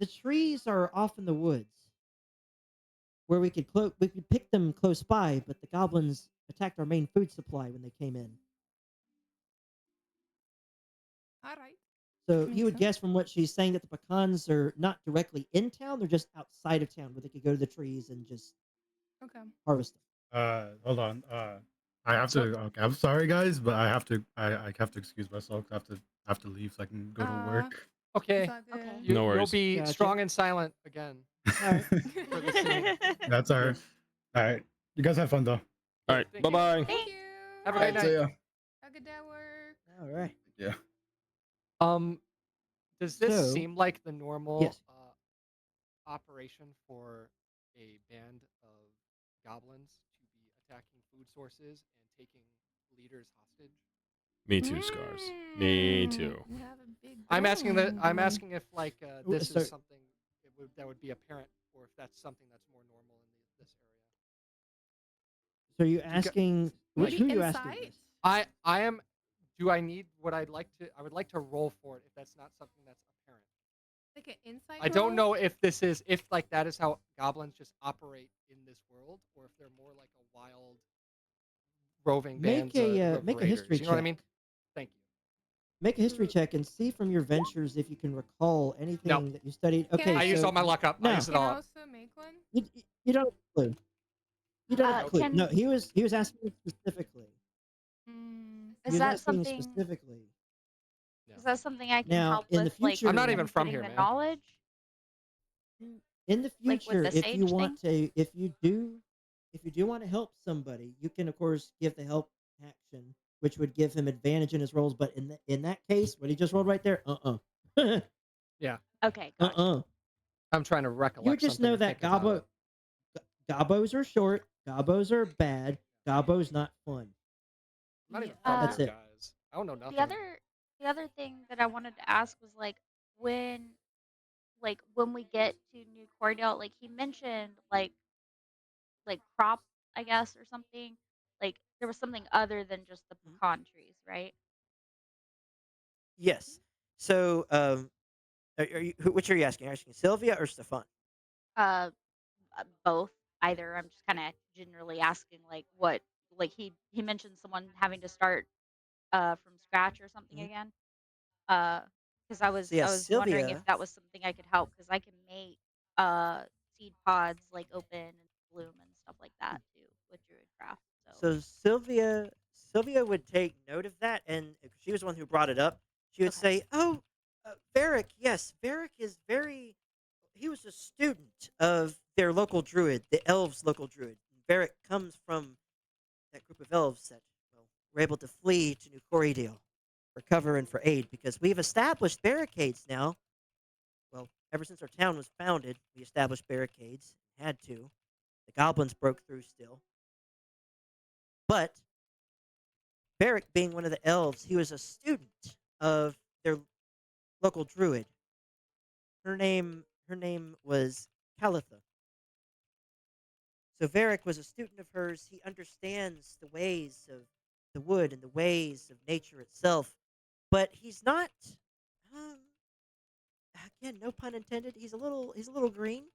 trees are off in the woods where we could pick them close by, but the goblins attacked our main food supply when they came in. All right. So you Makes would sense. guess from what she's saying that the pecans are not directly in town; they're just outside of town where they could go to the trees and just Okay. harvest them. Hold on. I have So to. Okay, I'm sorry, guys, but I have to. I have to excuse myself. I have to leave so I can go to Uh, work. it's okay, all Okay. good. No you'll worries. be Gotcha. strong and silent again All right. for the scene. That's all right. Yes. All right. You guys have fun though. All Okay, right. thank Bye you. bye. Thank Thanks. you. Have a All great right, see night. ya. Have a good day at work. All right. Yeah. Um, does this So seem like the normal yes, operation for a band of goblins to be attacking food sources and taking leaders hostage? Me too, Scars. Me too. You have a big I'm goal asking in that. mind, I'm boy. asking if like this so is something that would be apparent, or if that's something that's more normal in this area. so you Do you got, asking like Maybe who you asking insight? this? I am. Do I need what I'd like to? I would like to roll for it if that's not something that's apparent. Like an insight I don't roll? know if this is if like that is how goblins just operate in this world, or if they're more like a wild roving bands of Make a history raiders. You know what I check. mean? Thank you. Make a history check and see from your ventures if you can recall No, anything that you studied. Can Okay, I used all so my luck up. I no, used it Can all I up. also make one? you don't have a clue. You don't have a Uh, Nope. clue. No, can he was asking you specifically. Mm, He is was that asking you something? specifically. No. Is that something I can Now, help with, like I'm not even him from getting here, the man. knowledge, in the like with future, the sage thing? if you do want to help somebody, you can of course give the help action, which would give him advantage in his rolls. But in that case, what he just rolled right there, Yeah, Okay, uh, gotcha. I'm trying to you recollect just something know and that think about it. gobos are short, gobos are bad, gobos not fun. I'm not yeah. even from That's here, it. guys. I don't know The nothing. other thing that I wanted to ask was when when we get to New Cordell, like he mentioned crop, I guess, or something. Like there was something other than just the Mhm. pecan trees, right? Yes. So, which are you asking? Are you asking Sylvia or Stefan? Uh, both. Either. I'm just kind of generally asking he mentioned someone having to start from scratch or something Mhm. again. Because So yes, I was wondering if Sylvia. that was something I could help because I can make seed pods like open and bloom and stuff like that too with Druidcraft. So So Sylvia would take note of that, and if she was the one who brought it up. She would okay. say, "Oh, Varric, yes, Varric is very. He was a student of their local druid, the elves' local druid. Varric comes from that group of elves that were able to flee to New Corridale for cover and for aid because we've established barricades now. Well, ever since our town was founded, we established barricades. Had to. The goblins broke through still, but Varric, being one of the elves, he was a student of their local druid. Her name was Calitha. So Varric was a student of hers. He understands the ways of the wood and the ways of nature itself, but he's not. Um, Again, no pun intended. He's a little green.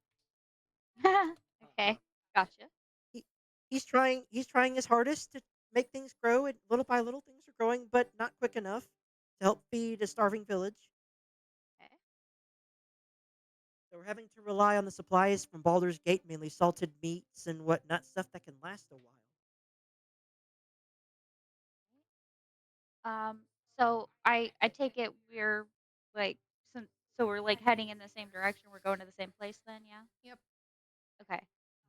Okay, gotcha. He he's trying his hardest to make things grow, and little by little things are growing, but not quick enough to help feed a starving village. Okay. So we're having to rely on the supplies from Baldur's Gate, mainly salted meats and whatnot, stuff that can last a while. Um, so I take it we're like since so we're like heading in the same direction. We're going to the same place then, yeah. Yep. Okay.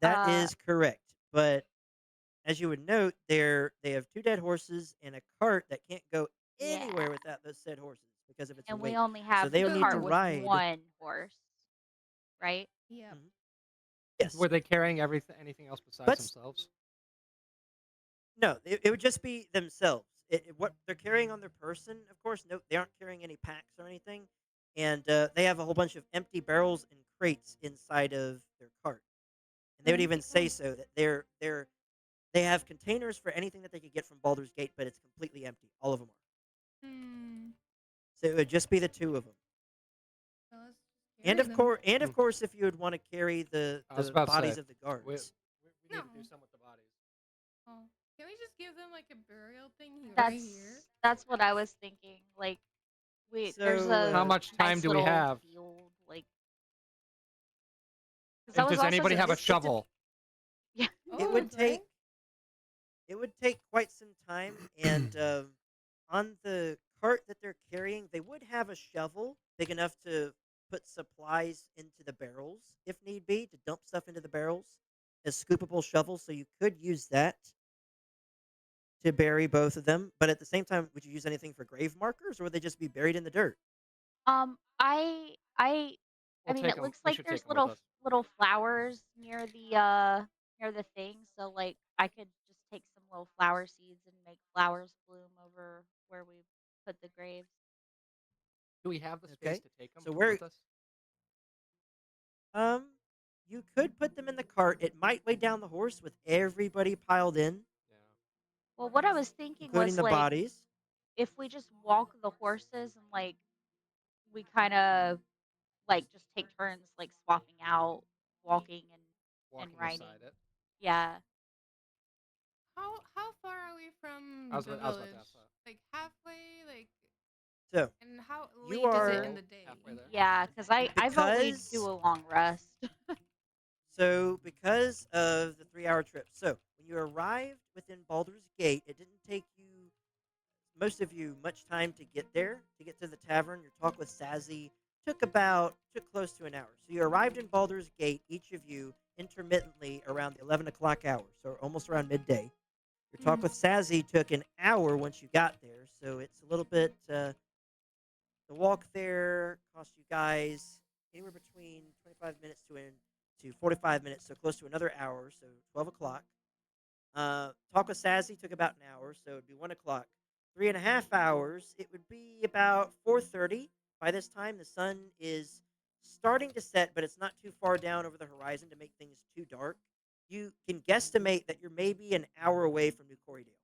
That Uh, is correct. But as you would note, they have two dead horses and a cart that can't go yeah. anywhere without those said horses because of its And we weight. only So have they the will need to cart Boom. with ride. one horse, right? Yep. Mhm. Yes, Were they carrying everything, anything else besides but themselves? no, it would just be themselves. what they're carrying on their person. Of course, no, they aren't carrying any packs or anything, and they have a whole bunch of empty barrels and crates inside of their cart. And they would even say so that they have containers for anything that they could get from Baldur's Gate, but it's completely empty. All of them are. Hmm. So it would just be the two of them. So let's carry them. And of course, if you would want to carry I was the about to bodies say, of the guards, we need to do No. some with the bodies. Oh, can we just give them like a burial thing right here? That's what I was thinking. Like there's so How a much time nice do we little have? field, like 'cause And that was does also anybody have a it's a, shovel? yeah. it Oh, would drink. take it would take quite some time, and on the cart that they're carrying, they would have a shovel big enough to put supplies into the barrels if need be, to dump stuff into the barrels, a scoopable shovel, so you could use that to bury both of them. But at the same time, would you use anything for grave markers, or would they just be buried in the dirt? I We'll mean, take it them. looks We like should take there's them with us. little flowers near the thing, so like I could just take some little flower seeds and make flowers bloom over where we put the graves. Do we have the space Okay, to take them so where with us? um you could put them in the cart. It might weigh down the horse with everybody piled in, Yeah. Well, what I was thinking including was the like bodies. if we just walk the horses and like we kind of like just take turns like swapping out walking and Walking riding. beside it. Yeah. How far are we I from was, the I was about to village? ask that. Like halfway? Like, So and how you late is it are in We're the day? halfway there. Yeah, cuz I vote we do because a long rest. because of the 3 hour trip. So when you arrived within Baldur's Gate, it didn't take you most of you much time to get there, to get to the tavern. Your talk with Sazzy took close to an hour. So you arrived in Baldur's Gate, each of you intermittently around the 11 o'clock hour, so almost around midday. Your talk Mm. with Sazzy took an hour once you got there, so it's a little bit. The walk there cost you guys anywhere between 25 minutes to 45 minutes, so close to another hour, so 12 o'clock. Talk with Sassy took about an hour, so it'd be 1 o'clock. 3.5 hours, it would be about 4:30. By this time, the sun is starting to set, but it's not too far down over the horizon to make things too dark. You can guesstimate that you're maybe an hour away from New Corriedale.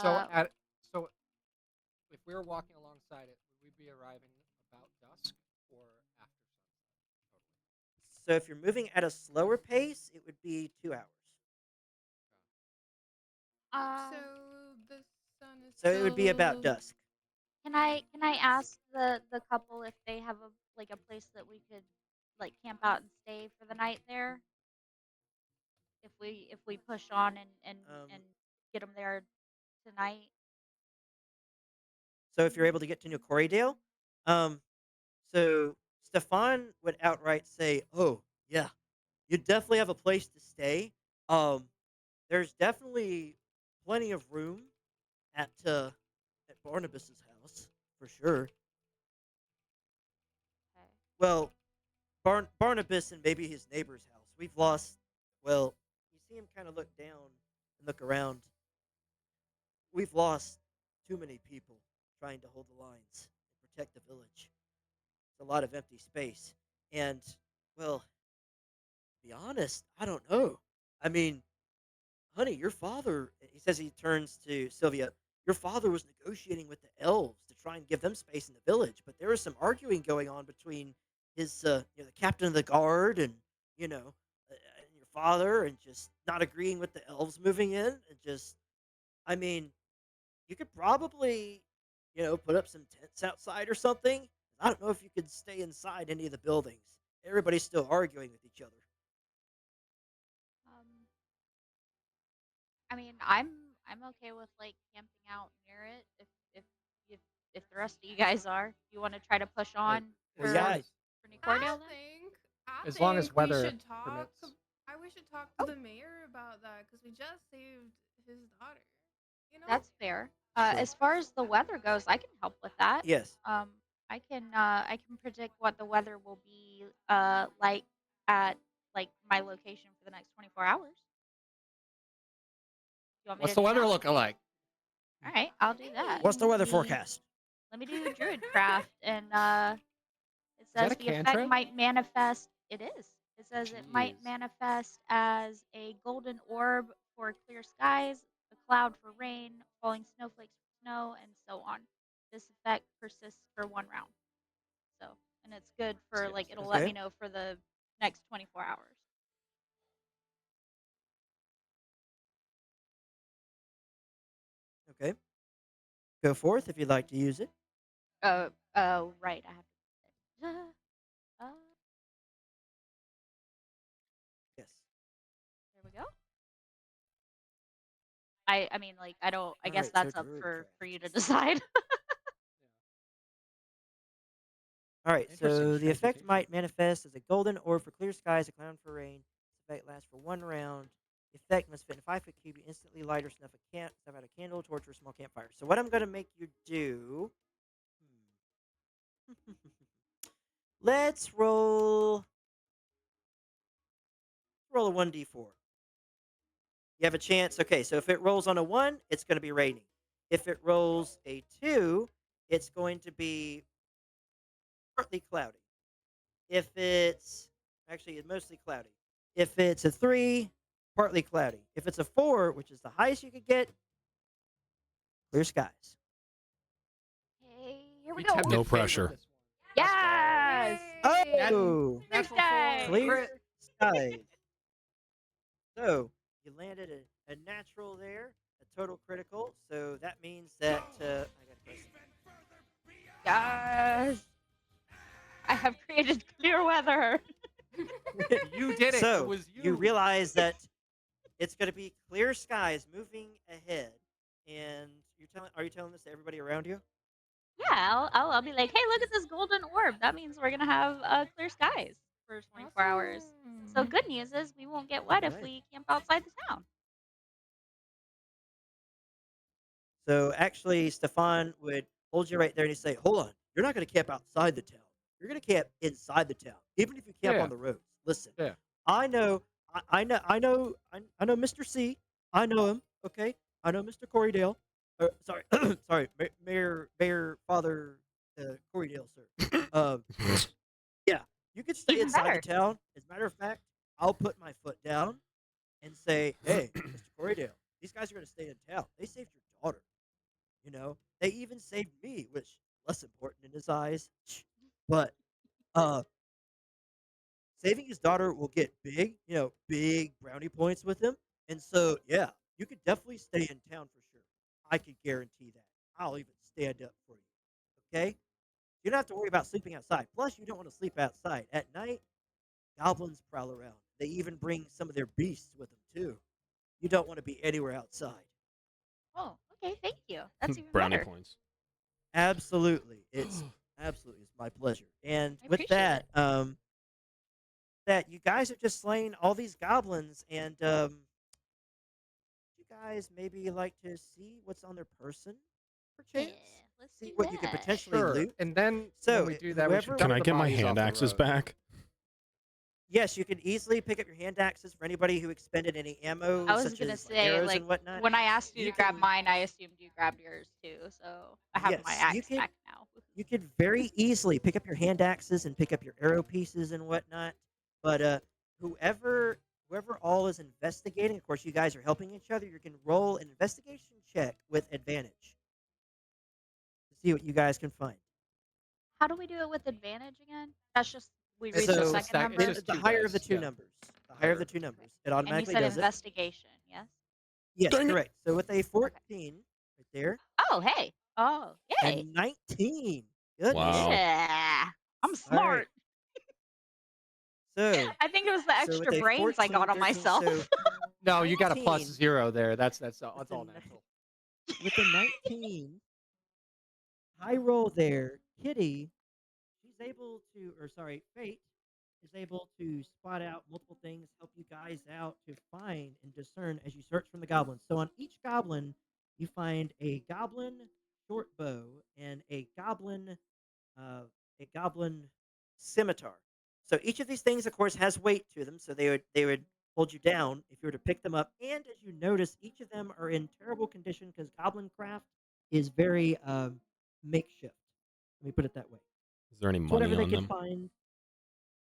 So Uh at so if we were walking alongside it, would we be arriving about dusk or after sunset? So if you're moving at a slower pace, it would be 2 hours. uh So the sun is So it would be about still. dusk. can I ask the couple if they have a like a place that we could like camp out and stay for the night there if we push on and Um, get them there tonight? so if you're able to get to New Corriedale, um, so Stefan would outright say, "Oh yeah, you definitely have a place to stay. Um, there's definitely plenty of room at Barnabas's house for sure. Okay. Well, Barnabas and maybe his neighbor's house. We've lost. Well, you see him kind of look down and look around. We've lost too many people trying to hold the lines and protect the village. It's a lot of empty space, and well, to be honest, I don't know. I mean, honey, your father, he says, he turns to Sylvia, your father was negotiating with the elves to try and give them space in the village, but there was some arguing going on between the captain of the guard and your father, and just not agreeing with the elves moving in. And just, I mean, you could probably, put up some tents outside or something. I don't know if you could stay inside any of the buildings. Everybody's still arguing with each other. Um, I mean, I'm okay with like camping out near it if if the rest of you guys are. You want to try to push As, on Well, as for long yeah. as Nicordale then? I as long as think we weather should talk. permits. We should talk to the mayor about that because we just saved his daughter. You know. That's fair. Sure. As far as the weather goes, I can help with that. Yes. Um, I can predict what the weather will be like at like my location for the next 24 hours. You want me What's to the do weather that? looking like? I'll do that. What's the weather Let me forecast? let me do Druidcraft, and it Is that says a the effect cantrip? might manifest. It is. It says it might Jeez. manifest as a golden orb for clear skies, a cloud for rain, falling snowflakes for snow, and so on. This effect persists for 1 round. So, and it's good for like it'll let Okay. me know for the next 24 hours. Okay. Go forth if you'd like to use it. Right. I have to. Uh, Yes. there we go. I mean, like, I don't. I All guess right. So that's up for Druidcraft. you to decide. All right. Interesting So the effect transmutation. might manifest as a golden orb for clear skies, a cloud for rain. This effect lasts for 1 round. The effect must fit in a 5 foot cube. You instantly light or snuff out a candle, torch, or a small campfire. So what I'm going to make you do? Hmm. Let's roll a 1d4. You have a chance. Okay, so if it rolls on a 1, it's going to be raining. If it rolls a 2, it's going to be partly cloudy. If it's actually it's mostly cloudy. If it's a 3, partly cloudy. If it's a 4, which is the highest you could get, clear skies. Okay, here we We go. tempted No fate with pressure. this one. Let's go. Yes. Oh, Clear Natural 4 skies. clear crit. skies. So you landed a natural there, a total critical. So that means that I got to press. Yes. I have created clear weather. You did it. It So was you you. realize that it's going to be clear skies moving ahead, and are you telling this to everybody around you? Yeah, I'll be like, hey, look at this golden orb. That means we're gonna have clear skies for 24 hours. So good news is we won't get wet All if right. we camp outside the town. So actually, Stefan would hold you right there and he'd say, "Hold on, you're not going to camp outside the town. You're going to camp inside the town, even if you camp Yeah. on the roads. Listen, Yeah. I know, I know Mr. C. I know him. Okay, I know Mr. Corydale. Sorry, sorry, Mayor Father Corydale, sir. Yeah, you could stay Even inside the better. town. As a matter of fact, I'll put my foot down and say, "Hey, Mr. Corydale, these guys are going to stay in town. They saved your daughter. You know, they even saved me, which less important in his eyes. But uh, saving his daughter will get big brownie points with him. And so, yeah, you could definitely stay in town for sure. I could guarantee that. I'll even stand up for you. Okay? You don't have to worry about sleeping outside. Plus, you don't want to sleep outside at night. Goblins prowl around. They even bring some of their beasts with them too. You don't want to be anywhere outside. Oh, okay. Thank you. That's even Brownie better. points. Absolutely, it's my pleasure. And I with appreciate it. that you guys have just slain all these goblins, and you guys maybe like to see what's on their person, Yeah, perchance, let's do see what you could that. potentially Sure. loot. And then when So we do that, we should whoever, Can dump I the get my bodies hand off the axes road. back? yes, you can easily pick up your hand axes for anybody who expended any ammo, I was such gonna as like say, arrows like, and whatnot. when I asked you You to grab can, mine, I assumed you grabbed yours too. So I have my yes, axe back now. you could very easily pick up your hand axes and pick up your arrow pieces and whatnot. But whoever whoever all is investigating, of course, you guys are helping each other. You can roll an investigation check with advantage to see what you guys can find. How do we do it with advantage again? That's just we read It's the just So a second stack. It's number, just the two higher of the dice. two Yeah. numbers, the higher of the Higher. two okay. numbers, it And you automatically said does it. investigation, yes? Yes, Dang it. correct. So with a Okay. 14 right there Oh, hey. Oh, yay. and 19, goodness. Wow. Yeah. I'm All right. smart. So I think it was the so with extra a brains I 14, got on 13, myself. so No, you got a 19 +0 there. That's with all the natural. with the 19 high roll there, Kitty, she's able to, or sorry, Fate is able to spot out multiple things, help you guys out to find and discern as you search from the goblins. So on each goblin, you find a goblin short bow and uh, a goblin scimitar. So each of these things, of course, has weight to them, so they would hold you down if you were to pick them up. And as you notice, each of them are in terrible condition because goblin craft is very makeshift. Let me put it that way. Is there any So whatever money they on can them? find.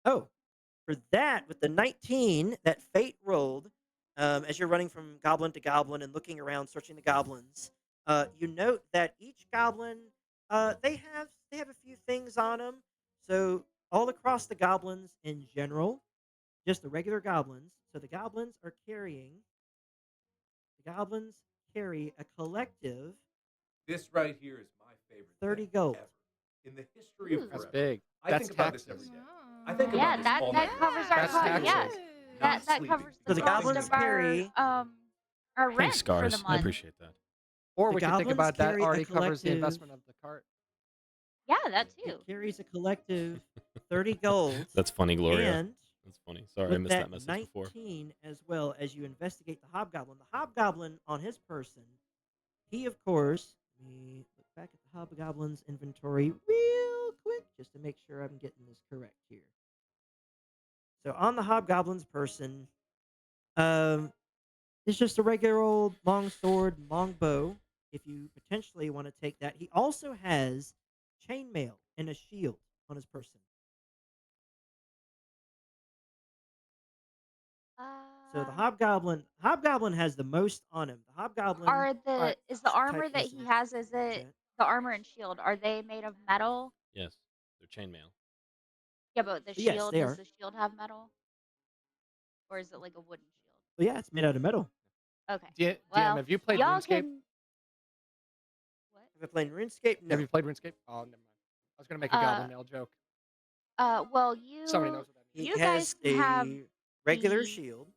Oh, for that, with the 19 that Fate rolled, as you're running from goblin to goblin and looking around, searching the goblins, you note that each goblin, they have a few things on them. So all across the goblins in general, just the regular goblins. So the goblins carry a collective This right here is my favorite 30 thing gold. ever. In the history of Ooh. That's forever. big. I That's think about this taxes. every day. I think Yeah, about this that all that night. covers our That's cost. Yeah, taxes. Not that sleeping. covers So the the cost goblins of carry our Thanks, rent for the Scars. I month. appreciate that. Or the we could think goblins about that carry a already covers the collective. investment of the cart. Yeah, that It too. carries a collective 30 gold, That's funny, Gloria. and That's funny. Sorry, I with missed that that message before. 19 as well, as you investigate the hobgoblin on his person, he of course. Let me look back at the hobgoblin's inventory real quick just to make sure I'm getting this correct here. So on the hobgoblin's person, um, it's just a regular old long sword, long bow. If you potentially want to take that, he also has chainmail and a shield on his person. So the Uh, hobgoblin has the most on him. The hobgoblin. are the is the armor Type that this he in has? Is the it chat. the armor and shield? Are they made of metal? Yes, they're chainmail. Yeah, but the Yes, shield, they does are. the shield have metal, or is it like a wooden shield? But yeah, it's made out of metal. Okay. DM, Well, have you played y'all RuneScape? can. What? Have I played RuneScape? No. Have you played RuneScape? Oh, never mind. I was gonna make a Uh, goblin male joke. well, Somebody knows what that means. He you guys has can have a regular the shield.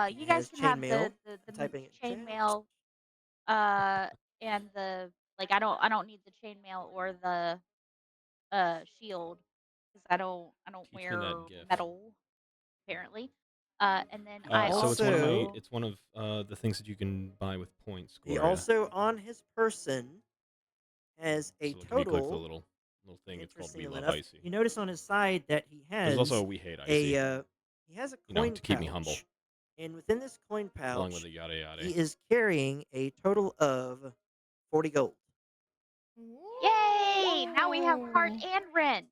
He you guys has can have chainmail. the I'm typing it in chat. chainmail and the like. I don't need the chainmail or the shield because I don't Teach me wear that gift. metal apparently. And then He I So it's one of my. also also It's one of the things that you can buy with points, he Gloria. also on his person has a So can you click the total. little thing? It's called We Interestingly Love enough, Icy. you notice on his side that There's also a We Hate Icy. he has a You know, coin to keep me humble, pouch, and within this coin along with pouch, the yada yada. he is carrying a total of 40 gold. yay! Now we have cart Whoa. and rent.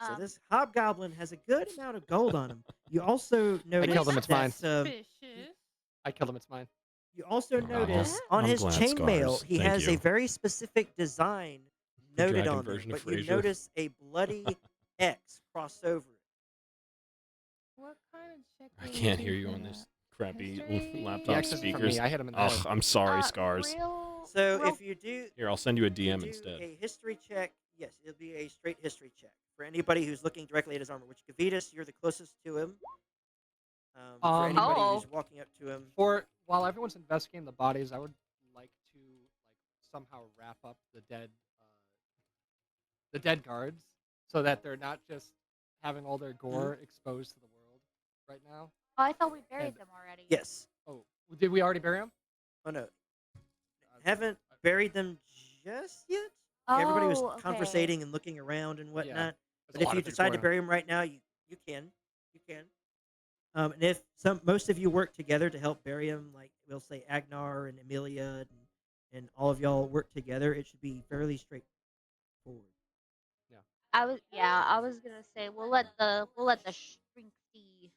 So this hobgoblin has a good amount of gold on him. You also notice killed him, it's mine. that Suspicious. I killed him. It's mine. you also Aw, notice on I'm his glad, chainmail Scars. he Thank has a you. very specific design The noted dragon on there, version of but you Frasier. notice a bloody X crossed over it. What kind of check I do we can't do hear you for on this that? crappy History? The laptop X isn't from speakers. me. I hit him in the Ugh, head. I'm sorry, Scars. So real if you do Here, I'll send you a if you DM do instead. a history check, yes, it'll be a straight history check for anybody who's looking directly at his armor. Which Gavitas, you're the closest to him. For anybody Oh. who's walking up to him, For while everyone's investigating the bodies, I would like to somehow wrap up the dead guards, so that they're not just having all their gore exposed to the world right now. Oh, I thought we buried And- them already. yes. Oh, did we already bury them? Oh no, haven't buried them just yet. Everybody was Oh, okay. conversating and looking around and whatnot. There's But a if lot you of things decide to going on. bury them right now, you can. And if most of you work together to help bury them, like we'll say Agnar and Amelia and all of y'all work together, it should be fairly straightforward. I was gonna say we'll let the One stringy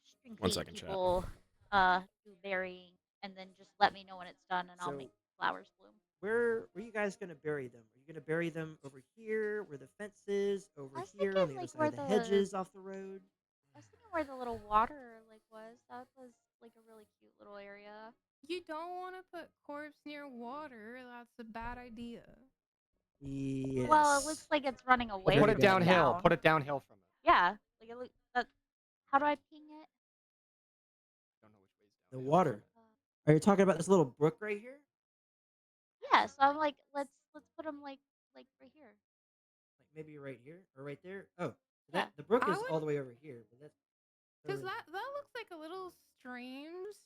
second, chat. people do burying, and then just let me know when it's done, and I'll So- make flowers bloom. Where are you guys going to bury them? Are you going to bury them over here, where the fence is, over I was here on thinking, the other like, side where of the the- hedges off the road? I was thinking where the little water was. That was like a really cute little area. You don't want to put corpse near water. That's a bad idea. Yes. Well, it looks like it's running away. Very Put it bad downhill. down. Put it downhill from it. Yeah, like it look. How do I ping it? I don't know which way's The downhill water. from it. Are you talking about this little brook right here? Yeah, so I'm like, let's put them like right here. Like maybe right here or right there? Oh, Yeah. the brook I is would- all the way over here, but that's Because totally- that looks like a little streams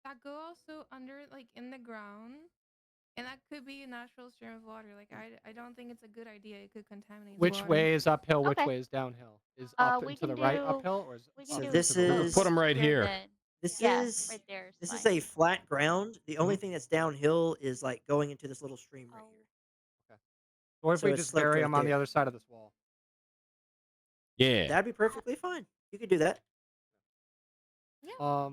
that go also under, like, in the ground. And that could be a natural stream of water. Like, I don't think it's a good idea. It could contaminate the Which water. way is uphill? Which Okay. way is downhill? Is up we and to can the right do- uphill, or is We up can So do and this to the left? is- Put them right here here. then. This Yeah, is right there is this is fine. a flat ground. The only Mhm. thing that's downhill is like going into this little stream right Oh, here. Okay. What if So we it's just sloped bury right him on the there. other side of this wall? Yeah. That'd be perfectly fine. You could do that. Yeah.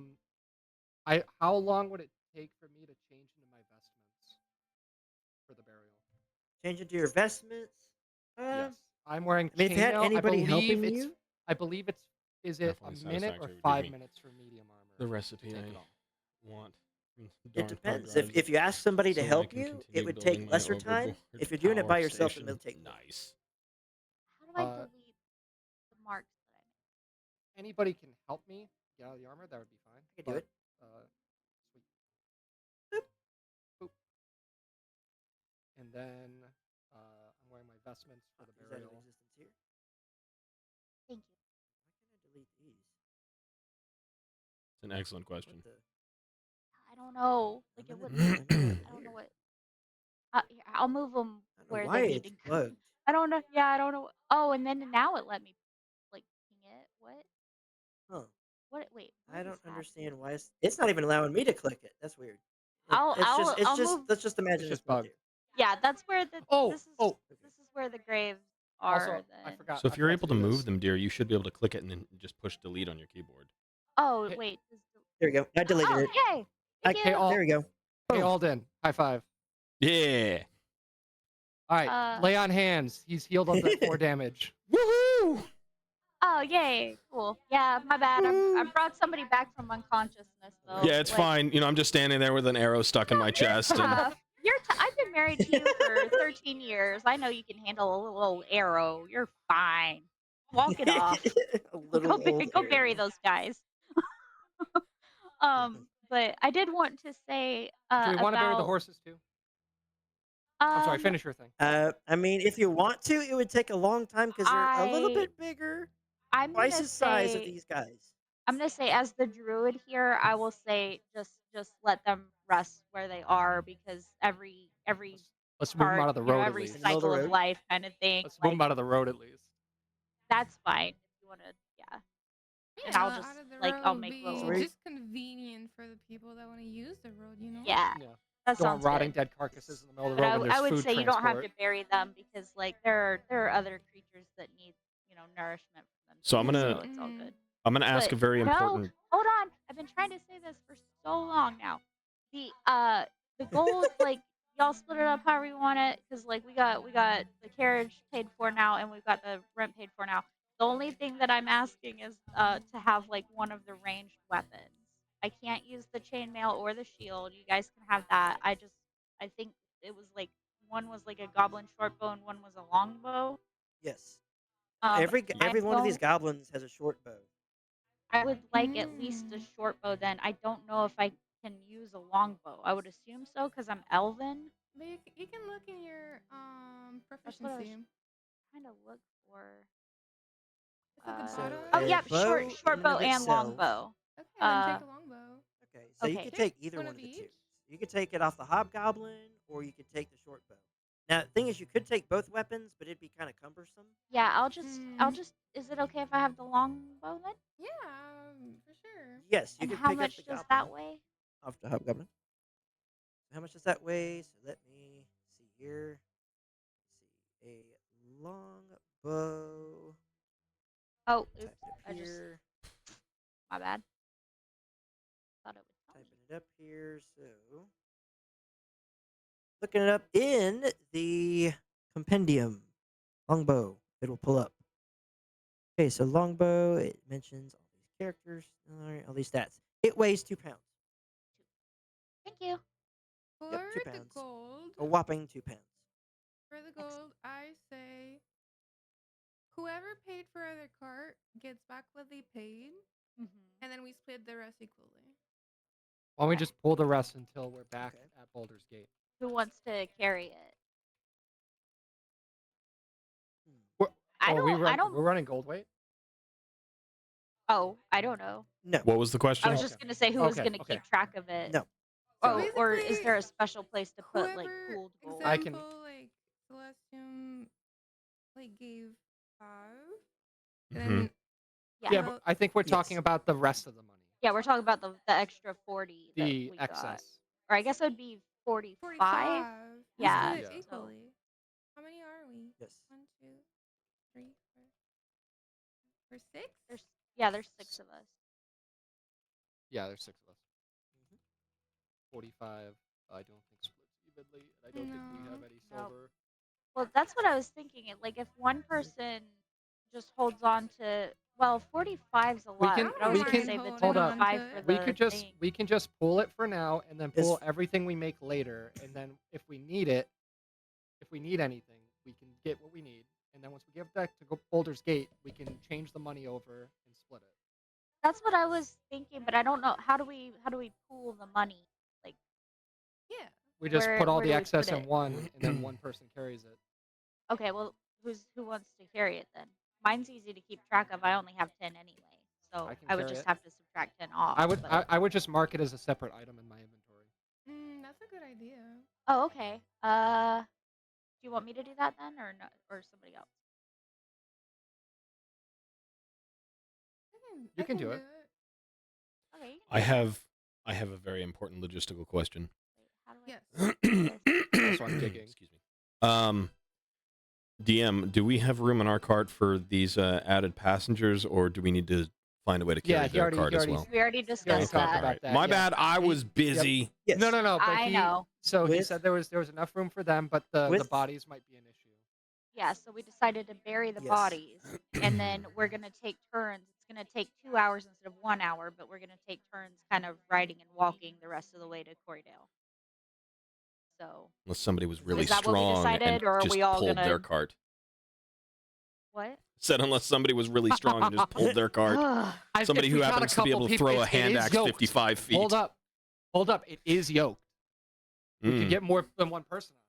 How long would it take for me to change into my vestments for the burial? Change into your vestments. Yes, I'm wearing I mean, if you had chainmail. anybody helping you, I believe it's. Is it a Definitely minute or satisfactory. Give 5 me minutes for medium armor? the to recipe take I it off? want from the it darn hard depends. If drives if you ask somebody to so I help can you, it continue would building take my lesser time. overboard If you're doing it power by yourself, it station. will take more. Nice. how do I Uh, delete the marks that I made? Anybody can help me get out of the armor. That would be fine. I could do it. Sweet. Boop. And then I'm wearing my vestments for the Is that in burial. existence here? Thank you. Why can't I delete these? It's an excellent question. What the? I don't know. Like I'm it in wouldn't. the, I'm in the I don't know layer. what. Here, I'll move them I don't know where why they need to it's go. bugged. I don't know. Yeah, I don't know. Oh, and then now it let me like ping it. What? Huh. What? Wait. I What is don't happening? understand why it's not even allowing me to click it. That's weird. I'll It's just I'll it's I'll just move. let's just imagine just it's bugged bugged. here. Yeah, that's where the Oh, this is oh. this is where the graves Also, are. I Then. forgot. So I if you're forgot able to do move this. them, dear, you should be able to click it and then just push delete on your keyboard. Oh Hey, wait. There we go. I deleted Oh it. yay! Thank hey, you. all. There we go. Hey, Boom. Alden. High five. Yeah. All right. Lay on hands. He's healed of that 4 damage. Woohoo! Oh yay! Cool. Yeah, my bad. I brought somebody back from unconsciousness though. Yeah, it's Like, fine. You know, I'm just standing there with an arrow stuck in my chest. And tough. I've been married to you for 13 years. I know you can handle a little arrow. You're fine. Walk it off. A little old Go bury arrow. those guys. But I did want to say Do we want to bury the about horses too? I'm sorry. um Finish your thing. I mean, if you want to, it would take a long time because they're a little I bit bigger, I'm twice gonna the size of say these guys. as the druid here, I will say just let them rest where they are because every Let's move them part, out of the road at every In least. the middle of the cycle of road. life kind of thing. Let's move Like them out of the road at least. that's fine if you want to, yeah. And I'll Yeah, just out of the like road I'll would make be So little. we just convenient for the people that want to use the road, you know? Yeah, Yeah. that Don't sounds rotting good. dead carcasses in the middle of the But road when there's I would food say you don't have to transport. bury them because like there are other creatures that need nourishment from them so I'm too. gonna So it's all good. ask But a very no, important. hold on. I've been trying to say this for so long now. The gold, like y'all split it up however you want it, because like we got the carriage paid for now, and we've got the rent paid for now. The only thing that I'm asking is to have like one of the ranged weapons. I can't use the chainmail or the shield. You guys can have that. I think it was like one was like a goblin short bow and one was a longbow. Yes. Um, I Every one of these don't goblins has a short bow. I would like at least a Mm. short bow then. I don't know if I can use a longbow. I would assume so because I'm elven. But you can look in your That's what I was proficiency. trying to look for. It's at the So Oh bottom. a yep, bow in short and bow of and itself. longbow. Okay, then Uh, take a longbow. Okay, so you okay. could Take take either one one of of the two. each. You could take it off the hobgoblin, or you could take the short bow. Now, the thing is, you could take both weapons, but it'd be kind of cumbersome. Yeah, I'll Mm. just. Is it okay if I have the longbow then? Yeah, for sure. Yes, you And could how pick up the much does goblin that weigh? off the hobgoblin. How much does that weigh? So let me see here. Let's see, a long bow. Oh, Type oops. it up I just here. my bad. Thought it would tell me. Typing it up here. So looking it up in the compendium. Longbow. It'll pull up. Okay, so longbow. It mentions all these characters. All these stats. It weighs 2 pounds. Thank you. For Yep, two the pounds. gold, A whopping 2 pounds. for the Excellent. gold, I say whoever paid for their cart gets back what they paid, Mm-hmm. and then we split the rest equally. Why don't we Okay. just pull the rest until we're back Okay. at Baldur's Gate? Who wants to carry it? Hmm. We're, I oh, don't. I don't. we're running gold weight? Oh, I don't know. No. What was the I question? was Okay. just gonna say who was Okay. gonna Okay. keep track of it. No. So Oh, or is basically, there a special place to put like whoever pooled gold? I can- example like Celestium like gave 5, Mhm. then Yeah. Yeah, but I think we're talking Yes. about the rest of the money. Yeah, we're talking about the extra 40 that The we got. excess. Or I guess it would be 45. 45. Let's do Yeah. it Yeah. So equally. How many are we? Yes. 1, 2, 3, 4. We're 6? there's 6 of us. Yeah, there's 6 of us. Mhm. 45. I don't think splits evenly, and I don't think we have No. any Nope. silver. Well, that's what I was thinking. Like if one person just holds on to, well, 45's a We lot, can but I we was don't gonna can mind say the hold holding up. on 25 to for it. the thing. We can just pull it for now, and then pull Yes. everything we make later, and then if we need it, if we need anything, we can get what we need, and then once we get back to Boulder's Gate, we can change the money over and split it. That's what I was thinking, but I don't know how do we pool the money? Like Yeah. We just put all where the do we excess put in it? one, and then one person carries it. Okay, well, who wants to carry it then? Mine's easy to keep track of. I only have 10 anyway, so I can I would carry just it. have to subtract 10 off. I would But I would just mark it as a separate item in my inventory. That's a good idea. oh, okay. Do you want me to do that then, or no, or somebody else? You can do it. Okay. You I can do that. have I have a very important logistical question. Wait, how do I Yes. do this? Also, I'm digging. Excuse me. DM, do we have room in our cart for these added passengers, or do we need to find a way to carry Yeah, their cart as well? We already He already discussed talked that. about that. My yeah. bad. I He- was busy. Yes. No, but I know. So he With- said there was enough room for them, but the with- bodies might be an issue. Yeah, so we decided to bury the Yes. bodies, and then we're gonna take turns. It's gonna take 2 hours instead of 1 hour, but we're gonna take turns, kind of riding and walking the rest of the way to Corydale. So Unless somebody was really Is that what we strong and decided, or are just we all pulled their gonna- cart. what? Said unless somebody was really strong and just pulled their cart. If Somebody who we got happens to be couple able to people- throw a it hand is axe yoked. 55 feet. Hold up. It is yoked. We could Mm. get more than one person on it.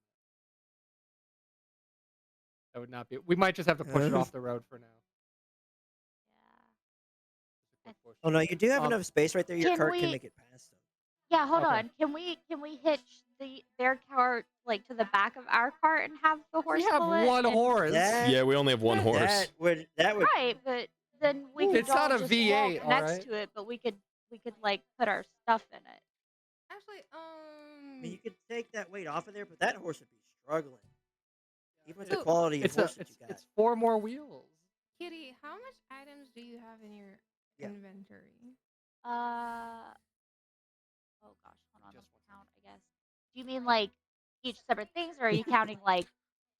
That would not be. We might just have to push it off the road for now. Yeah. Oh no, you do have Um, enough space right there. Your Can cart we- can make it past them. Yeah, hold Okay. on. Can we hitch their cart like to the back of our cart and have the horse We have pull it? one And- horse. That- Yeah, we only have one horse. That would Right, but then we Ooh, could it's not all a just V8, walk next alright. to it, but we could like put our stuff in it. Actually, I mean, you could take that weight off of there, but that horse would be struggling. Even with the So- quality of It's horse that you got. it's 4 more wheels. Kitty, how much items do you have in your Yeah. inventory? Oh gosh, hold on, Just let's count, I guess. Do you mean like each separate things, or are you counting like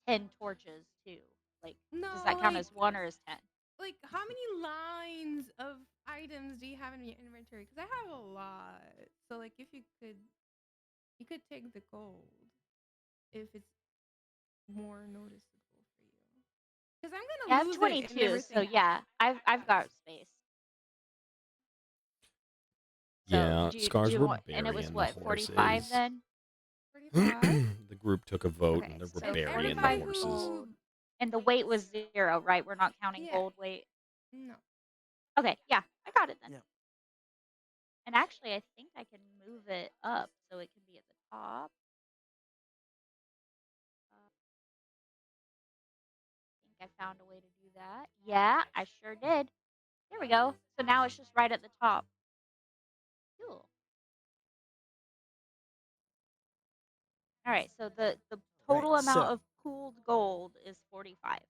10 torches too? Like, No, does that count like- as one or as 10? Like, how many lines of items do you have in your inventory? Because I have a lot. So, like, if you could take the gold if it's more noticeable for you. Because I'm Yeah, I gonna have lose it 22, and everything. so yeah, I've got space. So, Yeah, do Scars, you we're want, and it was burying what, the 45 horses. then? 45? The group took a vote Okay, and we're so And burying the everybody horses. who... And the weight was 0, right? We're not counting Yeah. gold weight. No. Okay, yeah, I got it then. Yeah. And actually, I think I can move it up so it can be at the top. I think I found a way to do that. Yeah, I sure did. There we go. So now it's just right at the top. Cool. All right, so the total Right, amount so- of pooled gold is 45.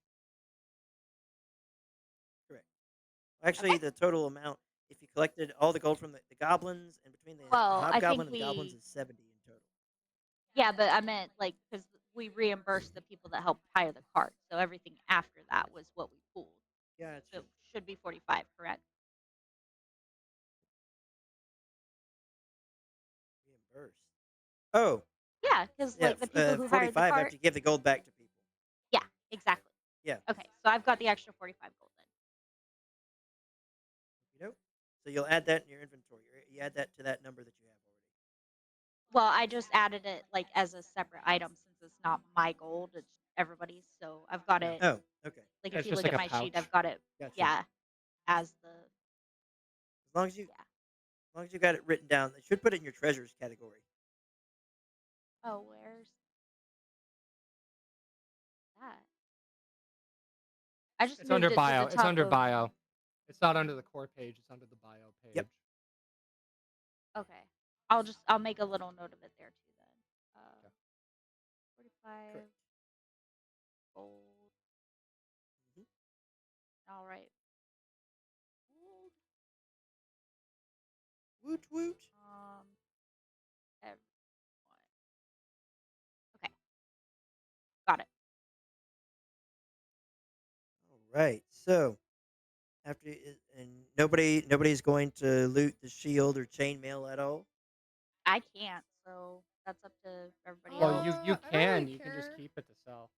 Actually, Okay. the total amount, if you collected all the gold from the goblins and between the Well, I hobgoblin think and the goblins, we- is 70 in total. Yeah, but I meant like because we reimbursed the people that helped hire the cart, so everything after that was what we pooled. Gotcha. So it should be 45, correct? Reimbursed. Oh, Yeah, because yeah, like the people who hired the 45 cart. after you give the gold back to people. Yeah, exactly. Yeah. Okay, so I've got the extra 45 gold then. You know? So you'll add that in your inventory. You add that to that number that you have already. Well, I just added it like as a separate item since it's not my gold, it's everybody's. So I've got it. Oh, okay. Like Yeah, if it's you just look like at a my sheet, pouch. I've got it. Gotcha. Yeah, as the As long as you, yeah. as long as you got it written down, they should put it in your treasures category. Oh, where's that? I just It's moved under it to bio. the It's top under of- bio. It's not under the core page. It's under the bio page. Yep. Okay. I'll make a little note of it there too then. Okay. 45 Correct. gold. Mhm. All right. Gold. Woot woot. Everyone. Okay. Got it. All right. So and nobody's going to loot the shield or chainmail at all. I can't, so that's up to everybody Well, else. you I don't can. really You can just care. keep it to sell.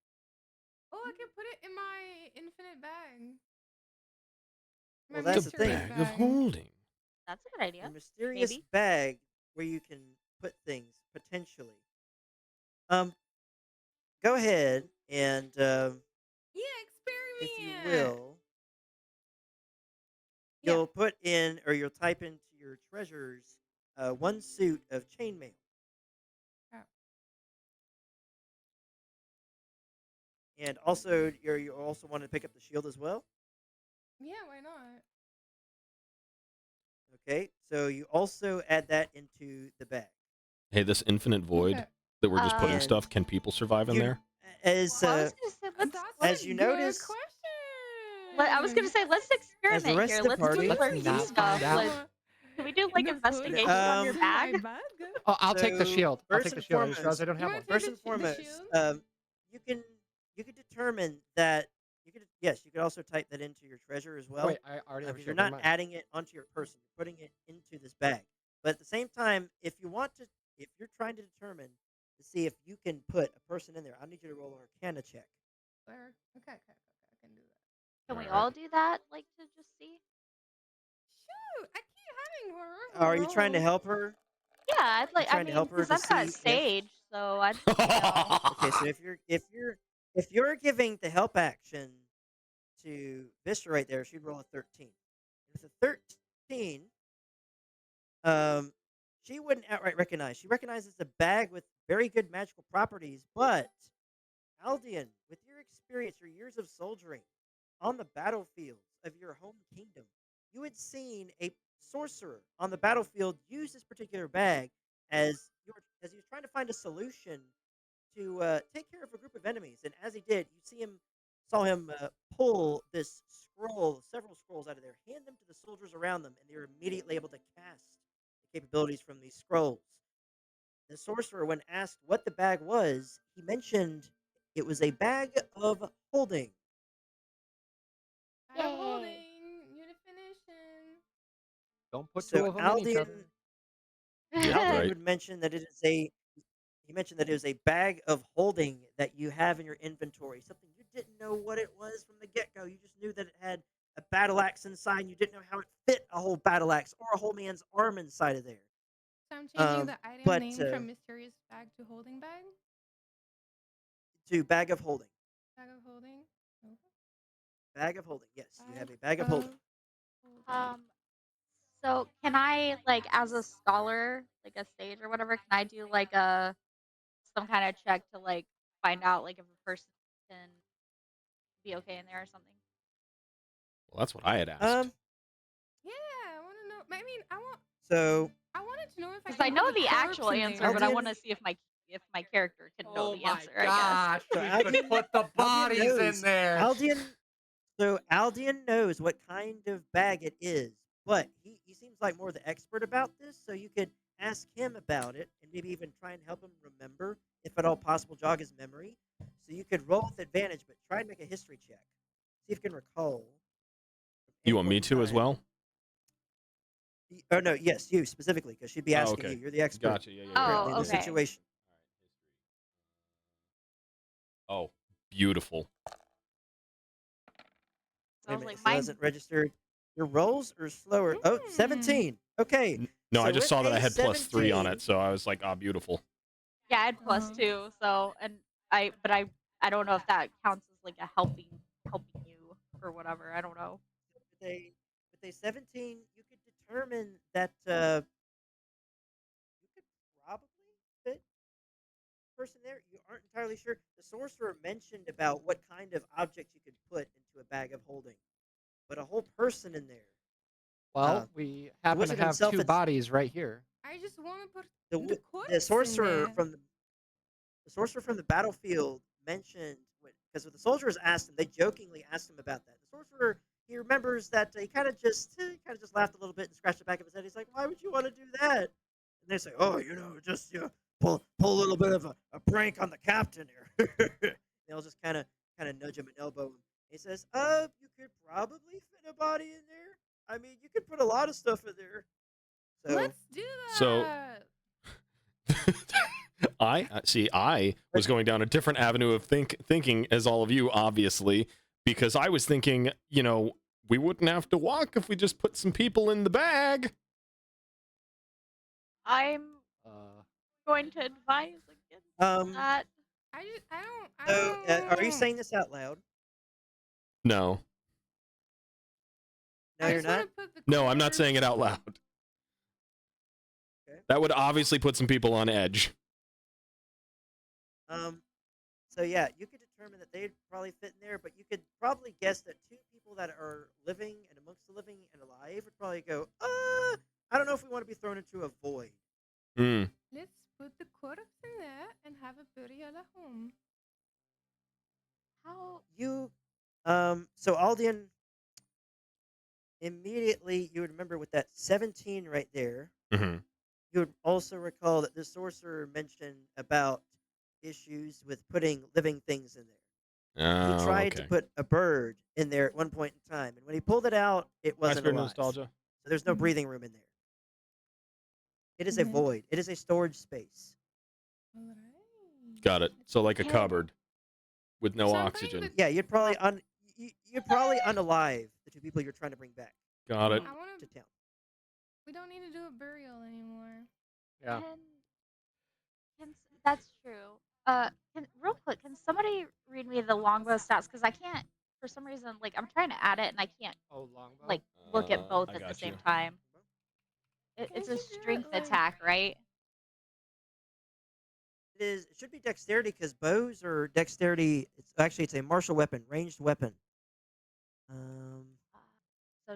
Oh, I can put it in my infinite bag. My Well, The that's the mysterious thing. bag of bag. holding. That's a good Your idea. mysterious Maybe. bag where you can put things potentially. Um, Go ahead and, Yeah, if you experiment. will, Yeah. you'll put in or you'll type into your treasures one suit of chainmail, Oh. and also you also want to pick up the shield as well. Yeah, why not? Okay, so you also add that into the bag, Hey, this infinite void Okay. that we're just putting Um, and stuff, can people survive in you there? as well, I was gonna say let's That's as a you good notice I was gonna question. say let's as the experiment rest here. of the Let's do party. Let's some new not stuff. find out. Can we do like The put investigations on your items in bag? my bag. Oh, I'll take the So shield. I'll first take the and shield. I just realized I foremost, don't You have want one. to take first and the foremost, shield? you can you could determine that you could yes you could also type that into your treasure as Oh, wait, well, I already have a because you're shield. Never not mind. adding it onto your person, you're putting it into this bag. But at the same time, if you're trying to determine to see if you can put a person in there, I need you to roll an Arcana check. Where? Okay, I can do that. Can we Alright. all do that? Like to just see? Shoot, I keep having Are horrible you trying to rolls. help her? Yeah, I'd You like. I trying to mean, help her because to I've got see if sage, so I'd. okay, so if you're giving the help action to Vista right there, she'd roll a 13. With a 13, um, she wouldn't outright recognize. She recognizes a bag with very good magical properties, but Aldian, with your experience, your years of soldiering on the battlefields of your home kingdom, you had seen a sorcerer on the battlefield use this particular bag as he was trying to find a solution to take care of a group of enemies. And as he did, saw him pull this scroll, several scrolls out of there, hand them to the soldiers around them, and they were immediately able to cast the capabilities from these scrolls. The sorcerer, when asked what the bag was, he mentioned it was a bag of holding. Bag of Yay! holding. Unification. Don't put So two of them in each other. Aldian Right. would mention that he mentioned that it was a bag of holding that you have in your inventory. Something you didn't know what it was from the get go. You just knew that it had a battle axe inside. And you didn't know how it fit a whole battle axe or a whole man's arm inside of there. So I'm changing the item But name from mysterious bag to holding bag. to bag of holding, Bag of holding. Okay. bag of holding. Yes, you Bag have a bag of of holding. holding. um. So can I like as a scholar, like a sage or whatever, can I do like a some kind of check to like find out like if a person can be okay in there or something? Well, that's what I had asked. Yeah, I want to know. I mean, So I wanted to know if I Because I can know put a the actual corpse in answer, but I there. want Aldian, to see if my character can know Oh the my answer. I guess. gosh, so we could Aldian, put the Aldian bodies in knows. there. Aldian knows what kind of bag it is, but he seems like more the expert about this. So you could ask him about it, and maybe even try and help him remember, if at all possible, jog his memory. So you could roll with advantage, but try and make a history check. See if you can recall from You any want point me in to as time. well? Oh no, yes, you specifically, because she'd be Oh, asking okay. you. You're the expert Gotcha. Yeah. currently Oh, in the okay. situation. Oh, beautiful. So I Wait a was minute, like, it still hasn't registered. Your rolls are slower. Oh, Mm. 17. Okay. No, I So just with saw that I a had +3 on 17, it, so I was like, ah, beautiful. yeah, I had +2. So but I don't know if that counts as like a helping you or whatever. I don't know. with a 17, you could determine that you could probably fit a person there. You aren't entirely sure. The sorcerer mentioned about what kind of objects you could put into a bag of holding, but a whole person in there. Well, we The happen to wizard have himself two had bodies right here. I just want to put The the the corpse in sorcerer there. from the battlefield mentioned because the soldiers asked him, they jokingly asked him about that. The sorcerer, he remembers that he kind of just laughed a little bit and scratched the back of his head. He's like, "Why would you want to do that?" And they say, "Oh, just pull a little bit of a prank on the captain here." They'll just kind of nudge him and elbow him. He says, you could probably fit a body in there. I mean, you could put a lot of stuff in there." So Let's do So that. I was going down a different avenue of thinking as all of you, obviously, because I was thinking, we wouldn't have to walk if we just put some people in the bag. I'm going to advise against that. I so are you don't. saying this out loud? No. No, I you're just want not. to put the No, I'm not corpse. saying it out loud. Okay. That would obviously put some people on edge. So yeah, you could determine that they'd probably fit in there, but you could probably guess that two people that are living and amongst the living and alive would probably go, I don't know if we want to be thrown into a void. Hmm. Let's put the corpse in there and have a burial at home. How? So Aldian, immediately you would remember with that 17 right there, Mm-hmm. you would also recall that the sorcerer mentioned about issues with putting living things in there. He Oh, tried to okay. put a bird in there at one point in time, and when he pulled it out, it My wasn't spirit alive. nostalgia. So there's no breathing room in there. It is a Let's- void. It is a storage space. Alright. Got it. So like a Okay. cupboard with no So I'm oxygen. playing Yeah, you'd probably unalive the two people you're trying to bring back Got it. I want to to. town. We don't need to do a burial anymore. Yeah. That's true. Real quick, can somebody read me the longbow stats? Because I can't, for some reason, like I'm trying to add it and I can't Oh, longbow. like look at both I at the got same you. time. Can't It's you a do strength it, like- attack, right? It should be dexterity because bows are dexterity. It's a martial weapon, ranged weapon. So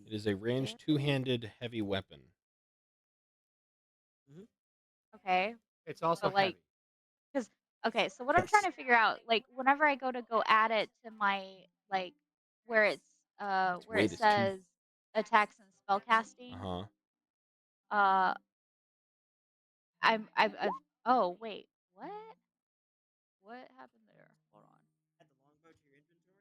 It is a ranged two-handed heavy weapon. okay, It's also but like, heavy. okay, so what I'm trying Yes. to figure out, like, whenever I go to add it to my like where it's Its where weight it is says attacks and spellcasting, Uh-huh. uh, I've oh wait, what? What happened there? Hold on. Add the longbow to your inventory.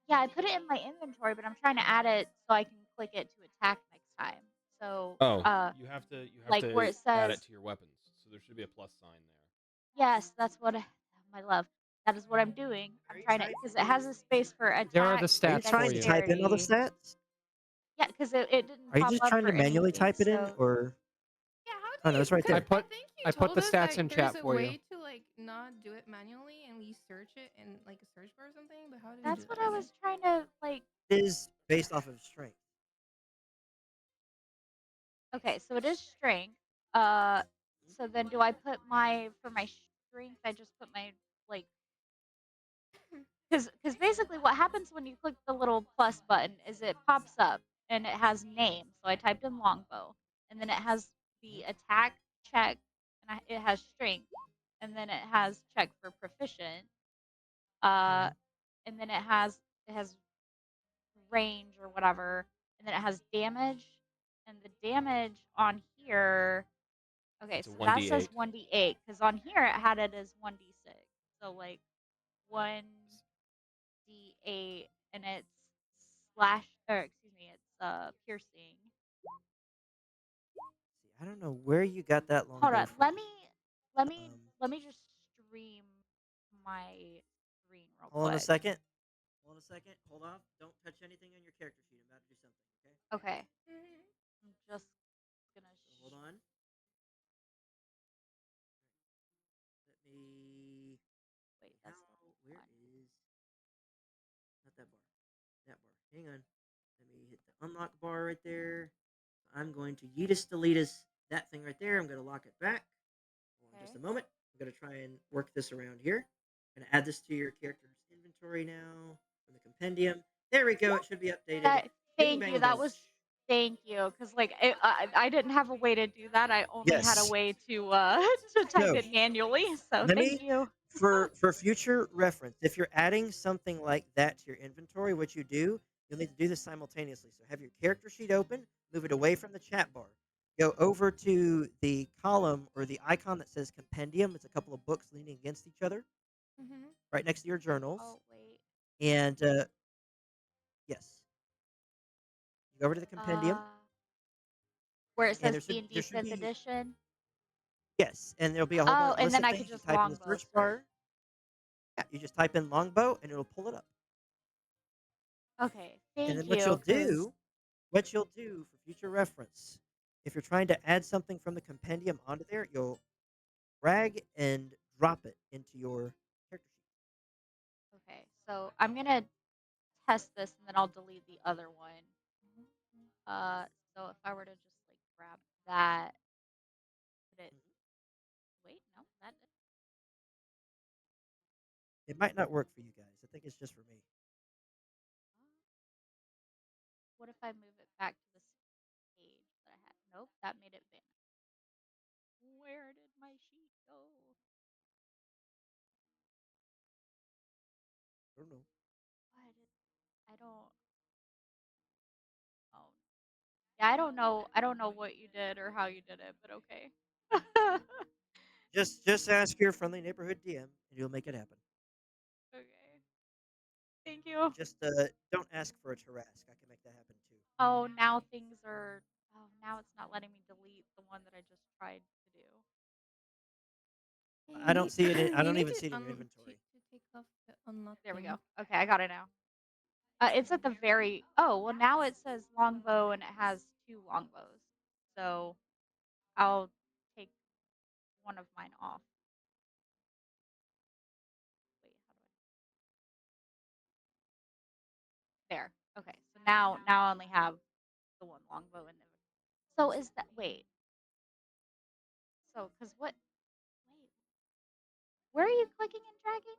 Yeah, I put it in my inventory, but I'm trying to add it so I can click it to attack next time. So, Oh, you have to like where it add it says, to your weapons. So there should be a plus sign there. yes, that's what my love. That is what I'm doing. Are I'm you trying to typing? because it has a space for attack. There are the Are you stats trying for to you. type in all the dexterity. stats? Yeah, because it didn't Are you pop just up trying for to manually anything. type it in, So or Yeah, how do oh no, you? it's right 'Cause there. put- I think you I put told the us stats like in there's chat a for you. way to like not do it manually and we search it in like a search bar or something. But how do we that's do what that I again? was trying to like. It is based off of strength. Okay, so it is strength. So then do I put for my strength? I just put my like because basically what happens when you click the little plus button is it pops up and it has name. So I typed in longbow, and then it has the attack check, and it has strength, and then it has check for proficient. Uh, and then it has range or whatever, and then it has damage, and the damage on here. Okay, It's a so that says 1d8. 1d8 because on here it had it as 1d6. So like 1d8, and it's it's piercing. See, I don't know where you got that Hold longbow on, from. let me just stream my screen real Hold on a quick. second. Hold on a second. Hold off. Don't touch anything on your character sheet. I'm about to do something. Okay. Okay, I'm just gonna. So hold on. Let me. Wait, that's How? the Where one. is? Not that bar. That bar. Hang on. Let me hit the unlock bar right there. I'm going to yeetus deletus that thing right there. I'm going to lock it back. Hold on just a Okay. moment. I'm going to try and work this around here. I'm going to add this to your character's inventory now from the compendium. There we go. It should be updated. Bing, Thank bang, you. That boom. was Thank you, because like I didn't have a way to do that. I only had a Yes. way to to type So it manually. So let thank me you. for future reference, if you're adding something like that to your inventory, what you do, you'll need to do this simultaneously. So have your character sheet open, move it away from the chat bar. Go over to the column or the icon that says compendium. It's a couple of books leaning against each other, Mhm. right next to your journals. Oh wait. And yes, you go over to the compendium, Uh, where it and says D and there D should fifth be edition. yes, and there'll be a whole Oh, bunch and list then of I could things. You just type in the longbow search search. bar. Yeah, you just type in longbow, and it'll pull it up. Okay, And thank then you. Cause what you'll do for future reference, if you're trying to add something from the compendium onto there, you'll drag and drop it into your character sheet. okay, so I'm gonna test this and then I'll delete the other one. Uh, so if I were to just like grab that, put it. Mhm. Wait, no, that. It might not work for you guys. I think it's just for me. What if I move it back to the page that I had? Nope, that made it vanish. Where did my sheet go? I don't know. What? I don't. Oh, yeah, I don't know. I don't know what you did or how you did it, but okay. Just ask your friendly neighborhood DM, and you'll make it happen. Okay. Thank you. And just don't ask for a Tarask. I can make that happen too. Oh, now things are. Oh, now it's not letting me delete the one that I just tried to do. Yeah, I don't see it. I you don't need even to see it in your inventory. take off the unlock There we go. thing. Okay, I got it now. It's at the very. Oh, well, now it says longbow and it has two longbows. So I'll take one of mine off. Wait, how do I? There. Okay, so now I only have the one longbow in there. So is that wait? So because what? Wait, where are you clicking and dragging?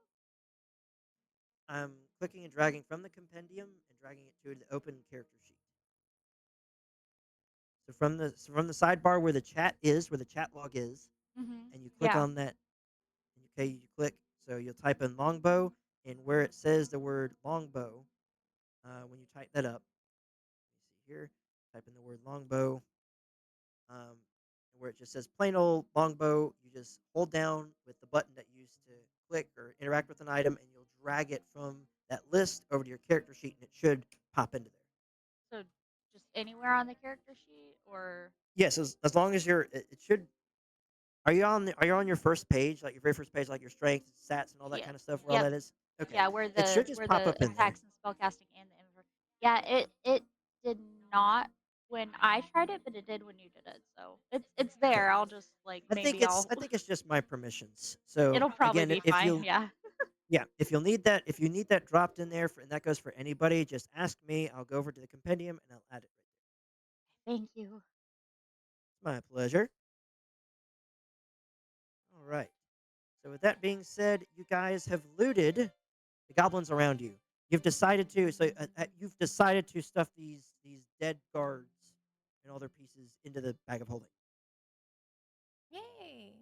I'm clicking and dragging from the compendium and dragging it to the open character sheet. So from the sidebar where the chat is, where the chat log is, and you click Yeah. on that. Okay, you click. So you'll type in longbow, and where it says the word longbow, when you type that up, let me see here. Type in the word longbow. Where it just says plain old longbow, you just hold down with the button that you used to click or interact with an item, and you'll drag it from that list over to your character sheet, and it should pop into there. So just anywhere on the character sheet or Yes, as long as it should. Are you on your first page, like your very first page, like your strength, stats, and all that yeah. kind of stuff? Where all Yep. that is? Okay, Yeah, it should just where pop the up in there. attacks and spellcasting and the inventory. Yeah, it did not when I tried it, but it did when you did it. So it's Okay, there. I'll just like maybe I I'll think it's just my permissions. So it'll probably again, be if fine. you Yeah. yeah, if you need that dropped in there, and that goes for anybody, just ask me. I'll go over to the compendium and I'll add it. Thank you. It's my pleasure. All right. So with that being said, you guys have looted the goblins around you. You've decided to stuff these dead guards and all their pieces into the bag of holding. Yay!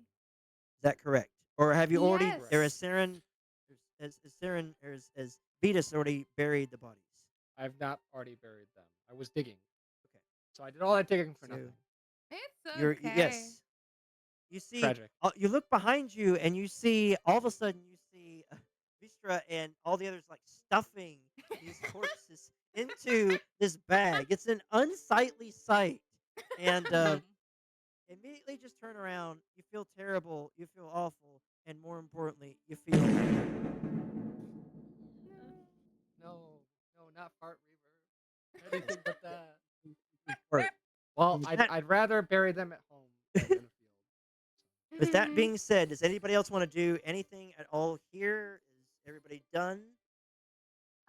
Is that correct? Or have you already, Yes. or has Saren, has Saren, or has Vetus already buried the bodies? I've not already buried them. I was digging, Okay. so I did all that digging for So nothing. It's you're okay. yes. You see, Tragic. you look behind you and you see all of a sudden you see Vistra and all the others like stuffing these corpses into this bag. It's an unsightly sight, and immediately just turn around. You feel terrible. You feel awful, and more importantly, you feel No, no, not fart reverb. Anything but that. hurt. Well, And with I'd rather bury them at home than in a field. with that being said, does anybody else want to do anything at all here? Is everybody done?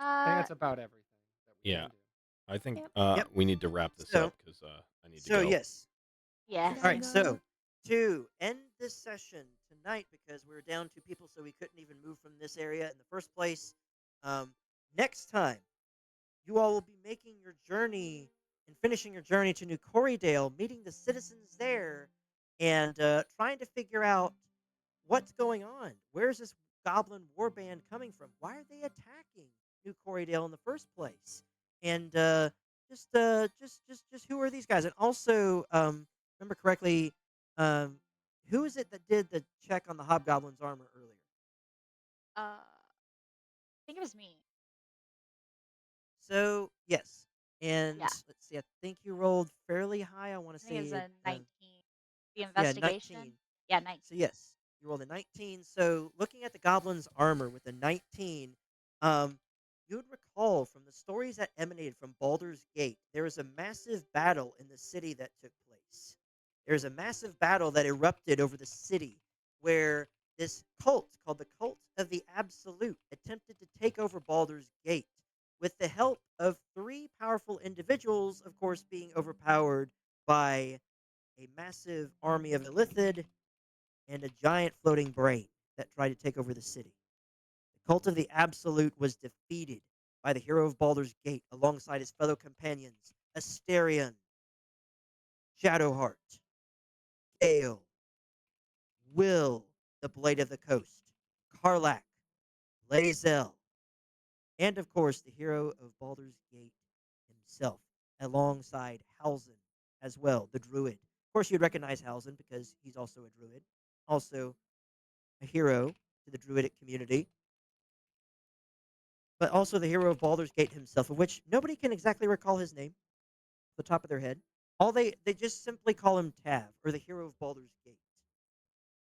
I think Uh that's about everything that we Yeah, can do. I think Yep. Yep. we need to wrap this So up because I need to so go. yes. yes. All Gotta right, go. so to end this session tonight, because we were down to people, so we couldn't even move from this area in the first place. Um, Next time, you all will be making your journey and finishing your journey to New Corrydale, meeting the citizens there, and trying to figure out what's going on. Where's this goblin warband coming from? Why are they attacking New Corrydale in the first place? And just who are these guys? And also, remember correctly, um, who is it that did the check on the hobgoblin's armor earlier? I think it was me. So yes, and Yeah, let's see. I think you rolled fairly high. I want to I think it was say a 19. The yeah, 19. investigation. Yeah, 19. So yes, you rolled a 19. So looking at the goblin's armor with a 19, um, you would recall from the stories that emanated from Baldur's Gate, there was a massive battle in the city that took place. There's a massive battle that erupted over the city where this cult called the Cult of the Absolute attempted to take over Baldur's Gate with the help of three powerful individuals, of course, being overpowered by a massive army of Illithid and a giant floating brain that tried to take over the city. The cult of the Absolute was defeated by the hero of Baldur's Gate alongside his fellow companions Asterion, Shadowheart, Gale, Will, the Blade of the Coast, Karlach, Lae'zel, and of course the hero of Baldur's Gate himself, alongside Halsin as well, the druid. Of course, you'd recognize Halsin because he's also a druid, also a hero to the druidic community, but also the hero of Baldur's Gate himself, of which nobody can exactly recall his name off the top of their head. All they just simply call him Tav, or the hero of Baldur's Gate.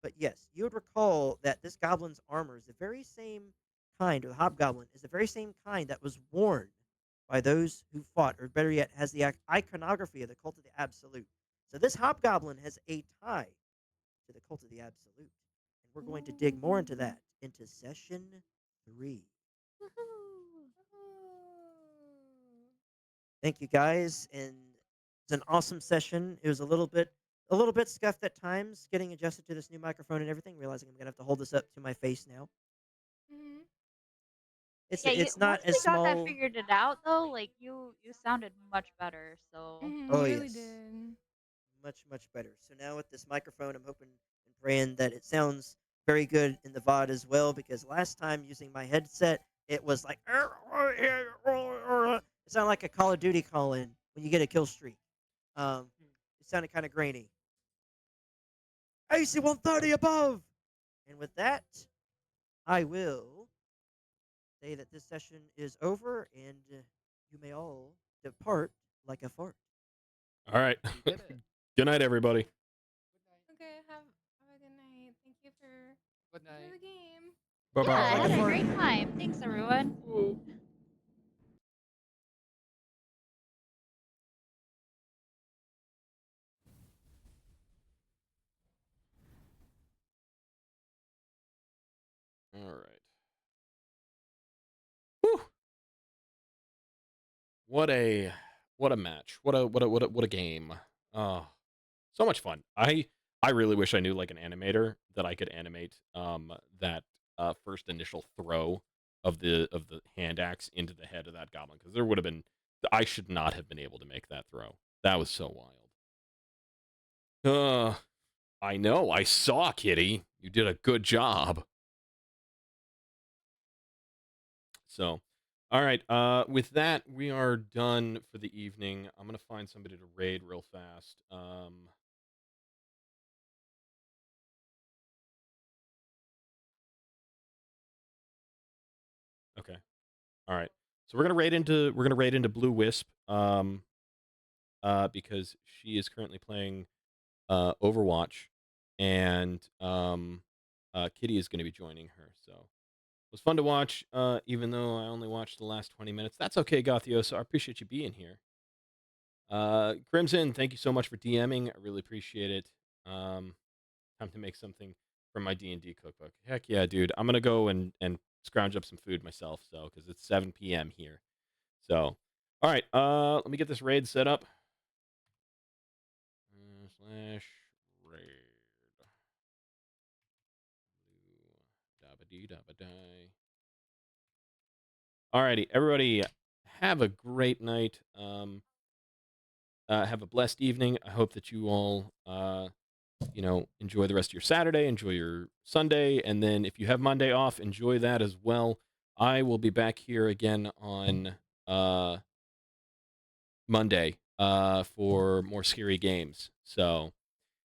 But yes, you would recall that this goblin's armor is the very same kind, or the hobgoblin is the very same kind that was worn by those who fought, or better yet, has the iconography of the cult of the Absolute. So this hobgoblin has a tie to the cult of the Absolute. And we're going to dig more into that into session 3. Thank you guys, and it's an awesome session. It was a little bit scuffed at times, getting adjusted to this new microphone and everything. Realizing I'm gonna have to hold this up to my face now. Mhm. It's Yeah, you it's not once as we got that small. figured it out though, like you sounded much better. So Mhm. Oh You really yes, did. much better. So now with this microphone, I'm hoping and praying that it sounds very good in the VOD as well. Because last time using my headset, it was like it sounded like a Call of Duty call in when you get a kill streak. It sounded kind of grainy. AC 130 above. And with that, I will say that this session is over, and you may all depart like a fart. All right. We did it. Good night, everybody. Okay, have a good night. Thank you for Good night. the game. Bye yeah, I Like a had a bye. fart. great time. Thanks everyone. All right. Whew. What a what a match. What a game. Oh, so much fun. I really wish I knew like an animator that I could animate that first initial throw of the hand axe into the head of that goblin, because there would have been I should not have been able to make that throw. That was so wild. I know. I saw, Kitty. You did a good job. So, all right. With that, we are done for the evening. I'm gonna find somebody to raid real fast. Okay. All right. So we're gonna raid into Blue Wisp. Because she is currently playing Overwatch, and Kitty is gonna be joining her. So it was fun to watch. Even though I only watched the last 20 minutes. That's okay, Gothio. I appreciate you being here. Crimson, thank you so much for DMing. I really appreciate it. Time to make something from my D&D cookbook. Heck yeah, dude. I'm gonna go and scrounge up some food myself. So because it's 7 p.m. here. So, all right. Let me get this raid set up. Slash raid. Dabba dee dabba die. Alrighty, everybody, have a great night. have a blessed evening. I hope that you all, enjoy the rest of your Saturday, enjoy your Sunday, and then if you have Monday off, enjoy that as well. I will be back here again on uh, Monday for more scary games. So,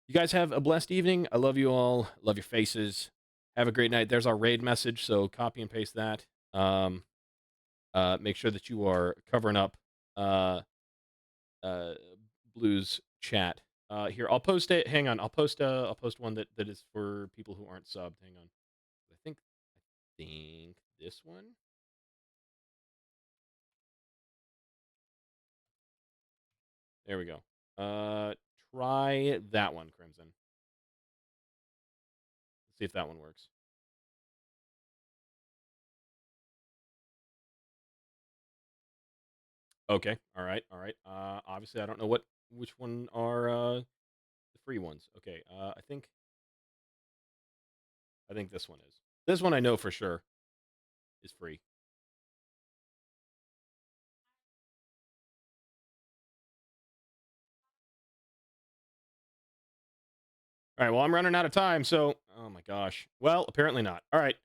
you guys have a blessed evening. I love you all. Love your faces. Have a great night. There's our raid message, so copy and paste that. Make sure that you are covering up uh, uh, Blue's chat. Here, I'll post it. Hang on, I'll post one that is for people who aren't subbed. Hang on. I think this one. There we go. Try that one, Crimson. Let's see if that one works. Okay. All right. All right. Obviously, I don't know which one are the free ones. Okay. I think this one is. This one I know for sure is free. All right. Well, I'm running out of time, so oh my gosh. Well, apparently not. All right.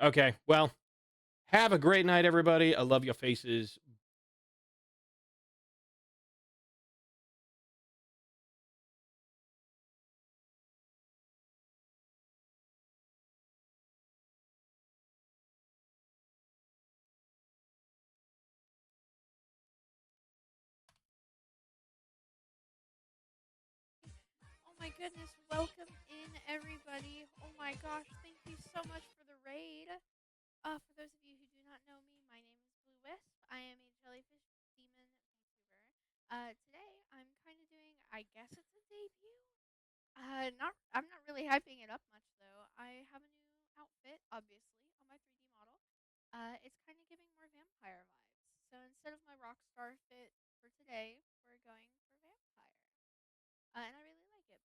Okay. Well, have a great night, everybody. I love your faces. Oh my goodness, welcome in everybody. Oh my gosh, thank you so much for the raid. For those of you who do not know me, my name is Blue Wisp. I am a jellyfish demon VTuber. Today I'm kind of doing, I guess it's a debut. I'm not really hyping it up much though. I have a new outfit, obviously, on my 3D model. It's kind of giving more vampire vibes. So instead of my rock star fit for today, we're going for vampire. And I really like it.